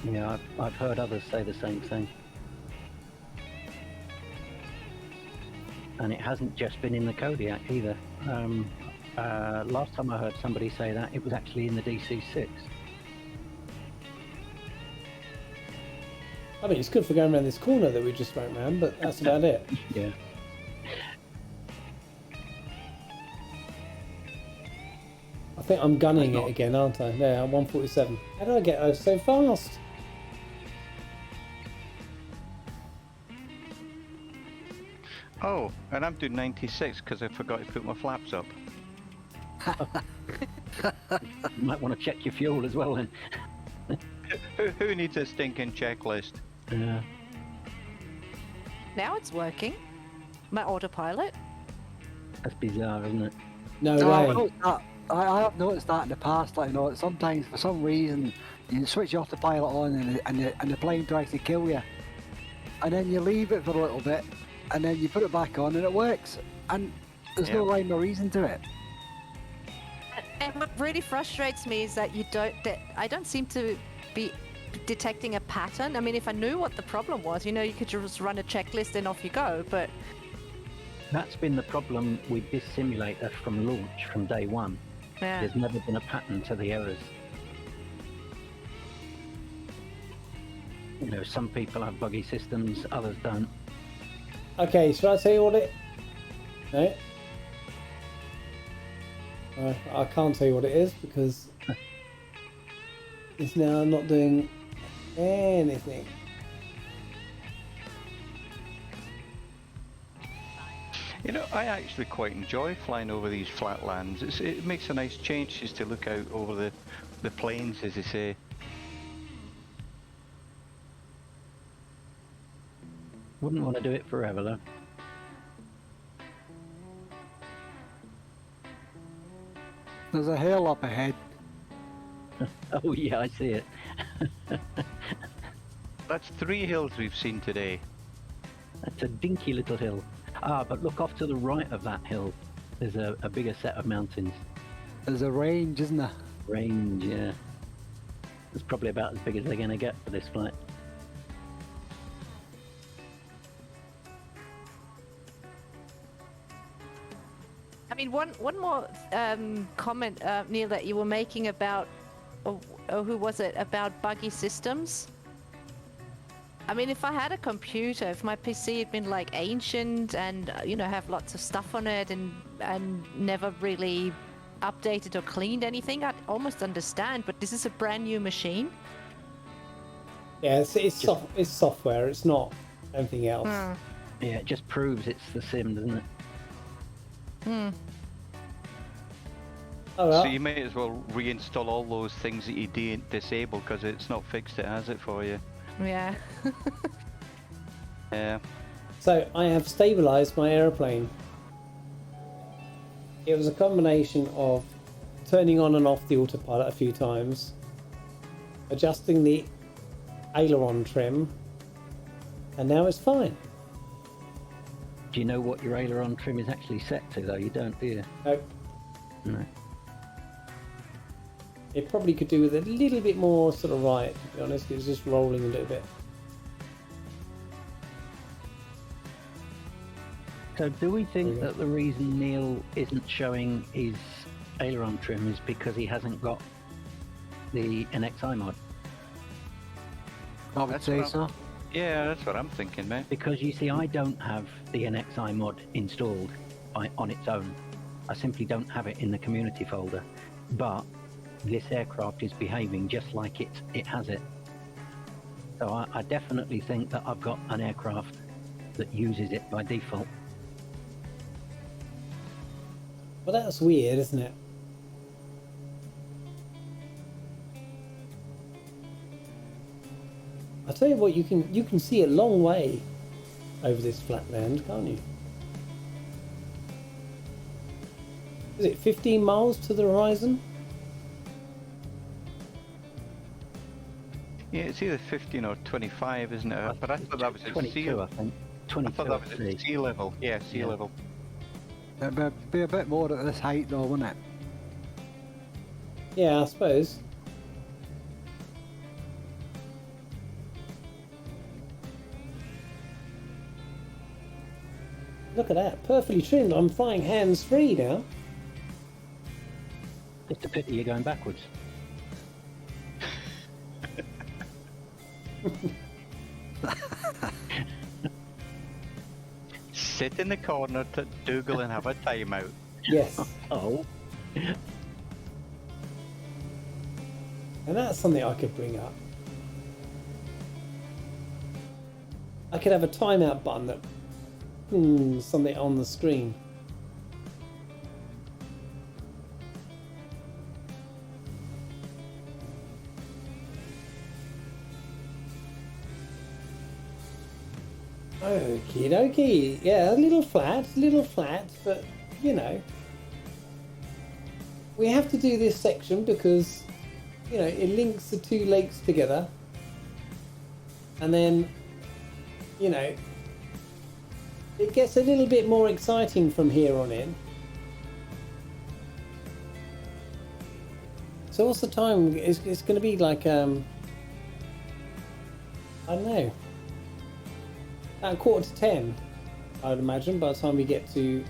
Yeah, I've heard others say the same thing. And it hasn't just been in the Kodiak either. Last time I heard somebody say that, it was actually in the DC-6. I mean, it's good for going around this corner that we just went round, but that's about it. Yeah. I think I'm gunning it again, aren't I? Yeah, I'm 147. How do I get so fast? Oh, and I'm doing 96 because I forgot to put my flaps up. You might want to check your fuel as well then. Who needs a stinking checklist? Yeah. Now it's working. My autopilot. That's bizarre, isn't it? No No, I've way. noticed that. I have noticed that in the past. Like, sometimes for some reason you switch off the pilot on and the plane tries to kill you, and then you leave it for a little bit, and then you put it back on and it works, and there's no rhyme or reason to it. And what really frustrates me is that I don't seem to be detecting a pattern. I mean, if I knew what the problem was, you could just run a checklist and off you go. But That's been the problem with this simulator from launch, from day one. yeah, There's never been a pattern to the errors. Some people have buggy systems, others don't. Okay, shall I tell you what it... No? I can't tell you what it is because it's now not doing anything. I actually quite enjoy flying over these flatlands. It makes a nice change just to look out over the plains, as they say. Wouldn't want to do it forever, though. There's a hill up ahead. Oh, yeah, I see it. That's 3 hills we've seen today. That's a dinky little hill. But look off to the right of that hill. There's a bigger set of mountains. There's a range, isn't there? Range, yeah. It's probably about as big as they're going to get for this flight. I mean, one more comment, Neil, that you were making about, who was it, about buggy systems. I mean, if I had a computer, if my PC had been like ancient and have lots of stuff on it and never really updated or cleaned anything, I'd almost understand. But this is a brand new machine. Yeah, it's software. It's not anything else. Yeah, it just proves it's the sim, doesn't it? Oh, well. So you may as well reinstall all those things that you disable because it's not fixed it, has it, for you? Yeah. Yeah. So I have stabilized my aeroplane. It was a combination of turning on and off the autopilot a few times, adjusting the aileron trim, and now it's fine. Do you know what your aileron trim is actually set to, though? You don't, do you? No, No. it probably could do with a little bit more sort of right, to be honest. It was just rolling a little bit. So do we think Okay. that the reason Neil isn't showing his aileron trim is because he hasn't got the NXI mod? I would That's say what so. Yeah, that's what I'm thinking, mate. Because you see, I don't have the NXI mod installed on its own. I simply don't have it in the community folder. But this aircraft is behaving just like it has it. So I definitely think that I've got an aircraft that uses it by default. Well, that's weird, isn't it? I tell you what, you can see a long way over this flat land, can't you? Is it 15 miles to the horizon? Yeah, it's either 15 or 25, isn't it? But I thought that was at 22, sea I level. think. I 22 thought that was at at sea level. Yeah, sea Yeah. level. It'd be a bit more at this height, though, wouldn't it? Yeah, I suppose. Look at that, perfectly trimmed. I'm flying hands-free now. Just a pity you're going backwards. Sit in the corner to Dougal and have a timeout. Yes. Oh, And that's something I could bring up. I could have a timeout button that something on the screen. Okie dokie. Yeah, a little flat, but you know. We have to do this section because, you know, it links the two lakes together. And then, you know, it gets a little bit more exciting from here on in. So what's the time? It's going to be like, I don't know, about 9:45, I would imagine, by the time we get to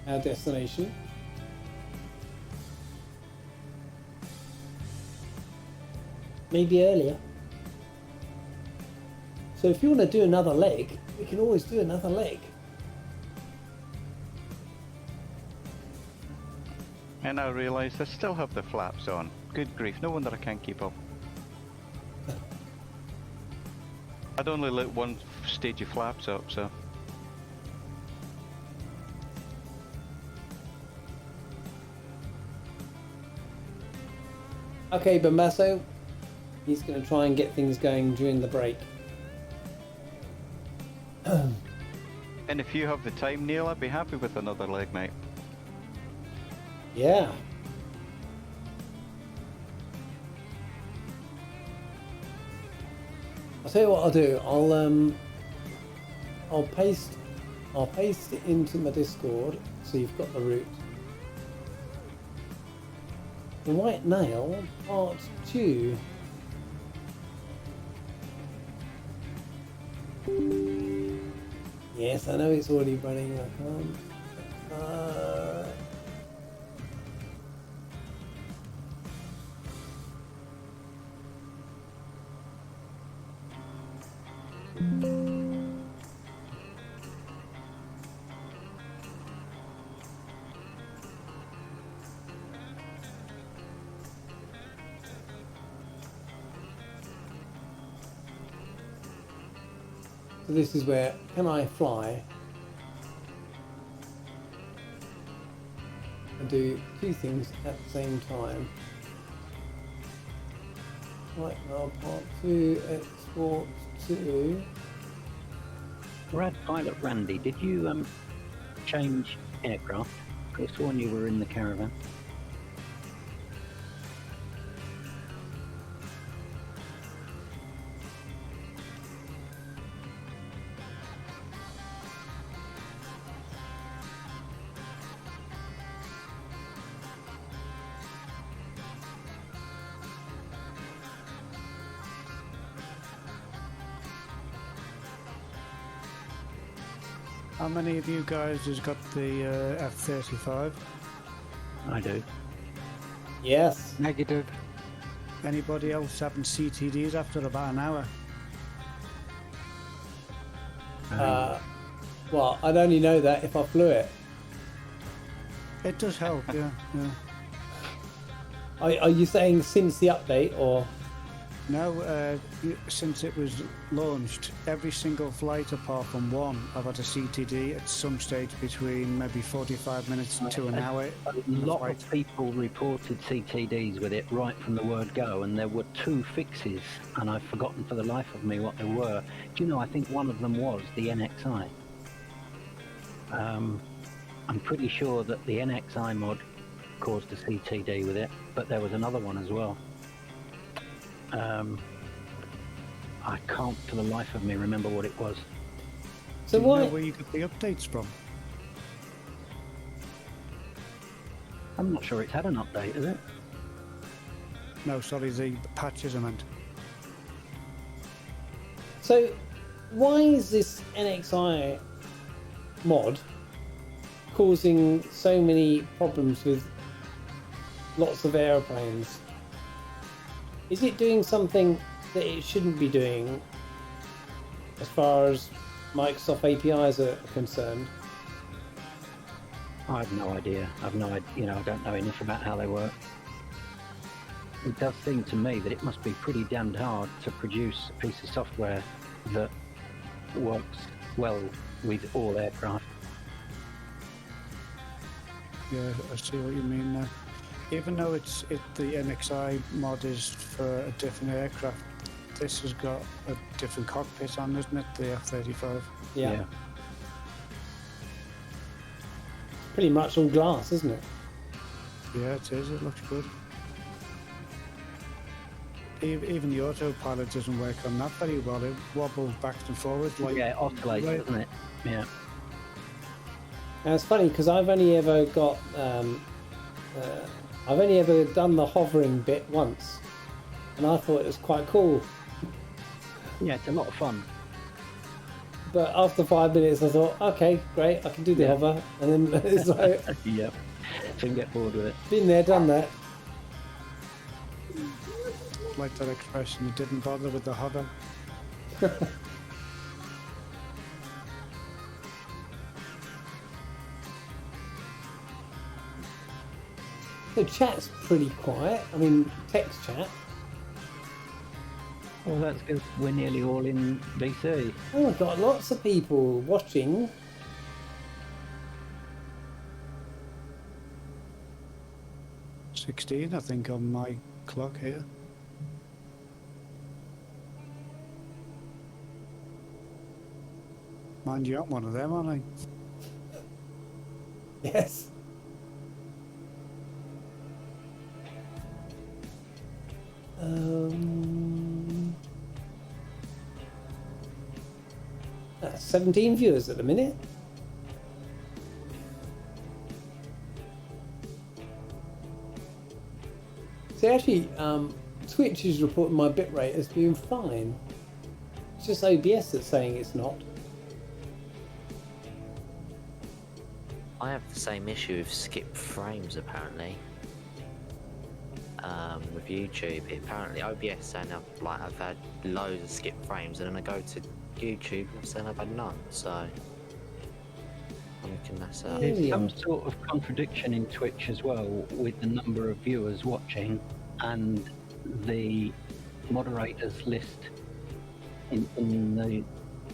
our destination. Maybe earlier. So if you want to do another leg, we can always do another leg. And I realise I still have the flaps on. Good grief, no wonder I can't keep up. I'd only lit one stage of flaps up, so... Okay, Bombasso, he's going to try and get things going during the break. And if you have the time, Neil, I'd be happy with another leg, mate. Yeah. I'll tell you what I'll do. I'll paste it into my Discord so you've got the route. The White Nail Part 2. Yes, I know it's already running. I can't. So this is where, can I fly and do two things at the same time? Right, now part 2, export to... Brad, Pilot Randy, did you change aircraft? I could have sworn you were in the caravan. How many of you guys has got the F-35? I do. Yes. Negative. Anybody else having CTDs after about an hour? Well, I'd only know that if I flew it. It does help, yeah. Are you saying since the update or? No, since it was launched, every single flight apart from one, I've had a CTD at some stage between maybe 45 minutes to an hour. A lot of people reported CTDs with it right from the word go, and there were 2 fixes, and I've forgotten for the life of me what they were. Do you know, I think one of them was the NXI. I'm pretty sure that the NXI mod caused a CTD with it, but there was another one as well. I can't for the life of me remember what it was. So Do you why? know where you get the updates from? I'm not sure it's had an update, is it? No, sorry, the patches I meant. So why is this NXI mod causing so many problems with lots of airplanes? Is it doing something that it shouldn't be doing as far as Microsoft APIs are concerned? I have no idea. I've no idea. You know, I don't know enough about how they work. It does seem to me that it must be pretty damned hard to produce a piece of software that works well with all aircraft. Yeah, I see what you mean now. Even though the NXI mod is for a different aircraft, this has got a different cockpit on, isn't it? The F-35. Yeah. Pretty much all glass, isn't it? Yeah, it is. It looks good. Even the autopilot doesn't work on that very well. It wobbles back and forward like Yeah, it oscillates, right. doesn't it? Yeah. And it's funny because I've only ever got I've only ever done the hovering bit once, and I thought it was quite cool. Yeah, it's a lot of fun. But after 5 minutes, I thought, okay, great, I can do the hover, and then it's like, Yep. Shouldn't get bored with it. been there, done that. Like that expression, it didn't bother with the hover. The chat's pretty quiet. I mean, text chat. Well, that's because we're nearly all in BC. Oh, I've got lots of people watching. $16, I think, on my clock here. Mind you, I'm one of them, aren't I? Yes. That's 17 viewers at the minute. See, actually, Twitch is reporting my bitrate as being fine. It's just OBS that's saying it's not. I have the same issue with skip frames apparently. With YouTube, apparently OBS saying I've had loads of skip frames, and then I go to YouTube and saying I've had none. So I'm looking that up. There's some sort of contradiction in Twitch as well with the number of viewers watching and the moderators list in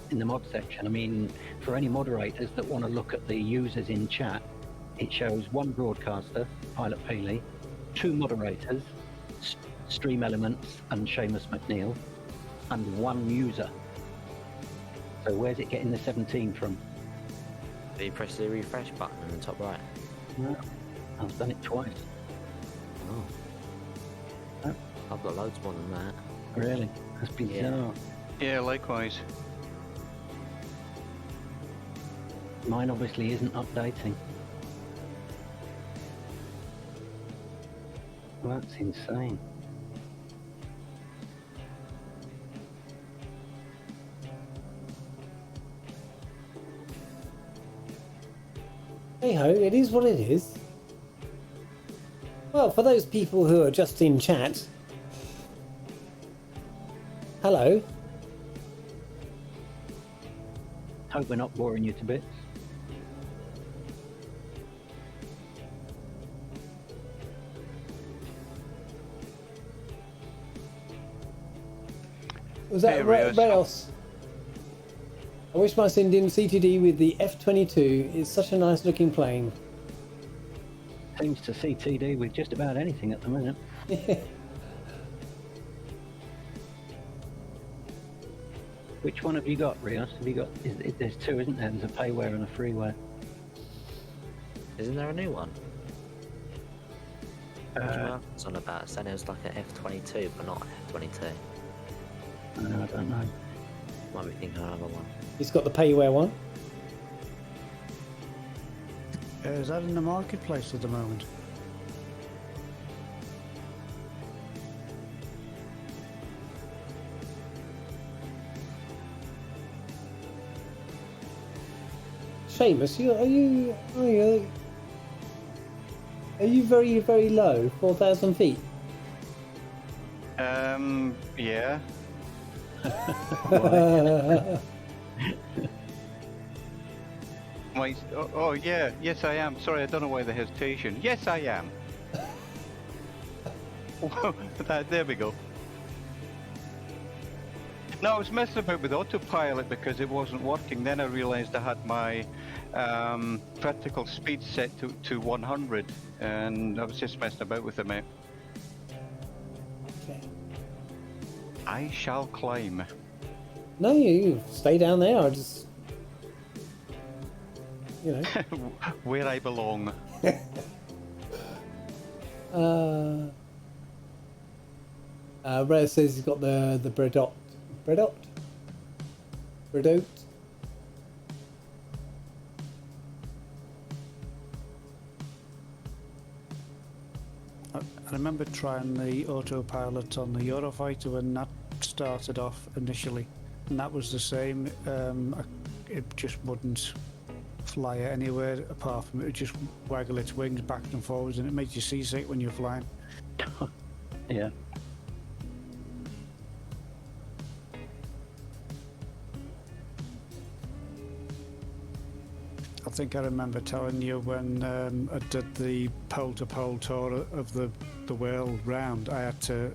the mod section. I mean, for any moderators that want to look at the users in chat, it shows one broadcaster, Pilot Peely, two moderators, Stream Elements and Seamus McNeil, and one user. So where's it getting the 17 from? Do you press the refresh button in the top right? No, I've done it twice. Oh. Oh. I've got loads more than that. Really? That's bizarre. Yeah, likewise. Mine obviously isn't updating. Well, that's insane. Hey ho, it is what it is. Well, for those people who are just in chat, hello. Hope we're not boring you to bits. Was that Hey, Rails? Rios. I wish my Sin didn't CTD with the F-22. It's such a nice looking plane. Seems to CTD with just about anything at the minute. Which one have you got, Rios? Have you got? There's two, isn't there? There's a payware and a freeware. Isn't there a new one? What Uh, was on about? It said it was like an F22, but not an F22. I don't know. Might be thinking of another one. He's got the payware one. Is that in the marketplace at the moment? Seamus, are you very, very low? 4,000 feet? Yeah. Oh, yeah. Yes, I am. Sorry, I don't know why the hesitation. Yes, I am. There we go. No, I was messing about with autopilot because it wasn't working. Then I realised I had my vertical speed set to 100, and I was just messing about with it, mate. Okay. I shall climb. No, you stay down there. you know. Where I belong. Rhea says he's got the Bredot. Bredot? Bredot? I remember trying the autopilot on the Eurofighter when that started off initially, and that was the same. It just wouldn't fly anywhere apart from it would just waggle its wings back and forwards, and it made you seasick when you're flying. Yeah. I think I remember telling you when I did the pole-to-pole tour of the world round, I had to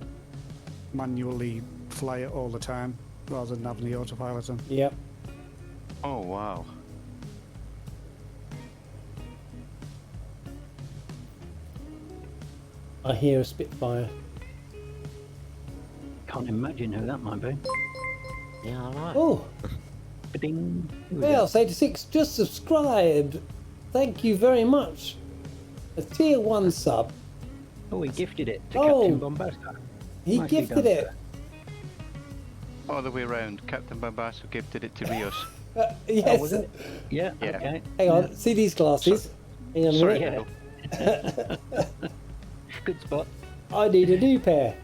manually fly it all the time rather than having the autopilot on. Yep. Oh, wow. I hear a Spitfire. Can't imagine who that might be. Yeah, I know. Oh, Ba-ding. Here we go. Mouse 86 just subscribed. Thank you very much. A tier 1 sub. Oh, he gifted it to Oh. Captain Bombastic. He Nicely gifted done, it. sir. All the way around. Captain Bambasso gifted it to Rios. Yes. Oh, was it? Yeah, Yeah. okay. Hang on. See these glasses? Hang on a Sorry, minute. Google. Good spot. I need a new pair.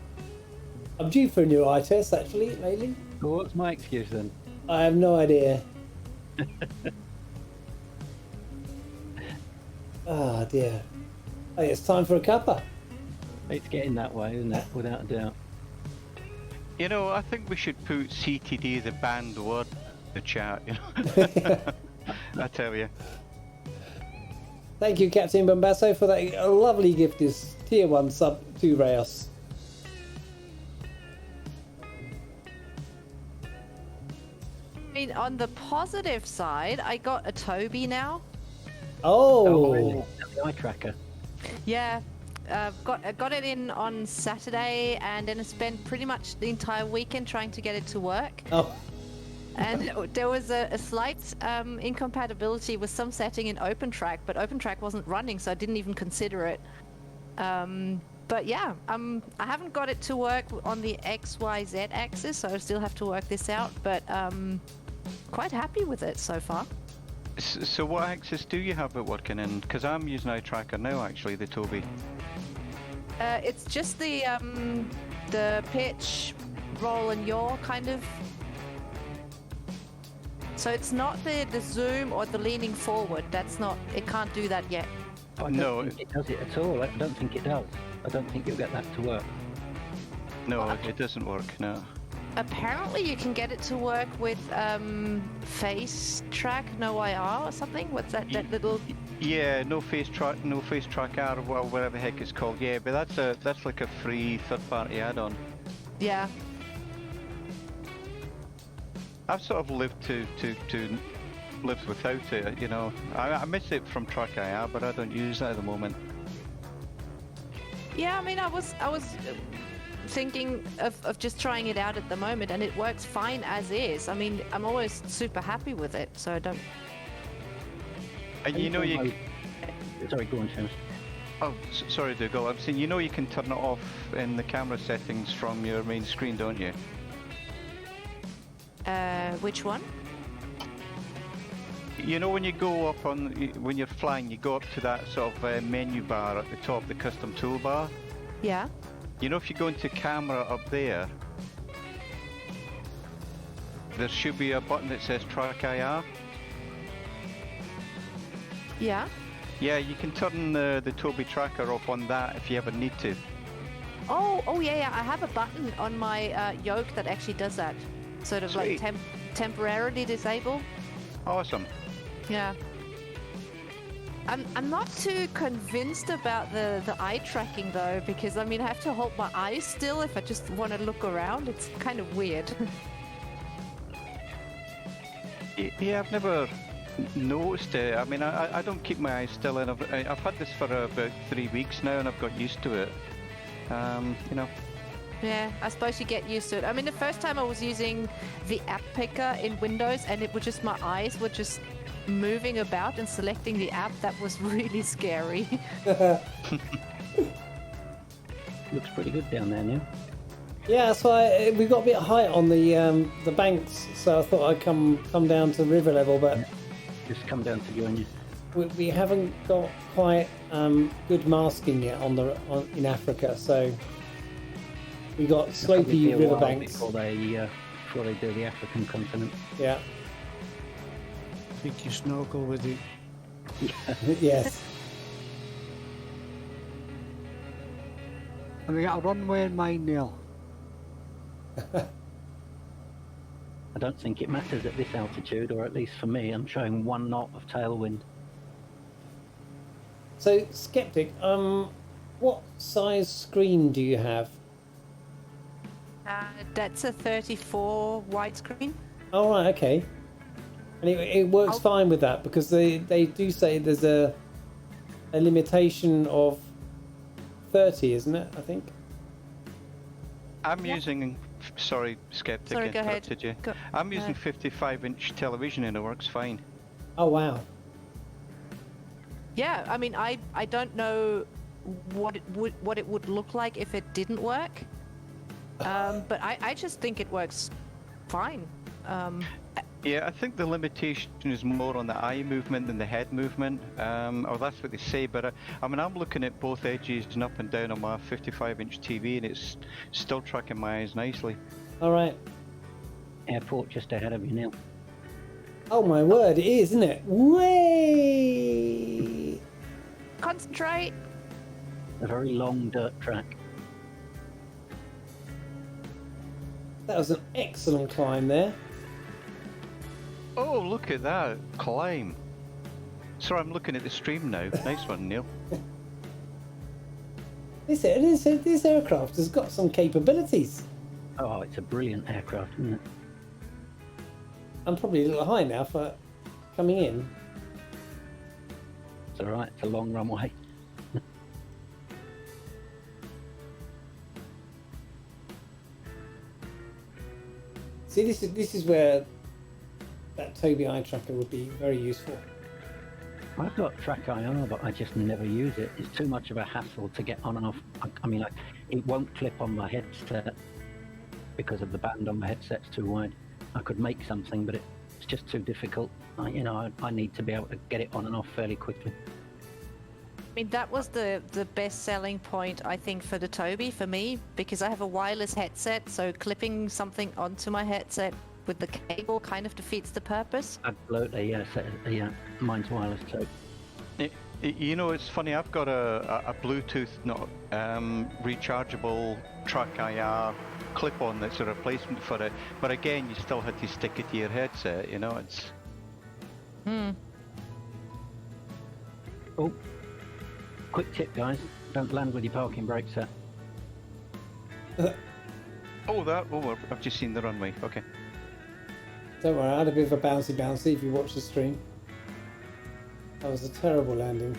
I'm due for a new eye test actually lately. Well, what's my excuse then? I have no idea. Ah dear. I think it's time for a cuppa. It's getting that way, isn't it? Without a doubt. You know, I think we should put CTD, the banned word, in the chat, you know. I tell you. Thank you, Captain Bombasso, for that lovely gift. Is tier 1 sub to Reyes. I mean, on the positive side, I got a Toby now. Oh, The eye tracker. Yeah, I got it in on Saturday, and then I spent pretty much the entire weekend trying to get it to work. oh, And there was a slight incompatibility with some setting in OpenTrack, but OpenTrack wasn't running, so I didn't even consider it. But yeah, I haven't got it to work on the XYZ axis, so I still have to work this out. But quite happy with it so far. So what axis do you have it working in? Because I'm using eye tracker now, actually, the Toby. It's just the pitch, roll, and yaw kind of. So it's not the zoom or the leaning forward. That's not. It can't do that yet. Oh, I No. don't think it does it at all. I don't think it does. I don't think you'll get that to work. No, Well, it doesn't work, no. Apparently, you can get it to work with face track, no IR or something. What's that? That little. Yeah, no face track R, well, whatever the heck it's called. Yeah, but that's like a free third-party add-on. Yeah. I've sort of lived to live without it, you know. I miss it from Track IR, but I don't use that at the moment. Yeah, I mean, I was thinking of just trying it out at the moment, and it works fine as is. I mean, I'm always super happy with it, so I don't. And you know you. Sorry, go on, Seamus. Oh, sorry, Dougal. I'm saying you know you can turn it off in the camera settings from your main screen, don't you? Which one? You know when you go up on when you're flying, you go up to that sort of menu bar at the top, the custom toolbar. Yeah. You know if you go into camera up there, there should be a button that says Track IR. Yeah. Yeah, you can turn the Toby tracker off on that if you ever need to. Oh yeah. I have a button on my yoke that actually does that. Sort of Sweet. like temporarily disable. Awesome. Yeah. I'm not too convinced about the eye tracking though, because I mean I have to hold my eyes still if I just want to look around. It's kind of weird. Yeah, I've never noticed it. I mean, I don't keep my eyes still, and I've had this for about 3 weeks now, and I've got used to it. You know. Yeah, I suppose you get used to it. I mean, the first time I was using the app picker in Windows, and it was just my eyes were just moving about and selecting the app, that was really scary. Looks pretty good down there, Neil. Yeah, so we got a bit high on the banks, so I thought I'd come down to river level, but Just come down to join you. we haven't got quite good masking yet in Africa, so we got It'll probably be slopey a while riverbanks. before they do the African continent. Yeah. Think you snorkel with you. Yes. And we got a runway in mind, Neil. I don't think it matters at this altitude, or at least for me. I'm showing 1 knot of tailwind. So, Skeptic, what size screen do you have? That's a 34 widescreen. Oh, right, okay. And it works fine with that, because they do say there's a limitation of 30, isn't it, I think? I'm using... Sorry, Skeptic, Sorry, go ahead. interrupted you. Go I'm using ahead. 55-inch television and it works fine. Oh, wow. Yeah, I mean, I don't know what it would look like if it didn't work. But I just think it works fine. Yeah, I think the limitation is more on the eye movement than the head movement, or that's what they say, but I mean, I'm looking at both edges and up and down on my 55-inch TV and it's still tracking my eyes nicely. All right. Airport just ahead of you, Neil. Oh, my word, it is, isn't it? Way! Concentrate. A very long dirt track. That was an excellent climb there. Oh, look at that climb. Sorry, I'm looking at the stream now. Nice one, Neil. This aircraft has got some capabilities. Oh, it's a brilliant aircraft, isn't it? I'm probably a little high now for coming in. It's alright, it's a long runway. See, this is where that Tobii eye tracker would be very useful. I've got Track IR, but I just never use it. It's too much of a hassle to get on and off. I mean, like, it won't clip on my headset because of the band on my headset's too wide. I could make something, but it's just too difficult. I need to be able to get it on and off fairly quickly. I mean, that was the best selling point, I think, for the Tobii for me, because I have a wireless headset, so clipping something onto my headset with the cable kind of defeats the purpose. Absolutely, yes. Yeah, mine's wireless too. You know, it's funny, I've got a Bluetooth, not rechargeable Track IR clip-on that's a replacement for it, but again, you still had to stick it to your headset, you know, it's... Oh, quick tip, guys. Don't land with your parking brakes set. Oh, I've just seen the runway, okay. Don't worry, I had a bit of a bouncy if you watch the stream. That was a terrible landing.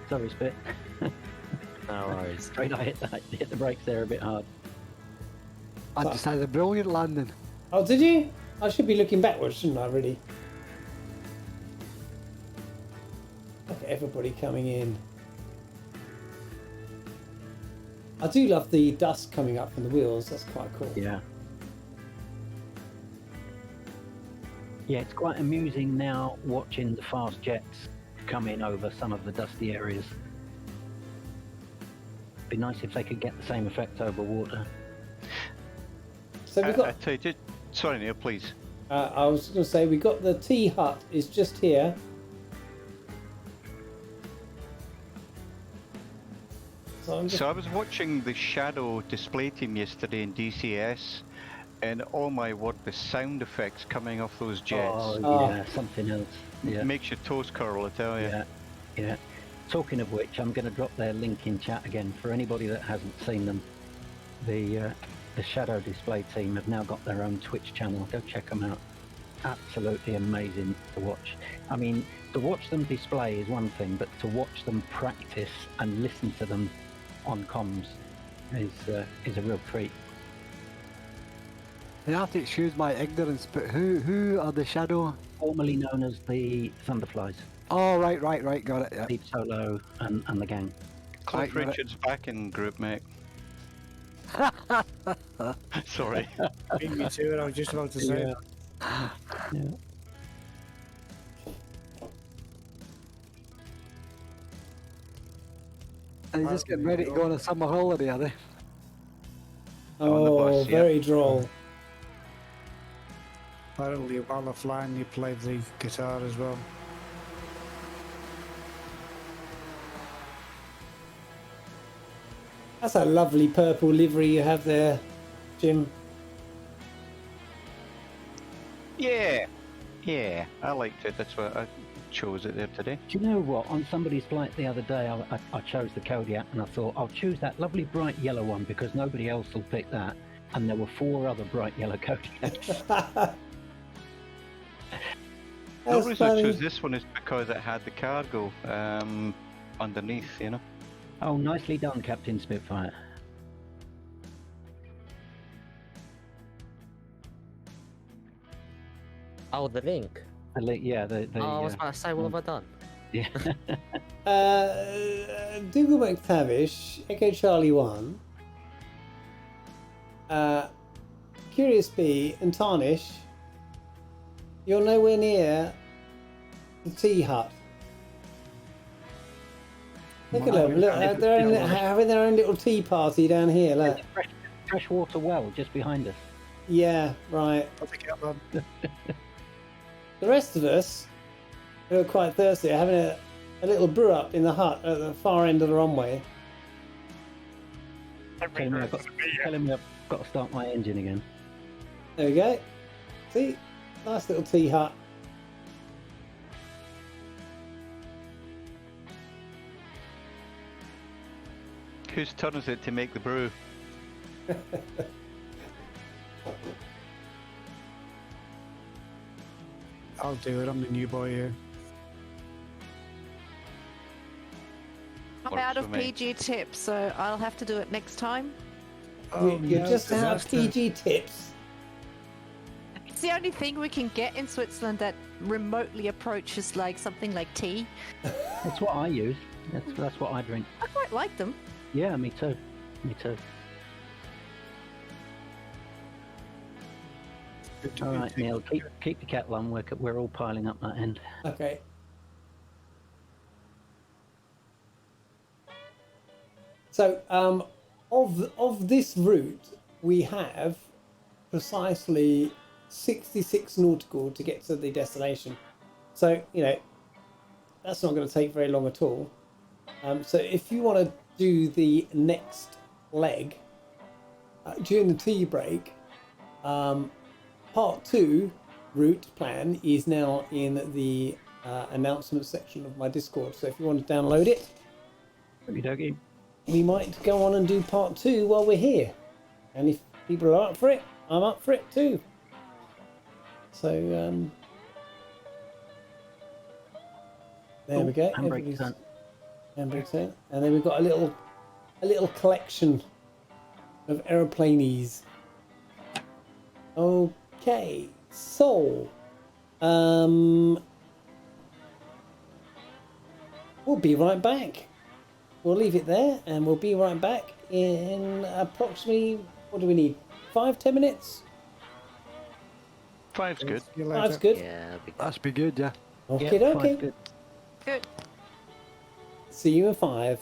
Sorry, Spit. No worries. Afraid I hit the brakes there a bit hard. I just had a brilliant landing. Oh, did you? I should be looking backwards, shouldn't I, really? Look at everybody coming in. I do love the dust coming up from the wheels. That's quite cool. Yeah. Yeah, it's quite amusing now watching the fast jets come in over some of the dusty areas. Be nice if they could get the same effect over water. So we've got... Sorry, Neil, please. I was going to say, we got the tea hut is just here. So I was watching the Shadow display team yesterday in DCS, and oh my word, the sound effects coming off those jets. Oh, yeah, something else. Yeah. Makes your toes curl, I tell you. Yeah, yeah. Talking of which, I'm going to drop their link in chat again for anybody that hasn't seen them. The Shadow display team have now got their own Twitch channel. Go check them out. Absolutely amazing to watch. I mean, to watch them display is one thing, but to watch them practice and listen to them on comms is a real treat. You have to excuse my ignorance, but who are the Shadow? Formerly known as the Thunderflies. Oh, right, got it. Yeah. Steve Solo and the gang. Cliff got it. Richard's back in group, mate. Sorry. Beat me to it. I was just about to say. Yeah. Yeah. And you're just getting ready to go on a summer holiday, are they? On the Oh, bus, yeah. very droll. Apparently, while they're flying, you play the guitar as well. That's a lovely purple livery you have there, Jim. Yeah. Yeah, I liked it. That's why I chose it there today. Do you know what? On somebody's flight the other day, I chose the Kodiak and I thought, I'll choose that lovely bright yellow one because nobody else will pick that. And there were 4 other bright yellow Kodiaks. The That's reason I funny. chose this one is because it had the cargo underneath, you know. Oh, nicely done, Captain Spitfire. Oh, the link. Yeah, the Oh, I was about to say, what have I done? yeah. Dougal McTavish, Echo Charlie 1. Curious Bee and Tarnish. You're nowhere near the tea hut. Look at them. Look, they're having their own little tea party down here. Look. Freshwater well just behind us. Yeah, right. I think I'm The rest of us, who are quite thirsty, are having a little brew up in the hut at the far end of the runway. Telling me I've got to start my engine again. There we go. See? Nice little tea hut. Whose turn is it to make the brew? I'll do it. I'm the new boy here. I'm Works out for of me. PG tips, so I'll have to do it next time. You're just out of disaster. PG tips. It's the only thing we can get in Switzerland that remotely approaches like something like tea. That's what I use. That's what I drink. I quite like them. Yeah, me too. Me too. All right, Neil, keep the kettle on. We're all piling up that end. Okay. So, of this route, we have precisely 66 nautical to get to the destination. So, you know, that's not going to take very long at all. So if you want to do the next leg during the tea break, part 2 route plan is now in the announcement section of my Discord. So if you want to download it, Okey-dokey. we might go on and do part 2 while we're here. And if people are up for it, I'm up for it too. So there we go. Handbrake turn. Handbrake turn. And then we've got a little collection of aeroplanes. Okay, so we'll be right back. We'll leave it there, and we'll be right back in approximately, what do we need? 5-10 minutes? 5's good. See you later. 5's good. Yeah, big That's be good, yeah. Okay, Yeah, okay. five's good. Good. See you in 5.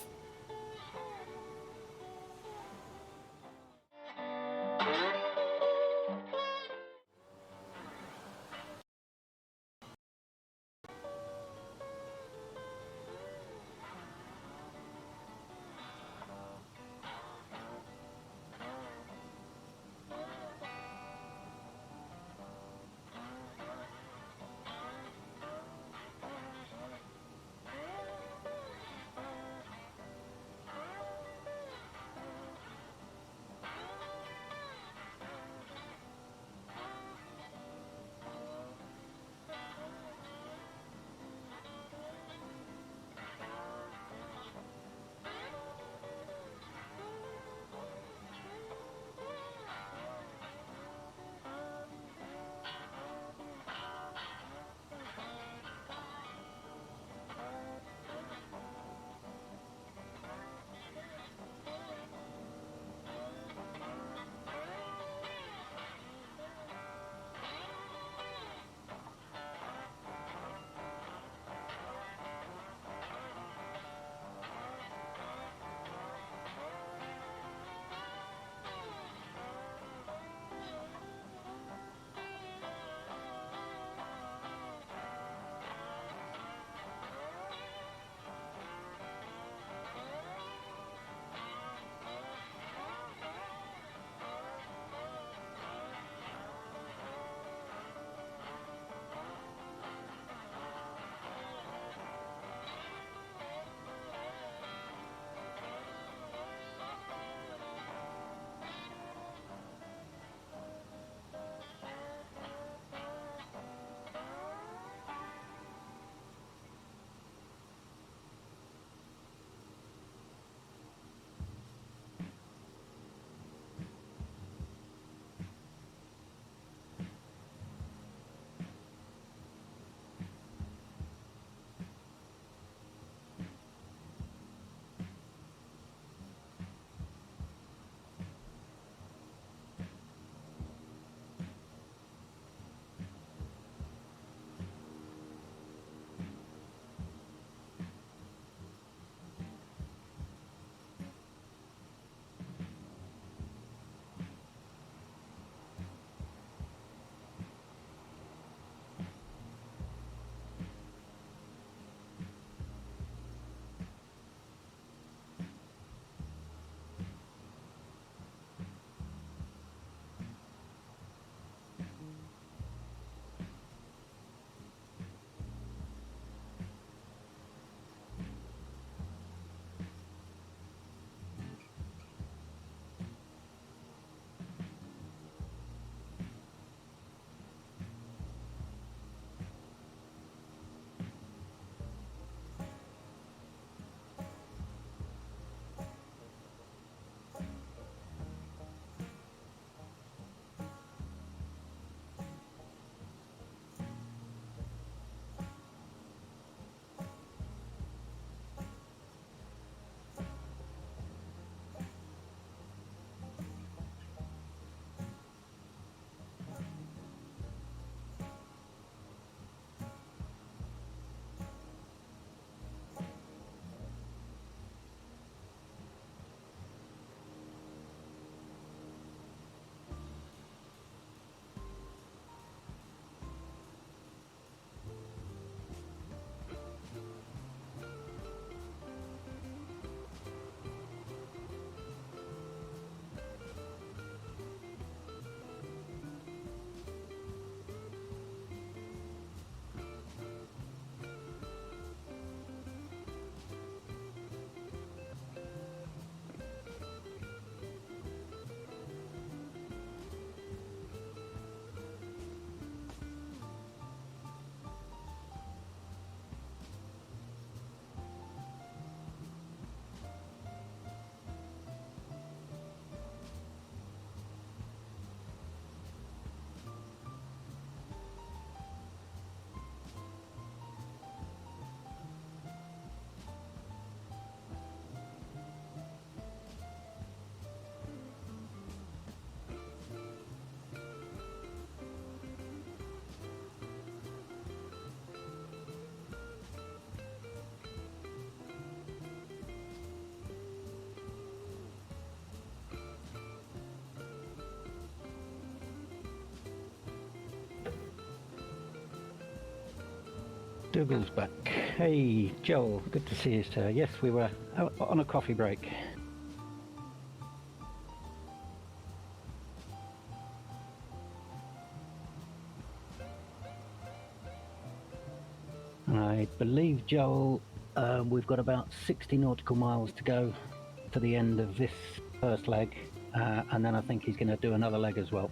Dougal's back. Hey, Joel, good to see you, sir. Yes, we were on a coffee break. I believe, Joel, we've got about 60 nautical miles to go to the end of this first leg, and then I think he's going to do another leg as well.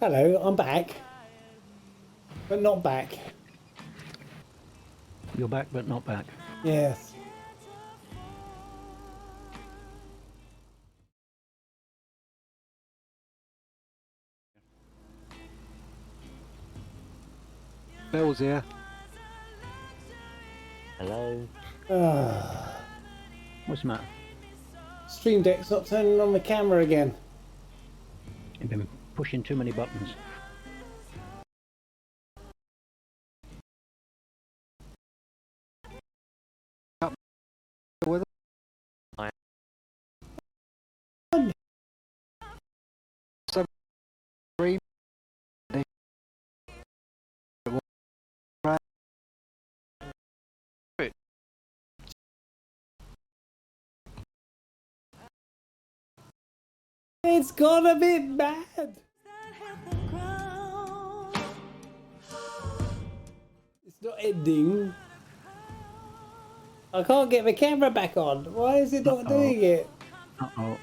Hello, I'm back. But not back. You're back, but not back. Yes. Bill's here. Hello. What's the matter? Stream Deck's not turning on the camera again. You've been pushing too many buttons. With Three. It's gone a bit bad. It's not ending. I can't get the camera back on. Why is it not doing it? Uh-oh.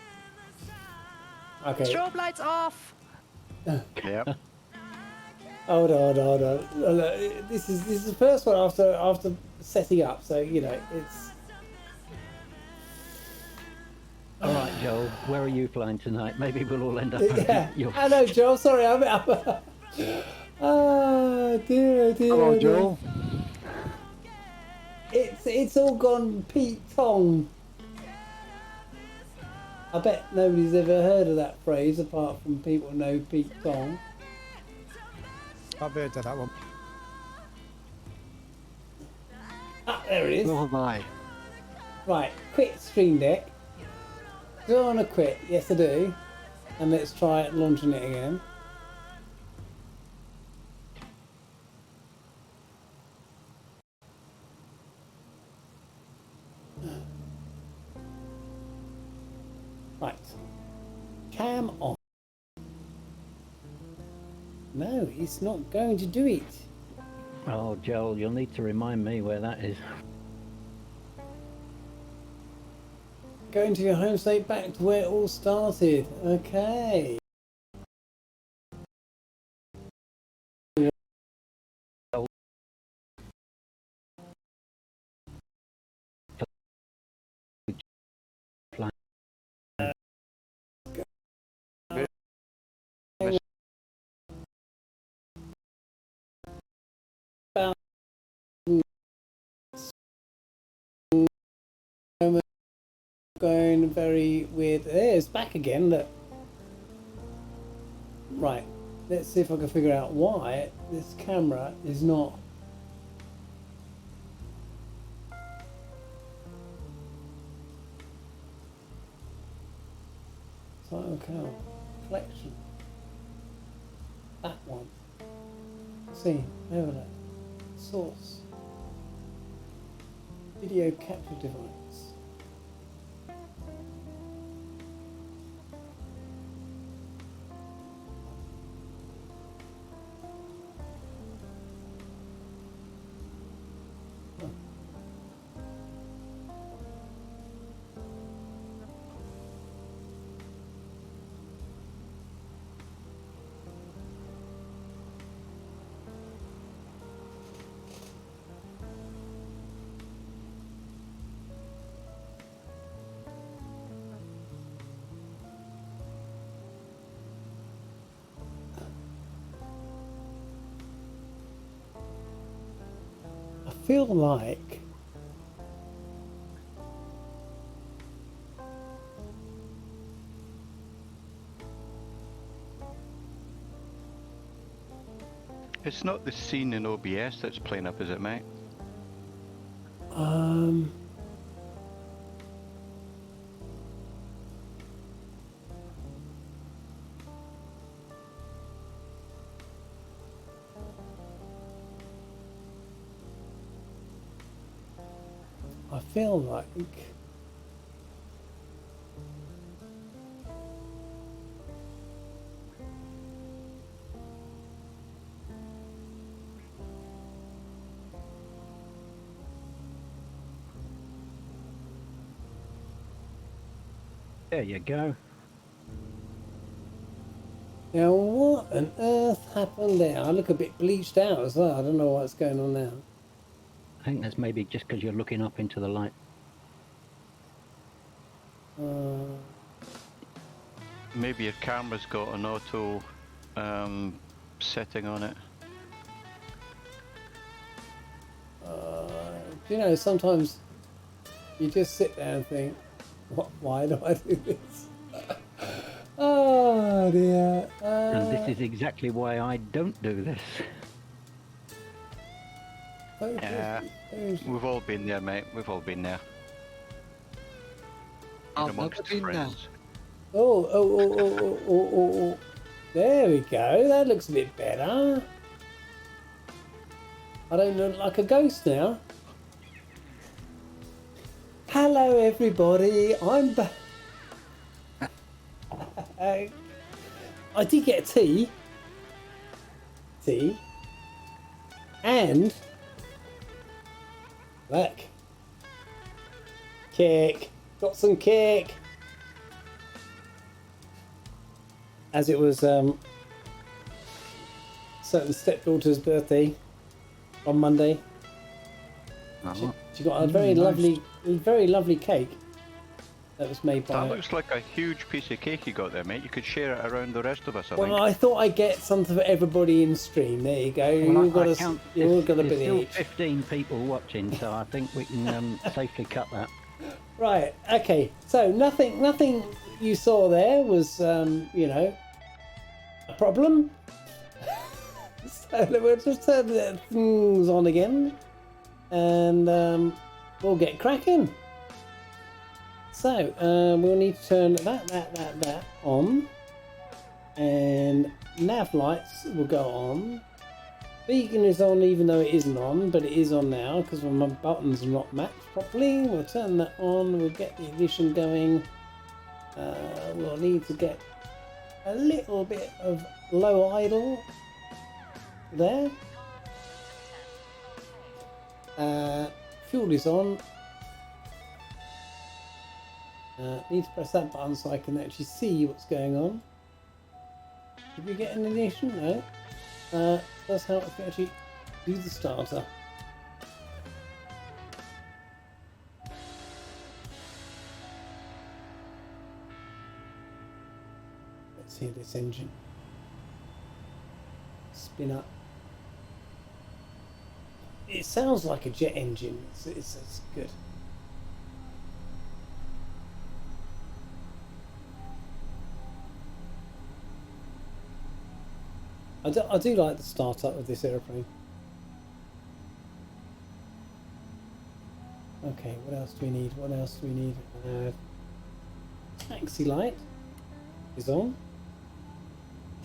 Okay. Strobe lights off. Yep. Hold on. Look, this is the first one after setting up, so you know it's. All right, Joel, where are you flying tonight? Maybe we'll all end up Yeah. on your... Hello, Joel. Sorry, I'm up. Oh dear. Hello, Joel. It's all gone Pete Tong. I bet nobody's ever heard of that phrase apart from people who know Pete Tong. I've heard of that one. Ah, there it is. So have I. Right, quit Stream Deck. Do I want to quit? Yes, I do. And let's try launching it again. Right. Cam on. No, it's not going to do it. Oh, Joel, you'll need to remind me where that is. Go into your home state back to where it all started. Okay. Going very weird. There, it's back again. Look. Right. Let's see if I can figure out why this camera is not Title count. Collection. That one. See, overlay. Source. Video capture device. I feel like It's not the scene in OBS that's playing up, is it, mate? I feel like There you go. now what on earth happened there? I look a bit bleached out as well. I don't know what's going on now. I think that's maybe just because you're looking up into the light. Maybe your camera's got an auto setting on it. You know, sometimes you just sit there and think, why do I do this? Oh dear. And this is exactly why I don't do this. Yeah, we've all been there, mate. We've all been there. I've Amongst never been there. friends. Oh. There we go. That looks a bit better. I don't look like a ghost now. Hello, everybody. I'm back. I did get a tea. And look. Cake. Got some cake. As it was certain stepdaughter's birthday on Monday. She got a very lovely cake that was made by. That looks like a huge piece of cake you got there, mate. You could share it around the rest of us, I Well, think. I thought I'd get something for everybody in stream. There you go. You all got a There's bit still each. 15 people watching, so I think we can safely cut that. Right. Okay. So nothing you saw there was, you know, a problem. So we'll just turn the things on again, and we'll get cracking. So we'll need to turn that on, and nav lights will go on. Beacon is on even though it isn't on, but it is on now because my buttons are not matched properly. We'll turn that on, we'll get the ignition going. We'll need to get a little bit of low idle there. Fuel is on. Need to press that button so I can actually see what's going on. Did we get an ignition? No. That's how I can actually do the starter. Let's hear this engine spin up. It sounds like a jet engine. It's good. I do like the startup of this aeroplane. Okay, what else do we need? Taxi light. is on.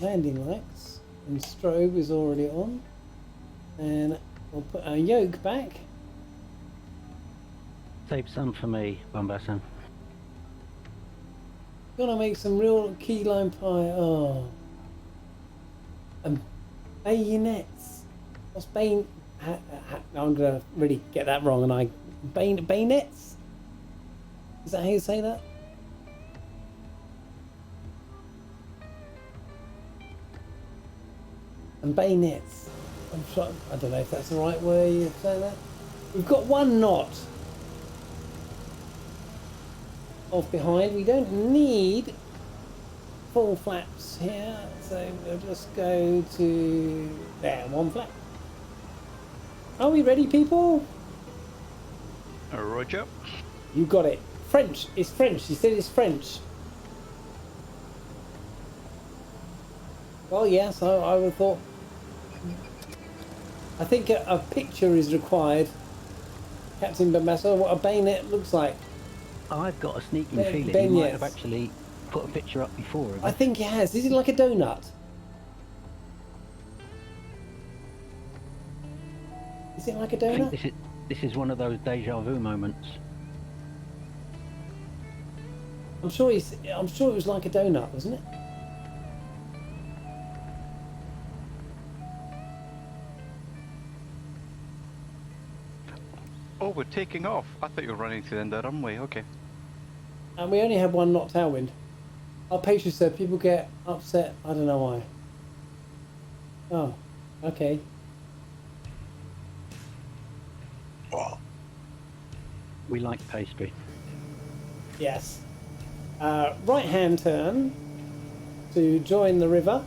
Landing lights and strobe is already on. And we'll put our yoke back. Save some for me, Bombassin. Gonna make some real key lime pie. Oh. And bayonets. What's I'm gonna really get that wrong, and I bayonets. Is that how you say that? And bayonets. I'm sure, I don't know if that's the right way of saying that. We've got one knot off behind. We don't need full flaps here, so we'll just go to there, one flap. Are we ready, people? Roger. You got it. French. It's French. You said it's French. Well, yes, I would have thought. I think a picture is required, Captain Bamassa, what a bayonet looks like. I've got a sneaking feeling you might have actually put a picture up before. I think he has. Is it like a donut? Is it like a I donut? think this is one of those deja vu moments. I'm sure it was like a donut, wasn't it? Oh, we're taking off. I thought you were running to the end of the runway. Okay. And we only have one knot tailwind. Our patient said people get upset. I don't know why. Oh, okay. Well, We like pastry. Yes. Right hand turn to join the river.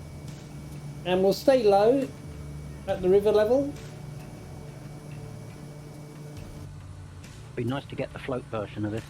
And we'll stay low at the river level. Be nice to get the float version of this.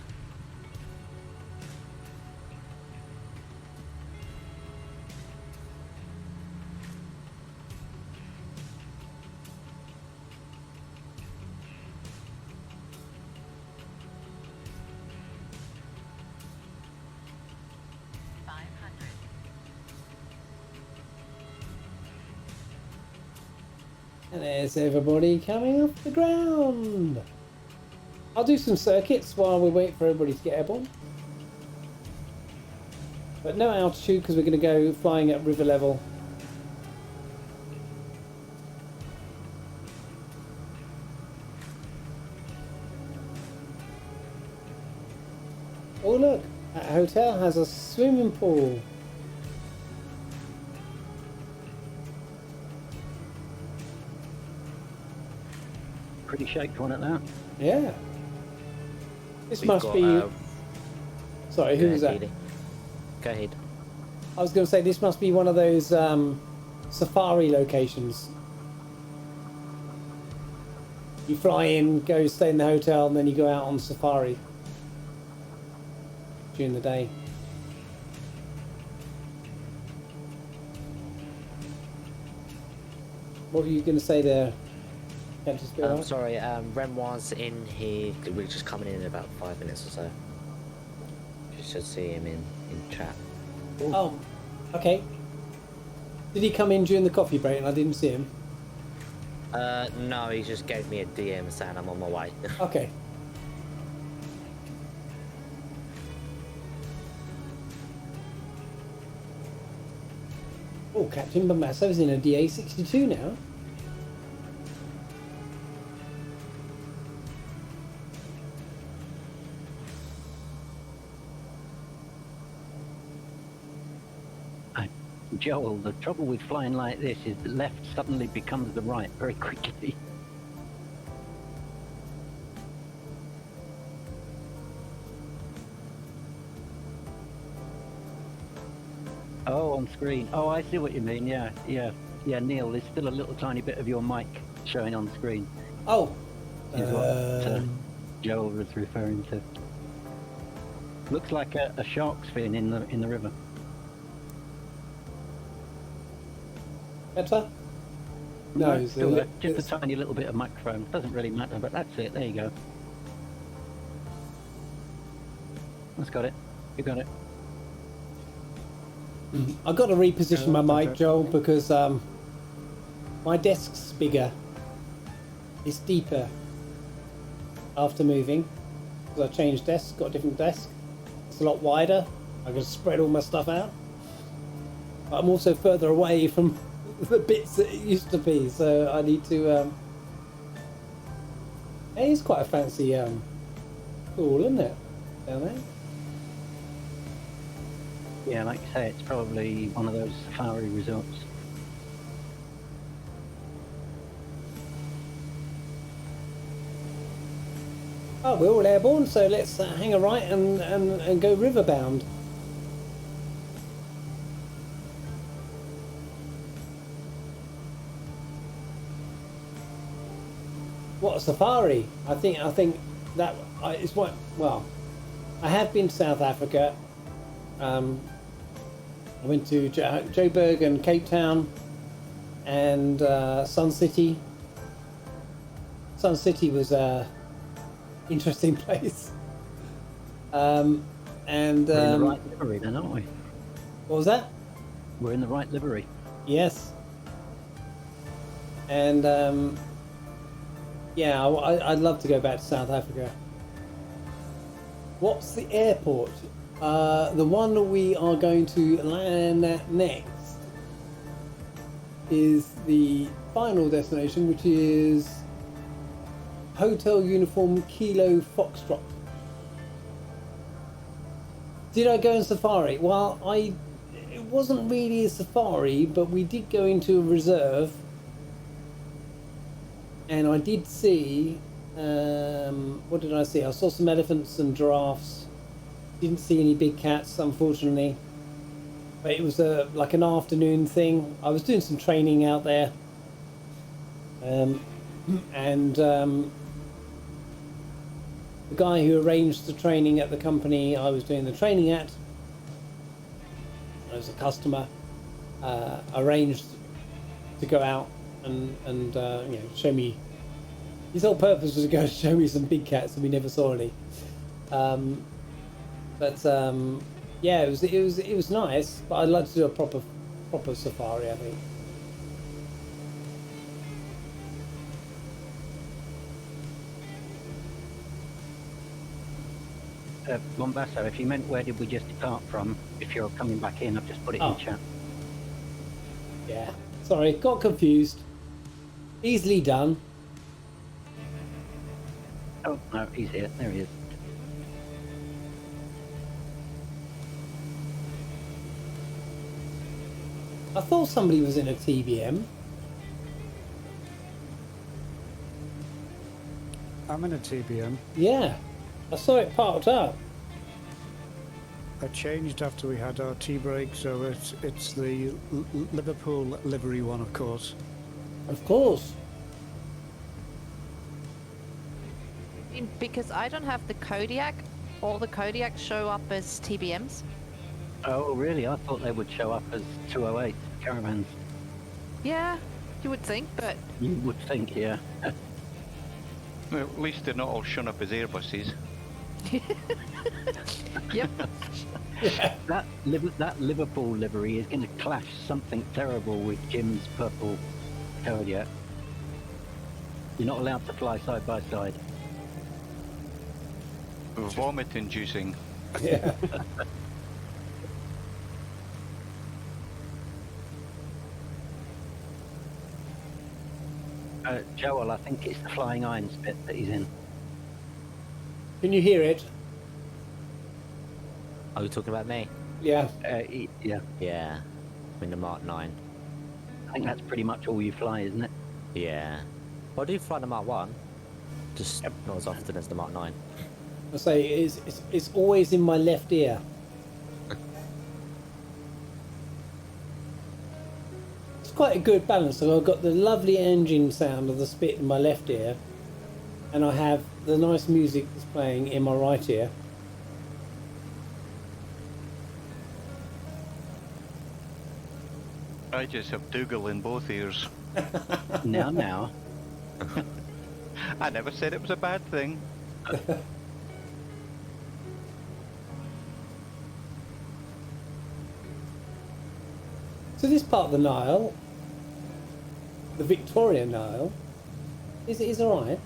And there's everybody coming off the ground. I'll do some circuits while we wait for everybody to get airborne. But no altitude because we're going to go flying at river level. Oh look, that hotel has a swimming pool. Pretty shaped one at that. Yeah. This We've must got, be... Sorry, who go was ahead, that? Edie. Go ahead. I was going to say this must be one of those safari locations. You fly in, go stay in the hotel, and then you go out on safari during the day. What were you going to say there? Captain Spirit? Sorry, Renoir's in here. We're just coming in about 5 minutes or so. You should see him in chat. Oh, okay. Did he come in during the coffee break and I didn't see him? No, he just gave me a DM saying I'm on my way. Okay. Oh, Captain Bamasso's in a DA-62 now. Joel, the trouble with flying like this is the left suddenly becomes the right very quickly. Oh, on screen. Oh, I see what you mean. Yeah, Neil, there's still a little tiny bit of your mic showing on screen. Oh. Is what Joel was referring to. Looks like a shark's fin in the river. Better? No, it's Still just a tiny little bit of microphone. Doesn't really matter, but that's it. There you go. That's got it. You got it. I've got to reposition Yeah, my mic, okay. Joel, because my desk's bigger. It's deeper after moving. Because I changed desk, got a different desk. It's a lot wider. I can spread all my stuff out. But I'm also further away from the bits that it used to be, so I need to. It is quite a fancy pool, isn't it? Down there. Yeah, like you say, it's probably one of those safari resorts. Oh, we're all airborne, so let's hang a right and go riverbound. What a safari! I think that is what. Well, I have been to South Africa. I went to Joburg and Cape Town and Sun City. Sun City was a interesting place. And We're in the right livery then, aren't we? what was that? We're in the right livery. Yes. And yeah, I'd love to go back to South Africa. What's the airport? The one that we are going to land at next is the final destination, which is Hotel Uniform Kilo Foxtrot. Did I go on safari? Well, it wasn't really a safari, but we did go into a reserve, and I did see. What did I see? I saw some elephants and giraffes. Didn't see any big cats, unfortunately. But it was like an afternoon thing. I was doing some training out there, and the guy who arranged the training at the company I was doing the training at, as a customer, arranged to go out and show me. His whole purpose was to go show me some big cats, and we never saw any. Yeah, it was nice, but I'd like to do a proper safari, I think. Mombasa, if you meant where did we just depart from, if you're coming back in, I've just put it Oh. in chat. Yeah, sorry, got confused. Easily done. Oh, no, he's here. There he is. I thought somebody was in a TBM. I'm in a TBM. Yeah, I saw it parked up. I changed after we had our tea break, so it's the Liverpool livery one, of course. Of course. Because I don't have the Kodiak, all the Kodiaks show up as TBMs. Oh, really? I thought they would show up as 208 caravans. Yeah, you would think, but You would think, yeah. Well, at least they're not all shown up as Airbuses. yep. That Liverpool livery is going to clash something terrible with Jim's purple Kodiak. You're not allowed to fly side by side. Vomit inducing. Yeah. Joel, I think it's the Flying Irons bit that he's in. Can you hear it? Are you talking about me? Yeah. Yeah, Yeah. I'm in the Mark 9. I think that's pretty much all you fly, isn't it? Yeah. Well, I do fly the Mark 1. Just not as often as the Mark 9. I say it's always in my left ear. It's quite a good balance. So I've got the lovely engine sound of the spit in my left ear, and I have the nice music that's playing in my right ear. I just have Dougal in both ears. Now. I never said it was a bad thing. So this part of the Nile, the Victoria Nile, is alright.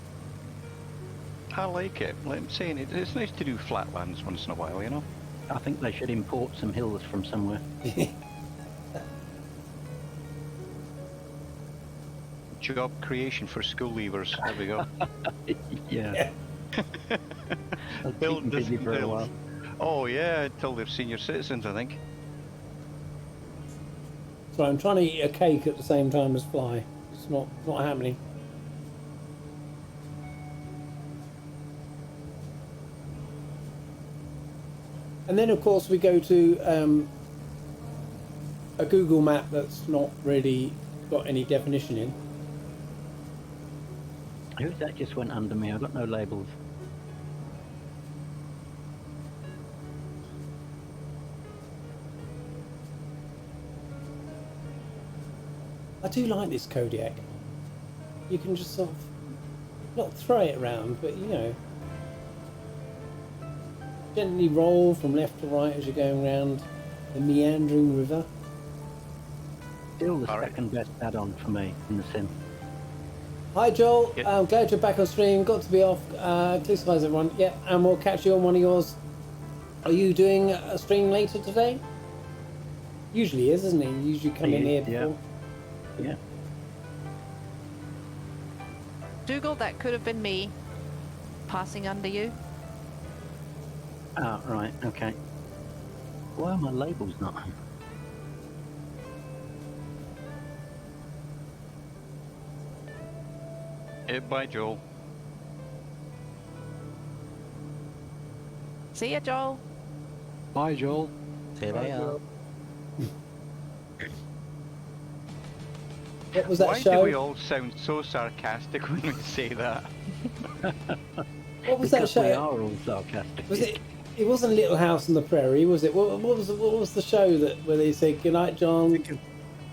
I like it. Like I'm saying, it's nice to do flatlands once in a while, you know? I think they should import some hills from somewhere. Job creation for school leavers. There we go. Yeah. That's Build keep them busy this for a build. while. Oh yeah, until they're senior citizens, I think. So I'm trying to eat a cake at the same time as fly. It's not happening. And then of course we go to a Google map that's not really got any definition in. Who's that just went under me? I've got no labels. I do like this Kodiak. You can just sort of not throw it around, but you know, gently roll from left to right as you're going around the meandering river. Still the All right. second best add-on for me in the sim. Hi Joel, Yeah. I'm glad you're back on stream. Got to be off. Clear skies everyone. Yeah, and we'll catch you on one of yours. Are you doing a stream later today? Usually is, isn't he? You usually come in He here is, yeah. before. Yeah. Dougal, that could have been me passing under you. Ah, right, okay. Why are my labels not on? Bye, Joel. See ya, Joel. Bye, Joel. See you later. What was that Why show? do we all sound so sarcastic when we say that? What was that Because we show? are all sarcastic. Was it? It wasn't Little House on the Prairie, was it? What was the show that where they said "Good night, John"?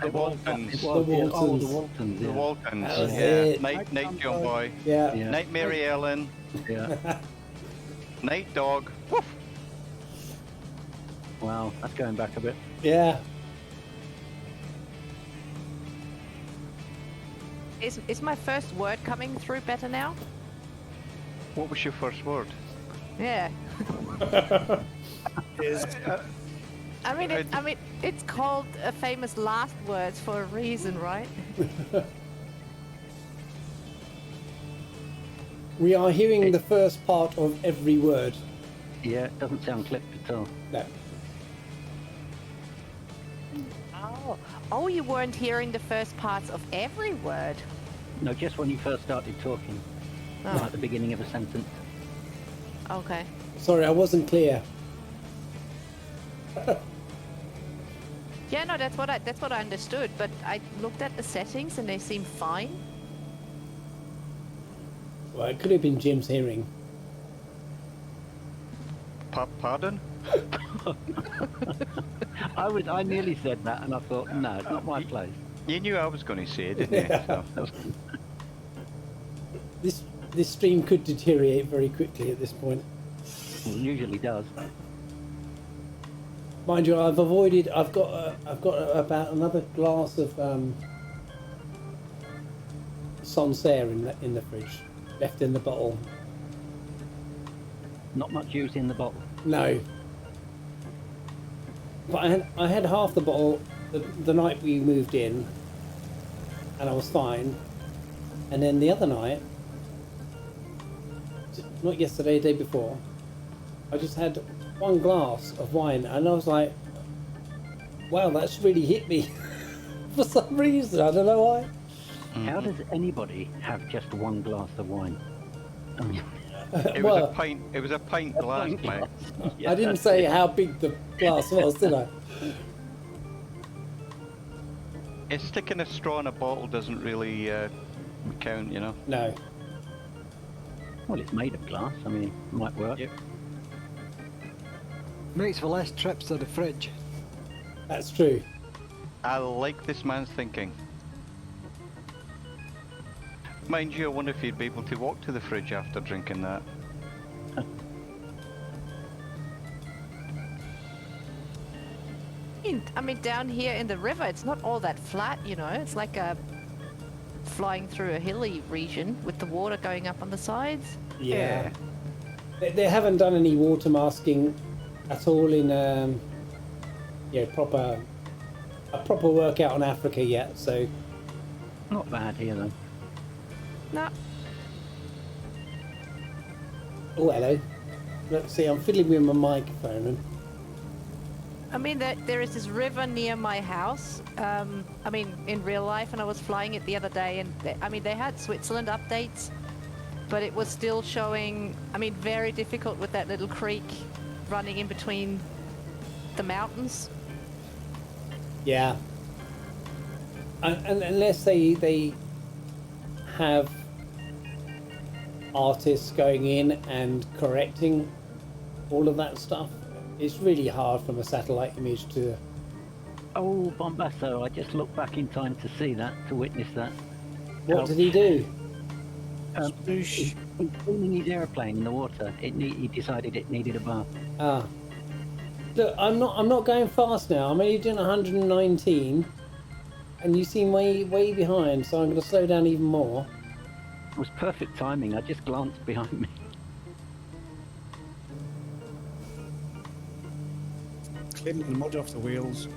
The Waltons. It was, The yeah. Oh, Waltons. the Waltons, The yeah. Waltons. That was Yeah. it. Night, John Boy. Yeah. Yeah. Night, Mary Ellen. Yeah. Night, Dog. Woof. Wow, that's going back a bit. Yeah. Is my first word coming through better now? What was your first word? Yeah. Is I mean, it's called a famous last words for a reason, right? We are hearing the first part of every word. Yeah, it doesn't sound clipped at all. No. Oh, you weren't hearing the first parts of every word. No, just when you first started talking. Oh. Like at the beginning of a sentence. Okay. Sorry, I wasn't clear. Yeah, no, that's what I understood. But I looked at the settings and they seem fine. Well, it could have been Jim's hearing. Pardon? I nearly said that and I thought, no, it's not my place. You knew I was going to say it, didn't you? So. This stream could deteriorate very quickly at this point. It usually does. Mind you, I've got about another glass of Sancerre in the fridge, left in the bottle. Not much use in the bottle. No. But I had half the bottle the night we moved in, and I was fine. And then the other night, not yesterday, the day before, I just had one glass of wine, and I was like, wow, that's really hit me for some reason. I don't know why. How does anybody have just one glass of wine? I mean, It Well, was a pint. It was a pint glass, pint mate. glass. I didn't say how big the glass was, did I? Sticking a straw in a bottle doesn't really count, you know. No. Well, it's made of glass. I mean, it might work. Yep. Makes for less trips to the fridge. That's true. I like this man's thinking. Mind you, I wonder if you'd be able to walk to the fridge after drinking that. I mean, down here in the river, it's not all that flat, you know. It's like flying through a hilly region with the water going up on the sides. Yeah. They haven't done any water masking at all in proper workout on Africa yet. So Not bad here though. No. oh hello. Let's see. I'm fiddling with my microphone. I mean, there is this river near my house. I mean, in real life, and I was flying it the other day, and they had Switzerland updates, but it was still showing. I mean, very difficult with that little creek running in between the mountains. Yeah. And unless they have artists going in and correcting all of that stuff, it's really hard from a satellite image to... Oh, Bombasso, I just looked back in time to see that, to witness that. What did he do? He's cleaning his aeroplane in the water. He decided it needed a bath. Ah. Look, I'm not going fast now. I'm only doing 119, and you seem way behind, so I'm going to slow down even more. It was perfect timing. I just glanced behind me. Cleaning the mud off the wheels.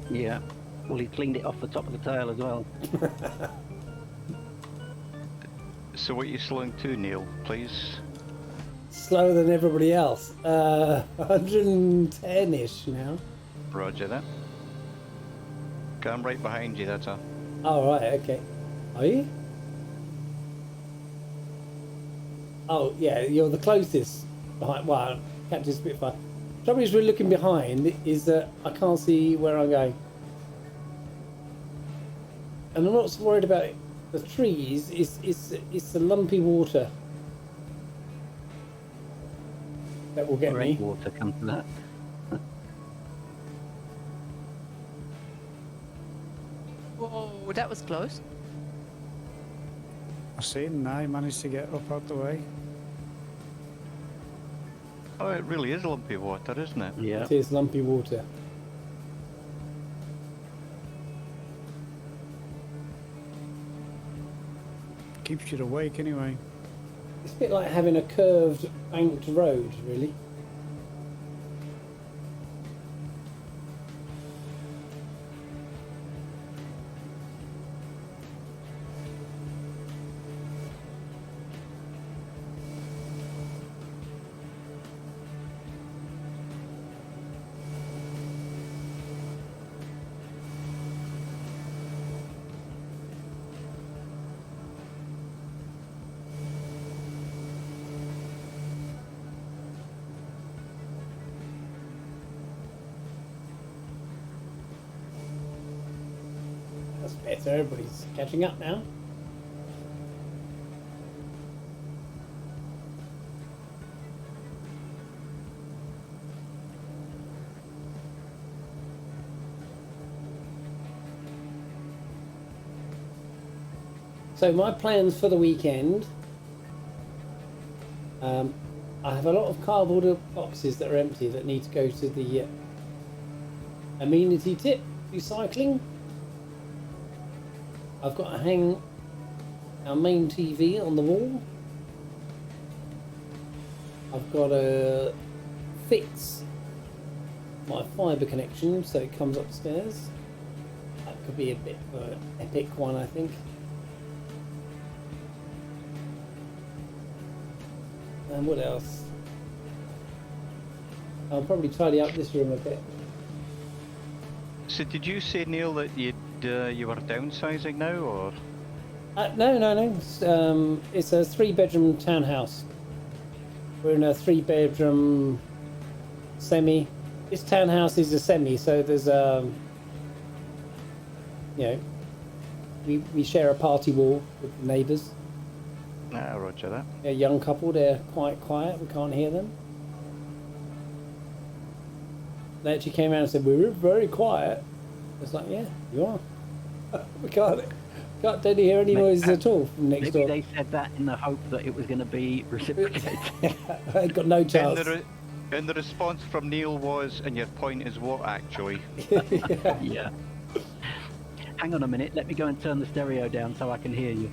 Yeah. Well, he cleaned it off the top of the tail as well. So what are you slowing to, Neil, please? Slower than everybody else. 110-ish now. Roger that. Okay, I'm right behind you, that's all. Oh, right, okay. Are you? Oh, yeah, you're the closest behind. Well, Captain Spitfire. The trouble is with looking behind is that I can't see where I'm going. And I'm not so worried about the trees, it's the lumpy water that will get me. Water comes to that. Whoa, that was close. I seen now he managed to get up out the way. Oh, it really is lumpy water, isn't it? Yeah. It is lumpy water. Keeps you awake anyway. It's a bit like having a curved banked road, really. That's better, everybody's catching up now. So my plans for the weekend, I have a lot of cardboard boxes that are empty that need to go to the amenity tip recycling. I've got to hang our main TV on the wall. I've got to fix my fibre connection so it comes upstairs. That could be a bit of an epic one, I think. And what else? I'll probably tidy up this room a bit. So did you say, Neil, that you were downsizing now, or? No. It's a 3-bedroom townhouse. We're in a 3-bedroom semi. This townhouse is a semi, so there's we share a party wall with the neighbours. Ah, roger that. A young couple, they're quite quiet, we can't hear them. They actually came around and said, we're very quiet. It's like, yeah, you are. we can't don't hear any noises at all from next door. Maybe they said that in the hope that it was going to be reciprocated. They've got no chance. And the response from Neil was, and your point is what, actually? Yeah. Hang on a minute. Let me go and turn the stereo down so I can hear you.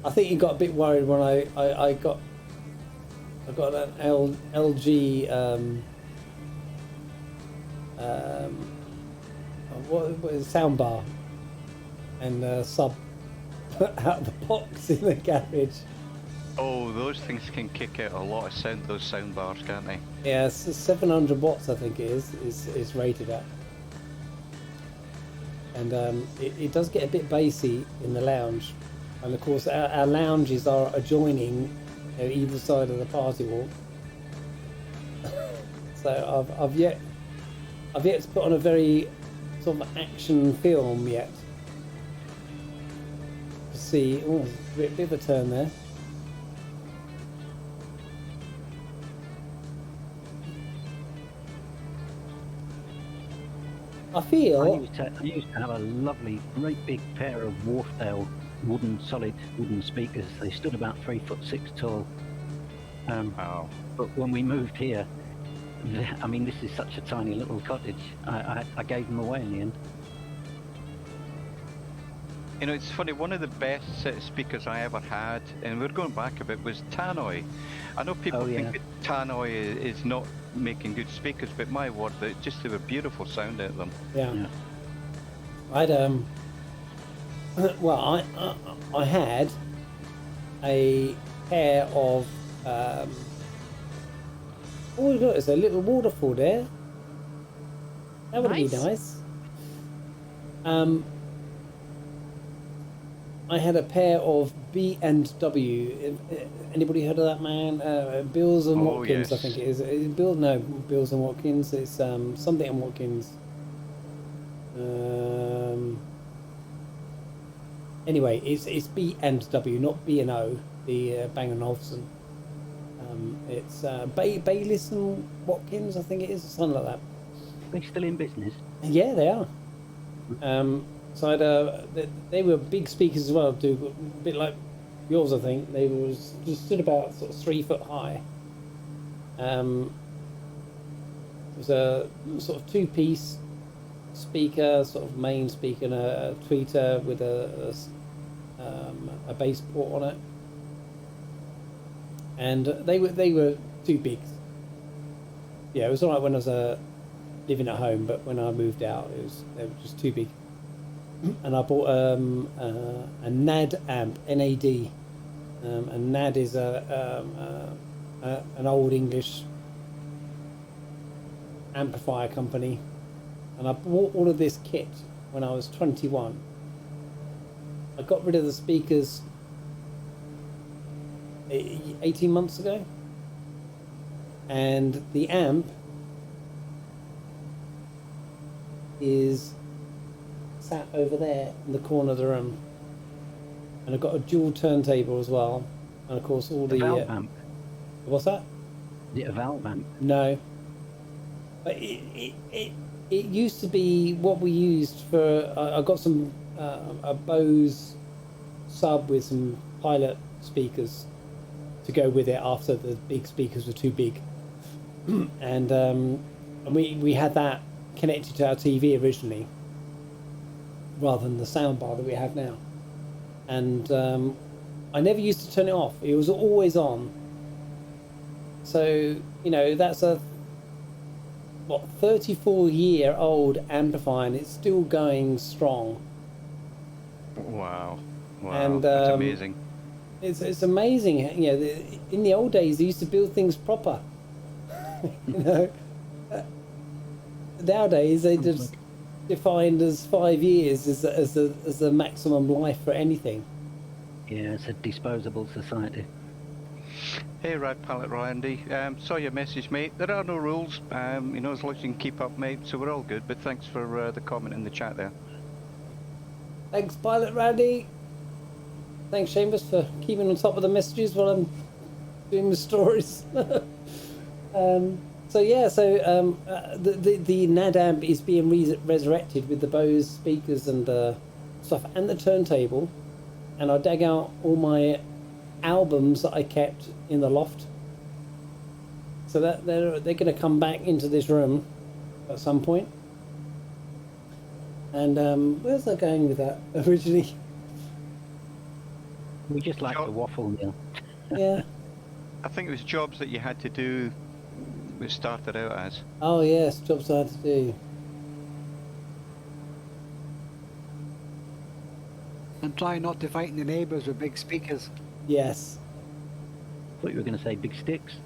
I think you got a bit worried when I got an LG what is it, soundbar and sub out of the box in the garage. Oh, those things can kick out a lot of sound. Those sound bars, can't they? Yeah, it's 700 watts I think it is rated at, and it does get a bit bassy in the lounge, and of course our lounges are adjoining, either side of the party wall. So I've yet to put on a very sort of action film yet to see. Oh, there's a bit of a turn there. I feel I used to have a lovely, great big pair of Wharfdale solid wooden speakers. They stood about 3'6" tall. Wow. But when we moved here, I mean, this is such a tiny little cottage. I gave them away in the end. You know, it's funny, one of the best set of speakers I ever had, and we're going back a bit, was Tannoy. I know people think that Tannoy is not making good speakers, but my word, they were beautiful sound out of them. Yeah. I'd well, I had a pair of oh look, there's a little waterfall there. That would be nice. I had a pair of B&W. Anybody heard of that man? Bills and Watkins, yes. I think it is. Bills and Watkins. It's something and Watkins. Anyway, it's B&W, not B&O. The Bang & Olufsen. It's Bayliss and Watkins, I think it is, or something like that. Are they still in business? Yeah, they are. So they were big speakers as well, too, a bit like yours, I think. They just stood about sort of 3 foot high. It was a sort of two-piece speaker, sort of main speaker, and a tweeter with a bass port on it. And they were too big. Yeah, it was alright when I was living at home, but when I moved out, they were just too big. And I bought a NAD amp, NAD. And NAD is an old English amplifier company. And I bought all of this kit when I was 21. I got rid of the speakers 18 months ago. And the amp is sat over there in the corner of the room, and I've got a dual turntable as well, and of course all the valve amp. What's that? Is it a valve amp? No, but it used to be what we used for. I got some a Bose sub with some pilot speakers to go with it after the big speakers were too big, and we had that connected to our TV originally, rather than the soundbar that we have now. And I never used to turn it off. It was always on. So, you know, that's a 34-year-old amplifier, and it's still going strong. Wow. And that's amazing. It's amazing. You know, in the old days, they used to build things proper. You know, nowadays they just defined as 5 years as the maximum life for anything. Yeah, it's a disposable society. Hey, Rad Pallet Randy. Saw your message, mate. There are no rules, you know, as long as you can keep up, mate, so we're all good. But thanks for the comment in the chat there. Thanks, Pilot Randy. Thanks, Seamus, for keeping on top of the messages while I'm doing the stories. So yeah, the NAD amp is being resurrected with the Bose speakers and stuff, and the turntable, and I dug out all my albums that I kept in the loft, So that they're going to come back into this room at some point. And where's I going with that originally? We just like Sure. to waffle, Neil. Yeah. I think it was jobs that you had to do. It started out as. Oh yes, jobs I had to do. And try not to frighten the neighbours with big speakers. Yes. Thought you were going to say big sticks.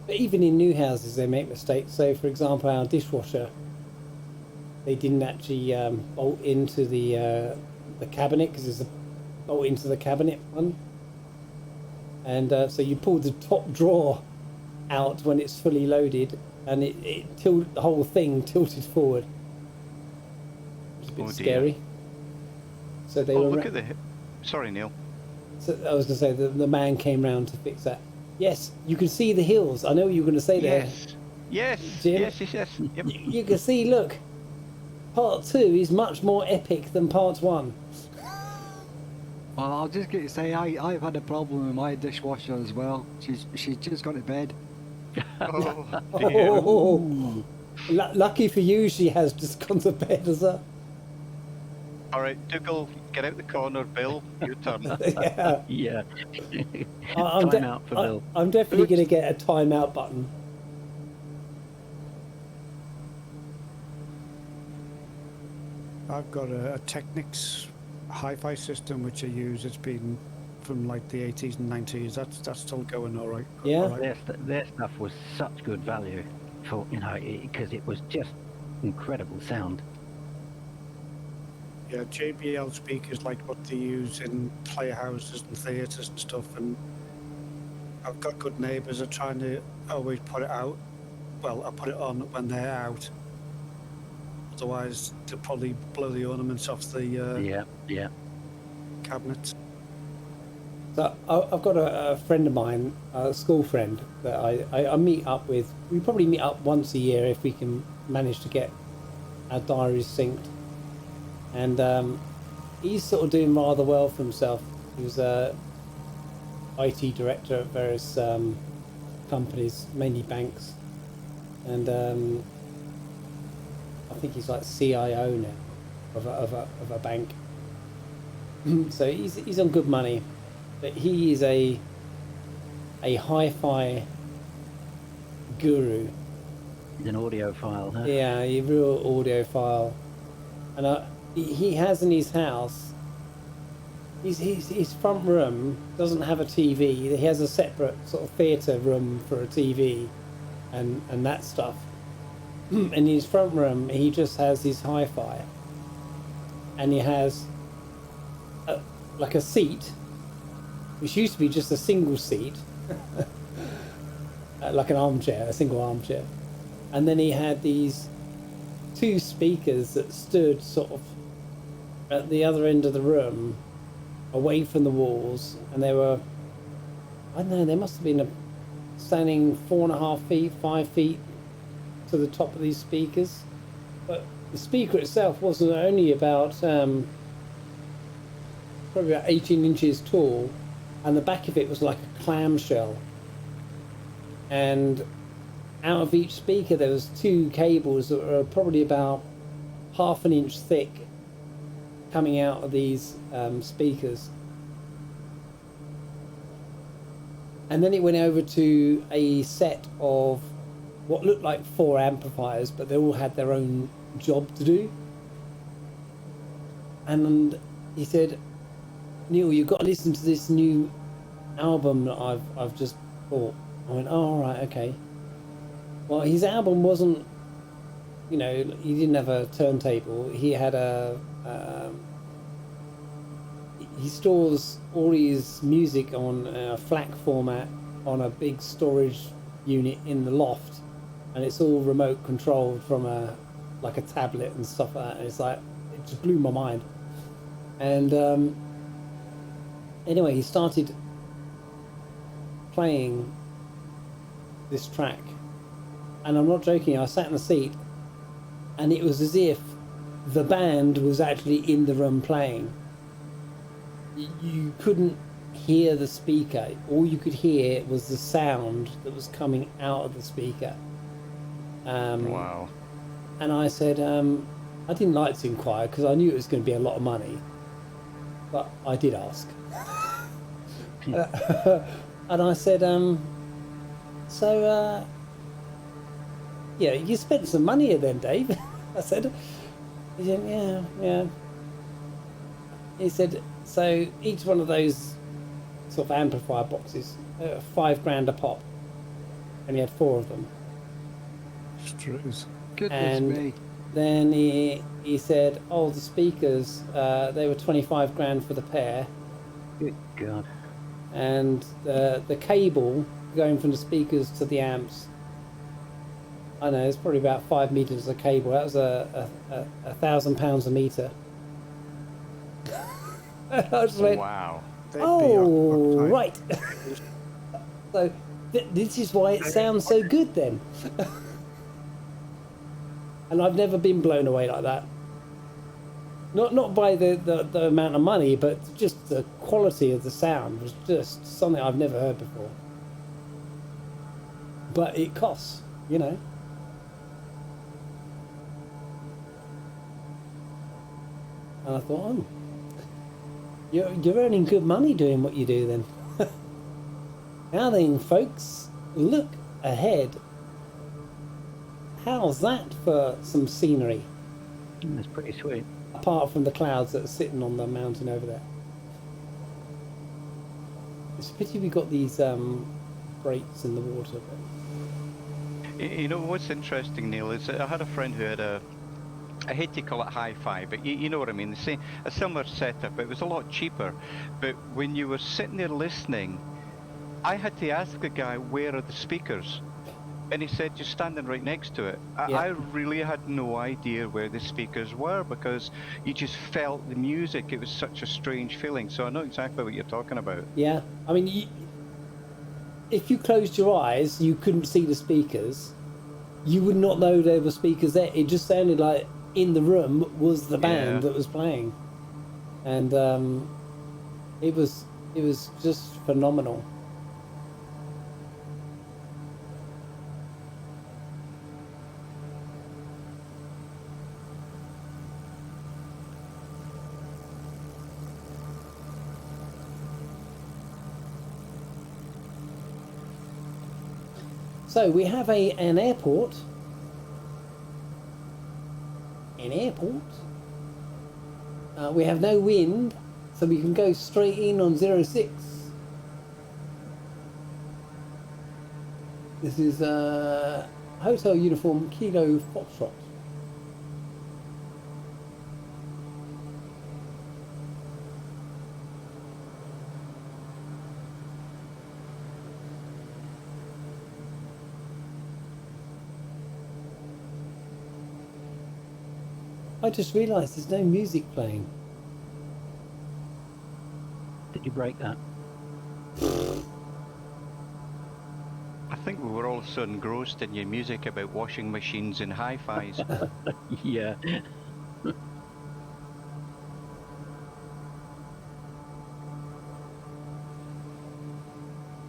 But even in new houses, they make mistakes. So, for example, our dishwasher, they didn't actually bolt into the cabinet because there's a bolt into the cabinet one, and so you pull the top drawer out when it's fully loaded, and the whole thing tilted forward. It's a bit Oh, dear. scary. So they Oh, were. look at the. Sorry, Neil. So I was going to say the man came round to fix that. Yes, you can see the hills. I know what you were going to say there. Yes. Jim? Yes. Yep. You can see, look, part 2 is much more epic than part 1. Well, I'll just get to say I've had a problem with my dishwasher as well. She's just gone to bed. Oh, dear. Oh, lucky for you, she has just gone to bed as well. All right, Dougal, get out the corner. Bill, your turn. Yeah. Yeah. I'm Time out for Bill. I'm definitely going to get a timeout button. I've got a Technics hi-fi system which I use. It's been from like the 80s and 90s. That's still going all right. Yeah? all right. Their stuff was such good value for, because it was just incredible sound. Yeah, JBL speakers like what they use in playhouses and theatres and stuff, and I've got good neighbours that are trying to always put it out. Well, I put it on when they're out. Otherwise, they'll probably blow the ornaments off the Yeah. cabinets. So I've got a friend of mine, a school friend, that I meet up with. We probably meet up once a year if we can manage to get our diaries synced. And he's sort of doing rather well for himself. He was a IT director at various companies, mainly banks. And I think he's like CIO now of a bank. So he's on good money. But he is a hi-fi guru. He's an audiophile, huh? Yeah, a real audiophile. And he has in his house, his front room doesn't have a TV. He has a separate sort of theatre room for a TV and that stuff. And in his front room, he just has his hi-fi. And he has like a seat, which used to be just a single seat, like an armchair, a single armchair. And then he had these 2 speakers that stood sort of at the other end of the room, away from the walls, and they were, I don't know, they must have been standing 4.5 feet, 5 feet to the top of these speakers. But the speaker itself wasn't only about probably about 18 inches tall, and the back of it was like a clamshell. And out of each speaker there was 2 cables that were probably about 1/2 inch thick coming out of these speakers. And then it went over to a set of what looked like 4 amplifiers, but they all had their own job to do. And he said, "Neil, you've got to listen to this new album that I've just bought." I went, "Oh, all right, okay." Well, his album wasn't, he didn't have a turntable. He had he stores all his music on a FLAC format on a big storage unit in the loft, and it's all remote controlled from a tablet and stuff like that. And it's like, it just blew my mind. And anyway, he started playing this track, and I'm not joking. I sat in the seat, and it was as if the band was actually in the room playing. You couldn't hear the speaker. All you could hear was the sound that was coming out of the speaker. Wow. And I said, I didn't like to inquire because I knew it was going to be a lot of money, but I did ask. And I said, so, yeah, you spent some money here then, Dave. I said, he said, yeah. He said, so each one of those sort of amplifier boxes, $5,000 a pop, and he had 4 of them. Strues. Goodness And me. then he said, oh, the speakers, they were $25,000 for the pair, Good God. and the cable going from the speakers to the amps, I know it's probably about 5 meters of cable. That was £1,000 a meter. I just went, Wow. They'd be oh, occupied. right. So this is why it sounds so good then. And I've never been blown away like that. Not by the amount of money, but just the quality of the sound was just something I've never heard before. But it costs, you know. And I thought, oh, you're earning good money doing what you do then. Now then, folks, look ahead. How's that for some scenery? That's pretty sweet. Apart from the clouds that are sitting on the mountain over there. It's a pity we got these breaks in the water. You know what's interesting, Neil, is I had a friend who had I hate to call it hi-fi, but you know what I mean. A similar setup. It was a lot cheaper, but when you were sitting there listening, I had to ask the guy, where are the speakers? And he said, just standing right next to it. Yeah. I really had no idea where the speakers were because you just felt the music. It was such a strange feeling. So I know exactly what you're talking about. Yeah, I mean, if you closed your eyes, you couldn't see the speakers. You would not know there were speakers there. It just sounded like in the room was the band that was playing, and it was just phenomenal. So we have an airport. We have no wind, so we can go straight in on 06. This is Hotel Uniform Kilo Foxtrot. I just realised there's no music playing. Did you break that? I think we were all so engrossed in your music about washing machines and hi-fis. Yeah.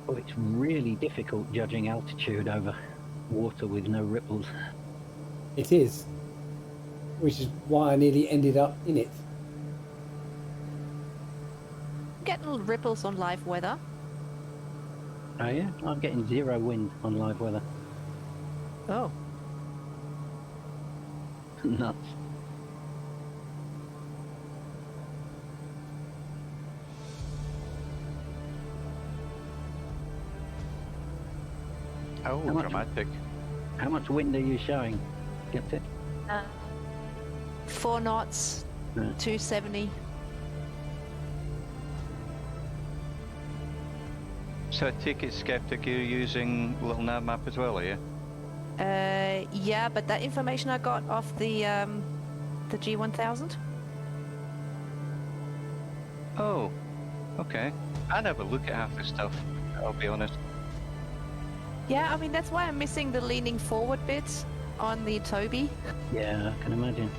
Well, it's really difficult judging altitude over water with no ripples. It is. Which is why I nearly ended up in it. Get little ripples on live weather. Oh yeah? I'm getting 0 wind on live weather. Oh. Nuts. Oh, How much? dramatic. How much wind are you showing? Get it? 4 knots, Right. 270. So I take it, Skeptic, you're using little nav map as well, are you? Yeah, but that information I got off the G1000. Oh, okay. I never look at half this stuff, I'll be honest. Yeah, I mean, that's why I'm missing the leaning forward bit on the Toby. Yeah, I can imagine.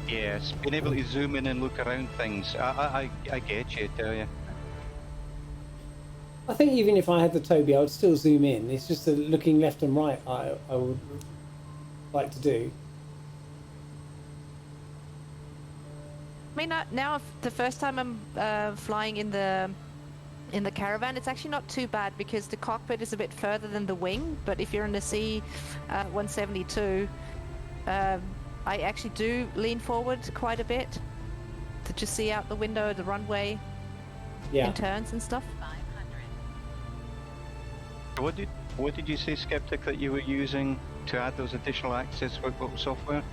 Yes, being able to zoom in and look around things. I get you, tell you. I think even if I had the Toby, I would still zoom in. It's just the looking left and right I would like to do. I mean, now the first time I'm flying in the caravan, it's actually not too bad because the cockpit is a bit further than the wing. But if you're in the C-172, I actually do lean forward quite a bit to just see out the window, the runway, Yeah. and turns and stuff. What did you say, Skeptic, that you were using to add those additional access what software?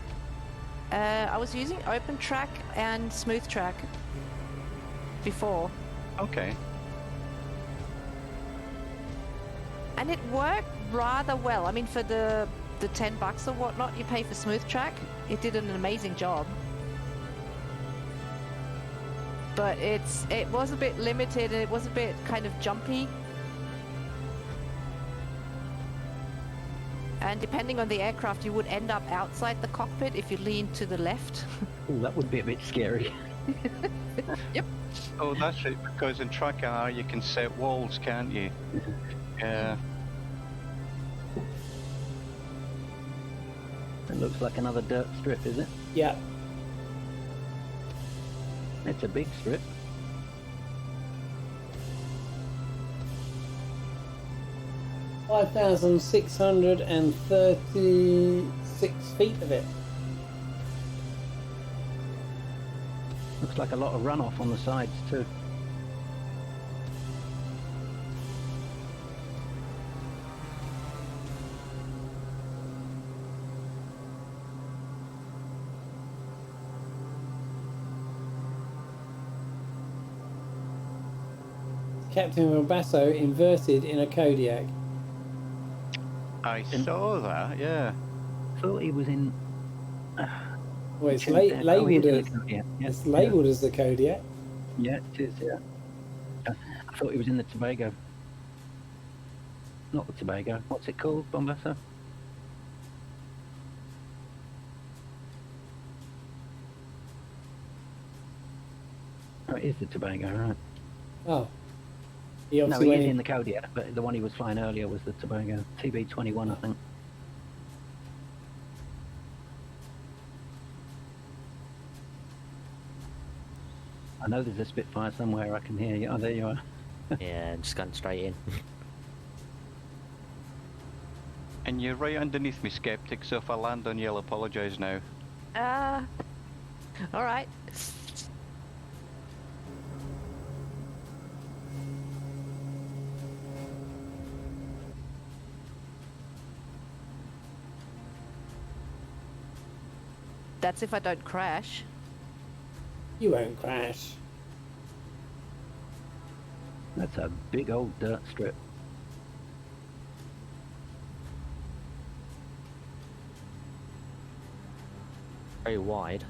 I was using OpenTrack and SmoothTrack before, Okay. and it worked rather well. I mean, for the $10 or whatnot you pay for SmoothTrack, it did an amazing job. But it was a bit limited and it was a bit kind of jumpy. And depending on the aircraft, you would end up outside the cockpit if you leaned to the left. Ooh, that would be a bit scary. Yep. Oh, that's right, because in Track R you can set walls, can't you? Yeah. It looks like another dirt strip, is it? Yeah. It's a big strip. (5,636 feet of it. Looks like a lot of runoff on the sides too. Captain Rombasso inverted in a Kodiak. I saw that, yeah. Thought he was in. Well, it's Oh, he is labelled in the as Kodiak, yeah. it's labelled as the Kodiak. Yeah, it is. Yeah. I thought he was in the Tobago. Not the Tobago. What's it called, Bombasso? Oh, it is the Tobago, right? Oh, he No, obviously he went is in. in the Kodiak, but the one he was flying earlier was the Tobago. TB21, I think. I know there's a Spitfire somewhere. I can hear you. Oh, there you are. Yeah, just going straight in. And you're right underneath me, Skeptic, so if I land on you, I'll apologise now. All right. That's if I don't crash. You won't crash. That's a big old dirt strip. Very wide.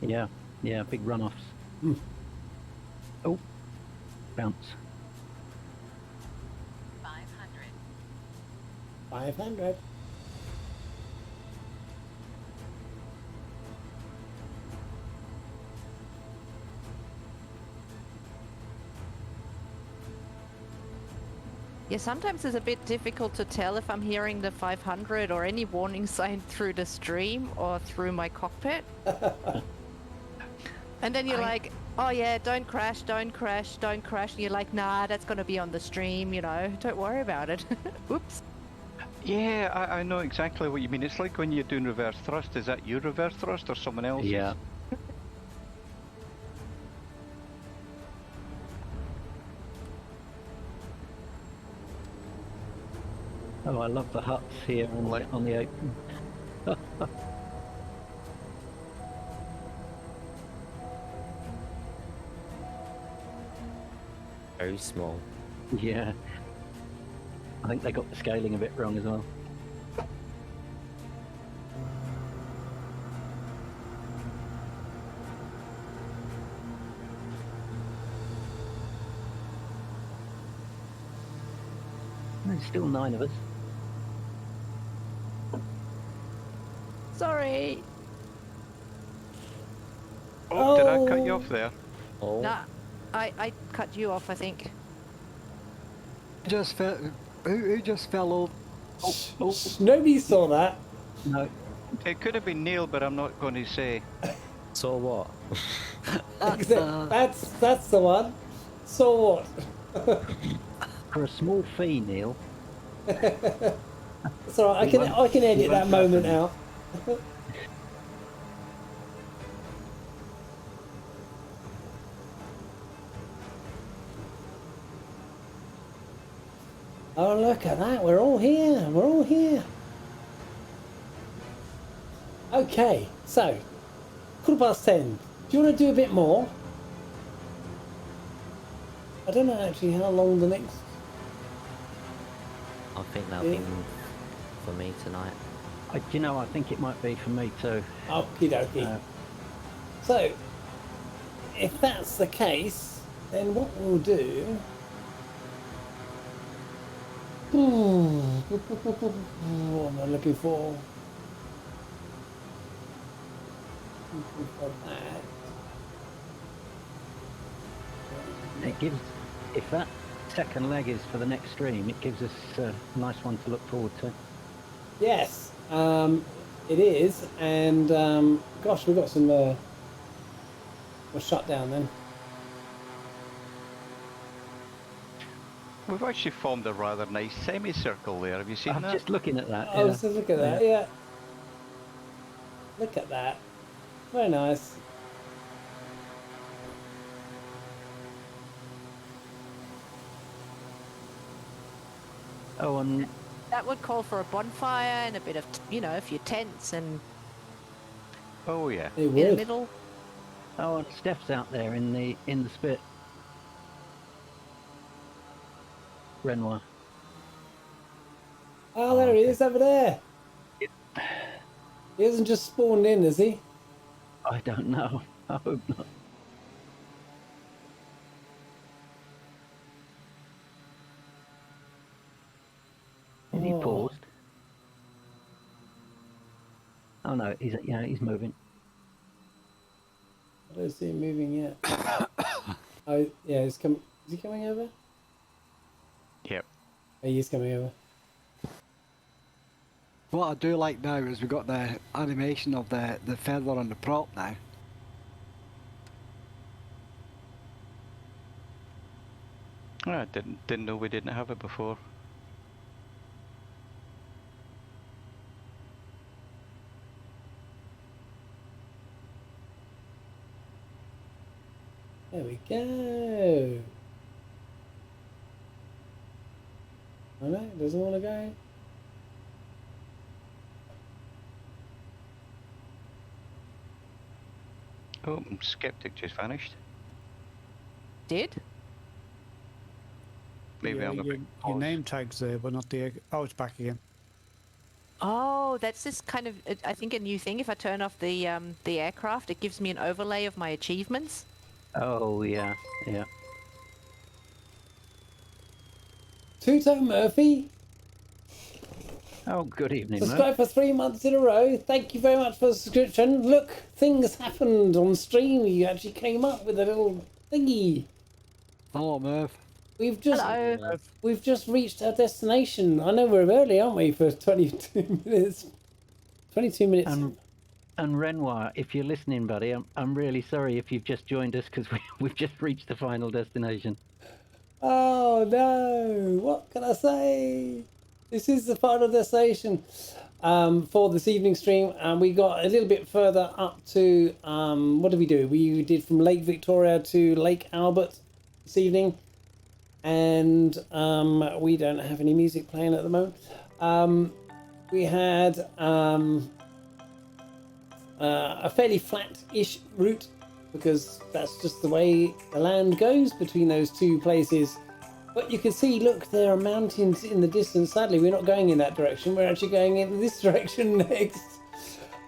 Yeah, yeah, big runoffs. Hmm. Oh, bounce. 500. Yeah, sometimes it's a bit difficult to tell if I'm hearing the 500 or any warning sign through the stream or through my cockpit. And then you're like, oh yeah, don't crash, don't crash, don't crash. And you're like, nah, that's going to be on the stream, you know, don't worry about it. Oops. Yeah, I know exactly what you mean. It's like when you're doing reverse thrust. Is that your reverse thrust or someone else's? Yeah. Oh, I love the huts here on the open. Very small. Yeah. I think they got the scaling a bit wrong as well. There's still 9 of us. Sorry. Oh, did I cut you off there? Oh, Nah, I cut you off, I think. Just fell. Who just fell over? Nobody saw that. No, It could have been Neil, but I'm not going to say. so what? That's the one. So what? for a small fee, Neil. It's all right. I can edit that moment out. Oh, look at that. We're all here. We're all here. Okay, so 10:15. Do you want to do a bit more? I don't know actually how long the next. I think that'll be for me tonight. You know, I think it might be for me too. Okie dokie. So, if that's the case, then what we'll do. What am I looking for? Looking for that. It gives, if that second leg is for the next stream, it gives us a nice one to look forward to. Yes, it is, and gosh, we've got some. We're shut down then. We've actually formed a rather nice semicircle there. Have you seen I'm that? just looking at that. Oh, so look at that, yeah. Look at that. Very nice. Oh, and That would call for a bonfire and a bit of, a few tents and Oh yeah. It in the would. middle. oh, and Steph's out there in the spit. Renoir. Oh, there he is over there. He hasn't just spawned in, has he? I don't know. I hope not. Has he Oh. paused? Oh no, he's moving. I don't see him moving yet. Oh, yeah, he's coming. Is he coming over? Yep. Oh, he is coming over. What I do like now is we got the animation of the feather on the prop now. I didn't know we didn't have it before. There we go. Oh no, it doesn't want to go. Oh, Skeptic just vanished. Did? Maybe Yeah, I'm a your, bit your paused. name tag's there, but not the. Oh, it's back again. Oh, that's just kind of, I think, a new thing. If I turn off the aircraft, it gives me an overlay of my achievements. Oh yeah, yeah. Tuto Murphy, Oh, good evening, Mo. subscribe for 3 months in a row. Thank you very much for the subscription. Look, things happened on stream. You actually came up with a little thingy. Hello, Murph. We've just Hello. we've just reached our destination. I know we're early, aren't we, for 22 minutes? 22 minutes. And Renoir, if you're listening, buddy, I'm really sorry if you've just joined us because we've just reached the final destination. Oh no! What can I say? This is the final destination for this evening stream, and we got a little bit further up to what did we do? We did from Lake Victoria to Lake Albert this evening, and we don't have any music playing at the moment. We had a fairly flat-ish route because that's just the way the land goes between those two places. But you can see, look, there are mountains in the distance. Sadly, we're not going in that direction. We're actually going in this direction next.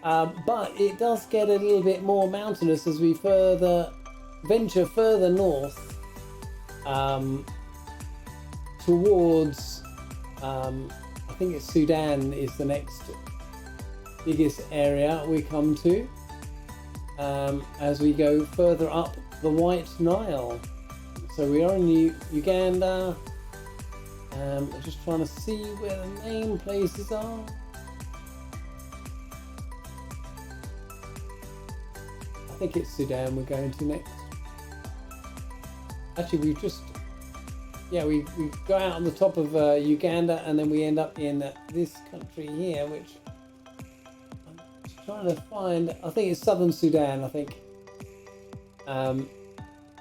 But it does get a little bit more mountainous as we venture further north towards I think it's Sudan is the next biggest area we come to as we go further up the White Nile. So we are in Uganda. I'm just trying to see where the main places are. I think it's Sudan we're going to next. Actually, we've just... Yeah, we go out on the top of Uganda and then we end up in this country here, which I'm just trying to find. I think it's southern Sudan, I think. And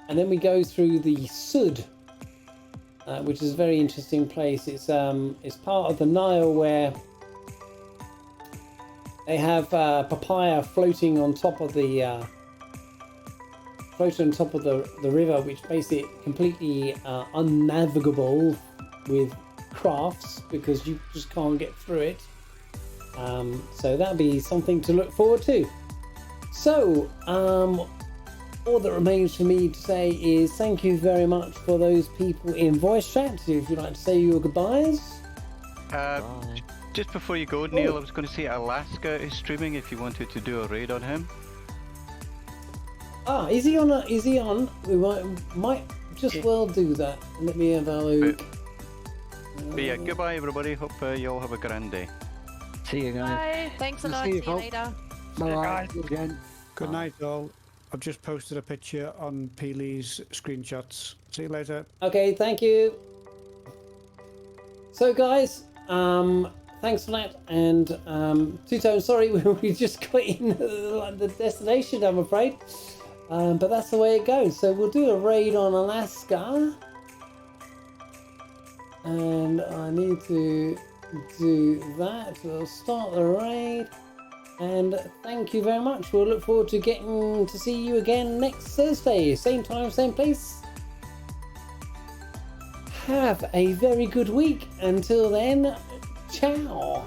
then we go through the Sud, which is a very interesting place. It's part of the Nile where they have papaya floating on top of the river, which makes it completely unnavigable with crafts because you just can't get through it. So that'd be something to look forward to. So all that remains for me to say is thank you very much for those people in voice chat. If you'd like to say your goodbyes. Just before you go, Neil, I was going to say Alaska is streaming if you wanted to do a raid on him. Ah, is he on? We might just well do that. Let me have a look. But yeah, goodbye everybody. Hope you all have a grand day. See you guys. Bye. Thanks a lot. See See you, you folks. later. Bye again. Good night, all. I've just posted a picture on Peely's screenshots. See you later. Okay, thank you. So guys, thanks for that, and Two-Tone, sorry we just got in the destination, I'm afraid, but that's the way it goes. So we'll do a raid on Alaska, and I need to do that. We'll start the raid, and thank you very much. We'll look forward to getting to see you again next Thursday, same time, same place. Have a very good week. Until then, ciao.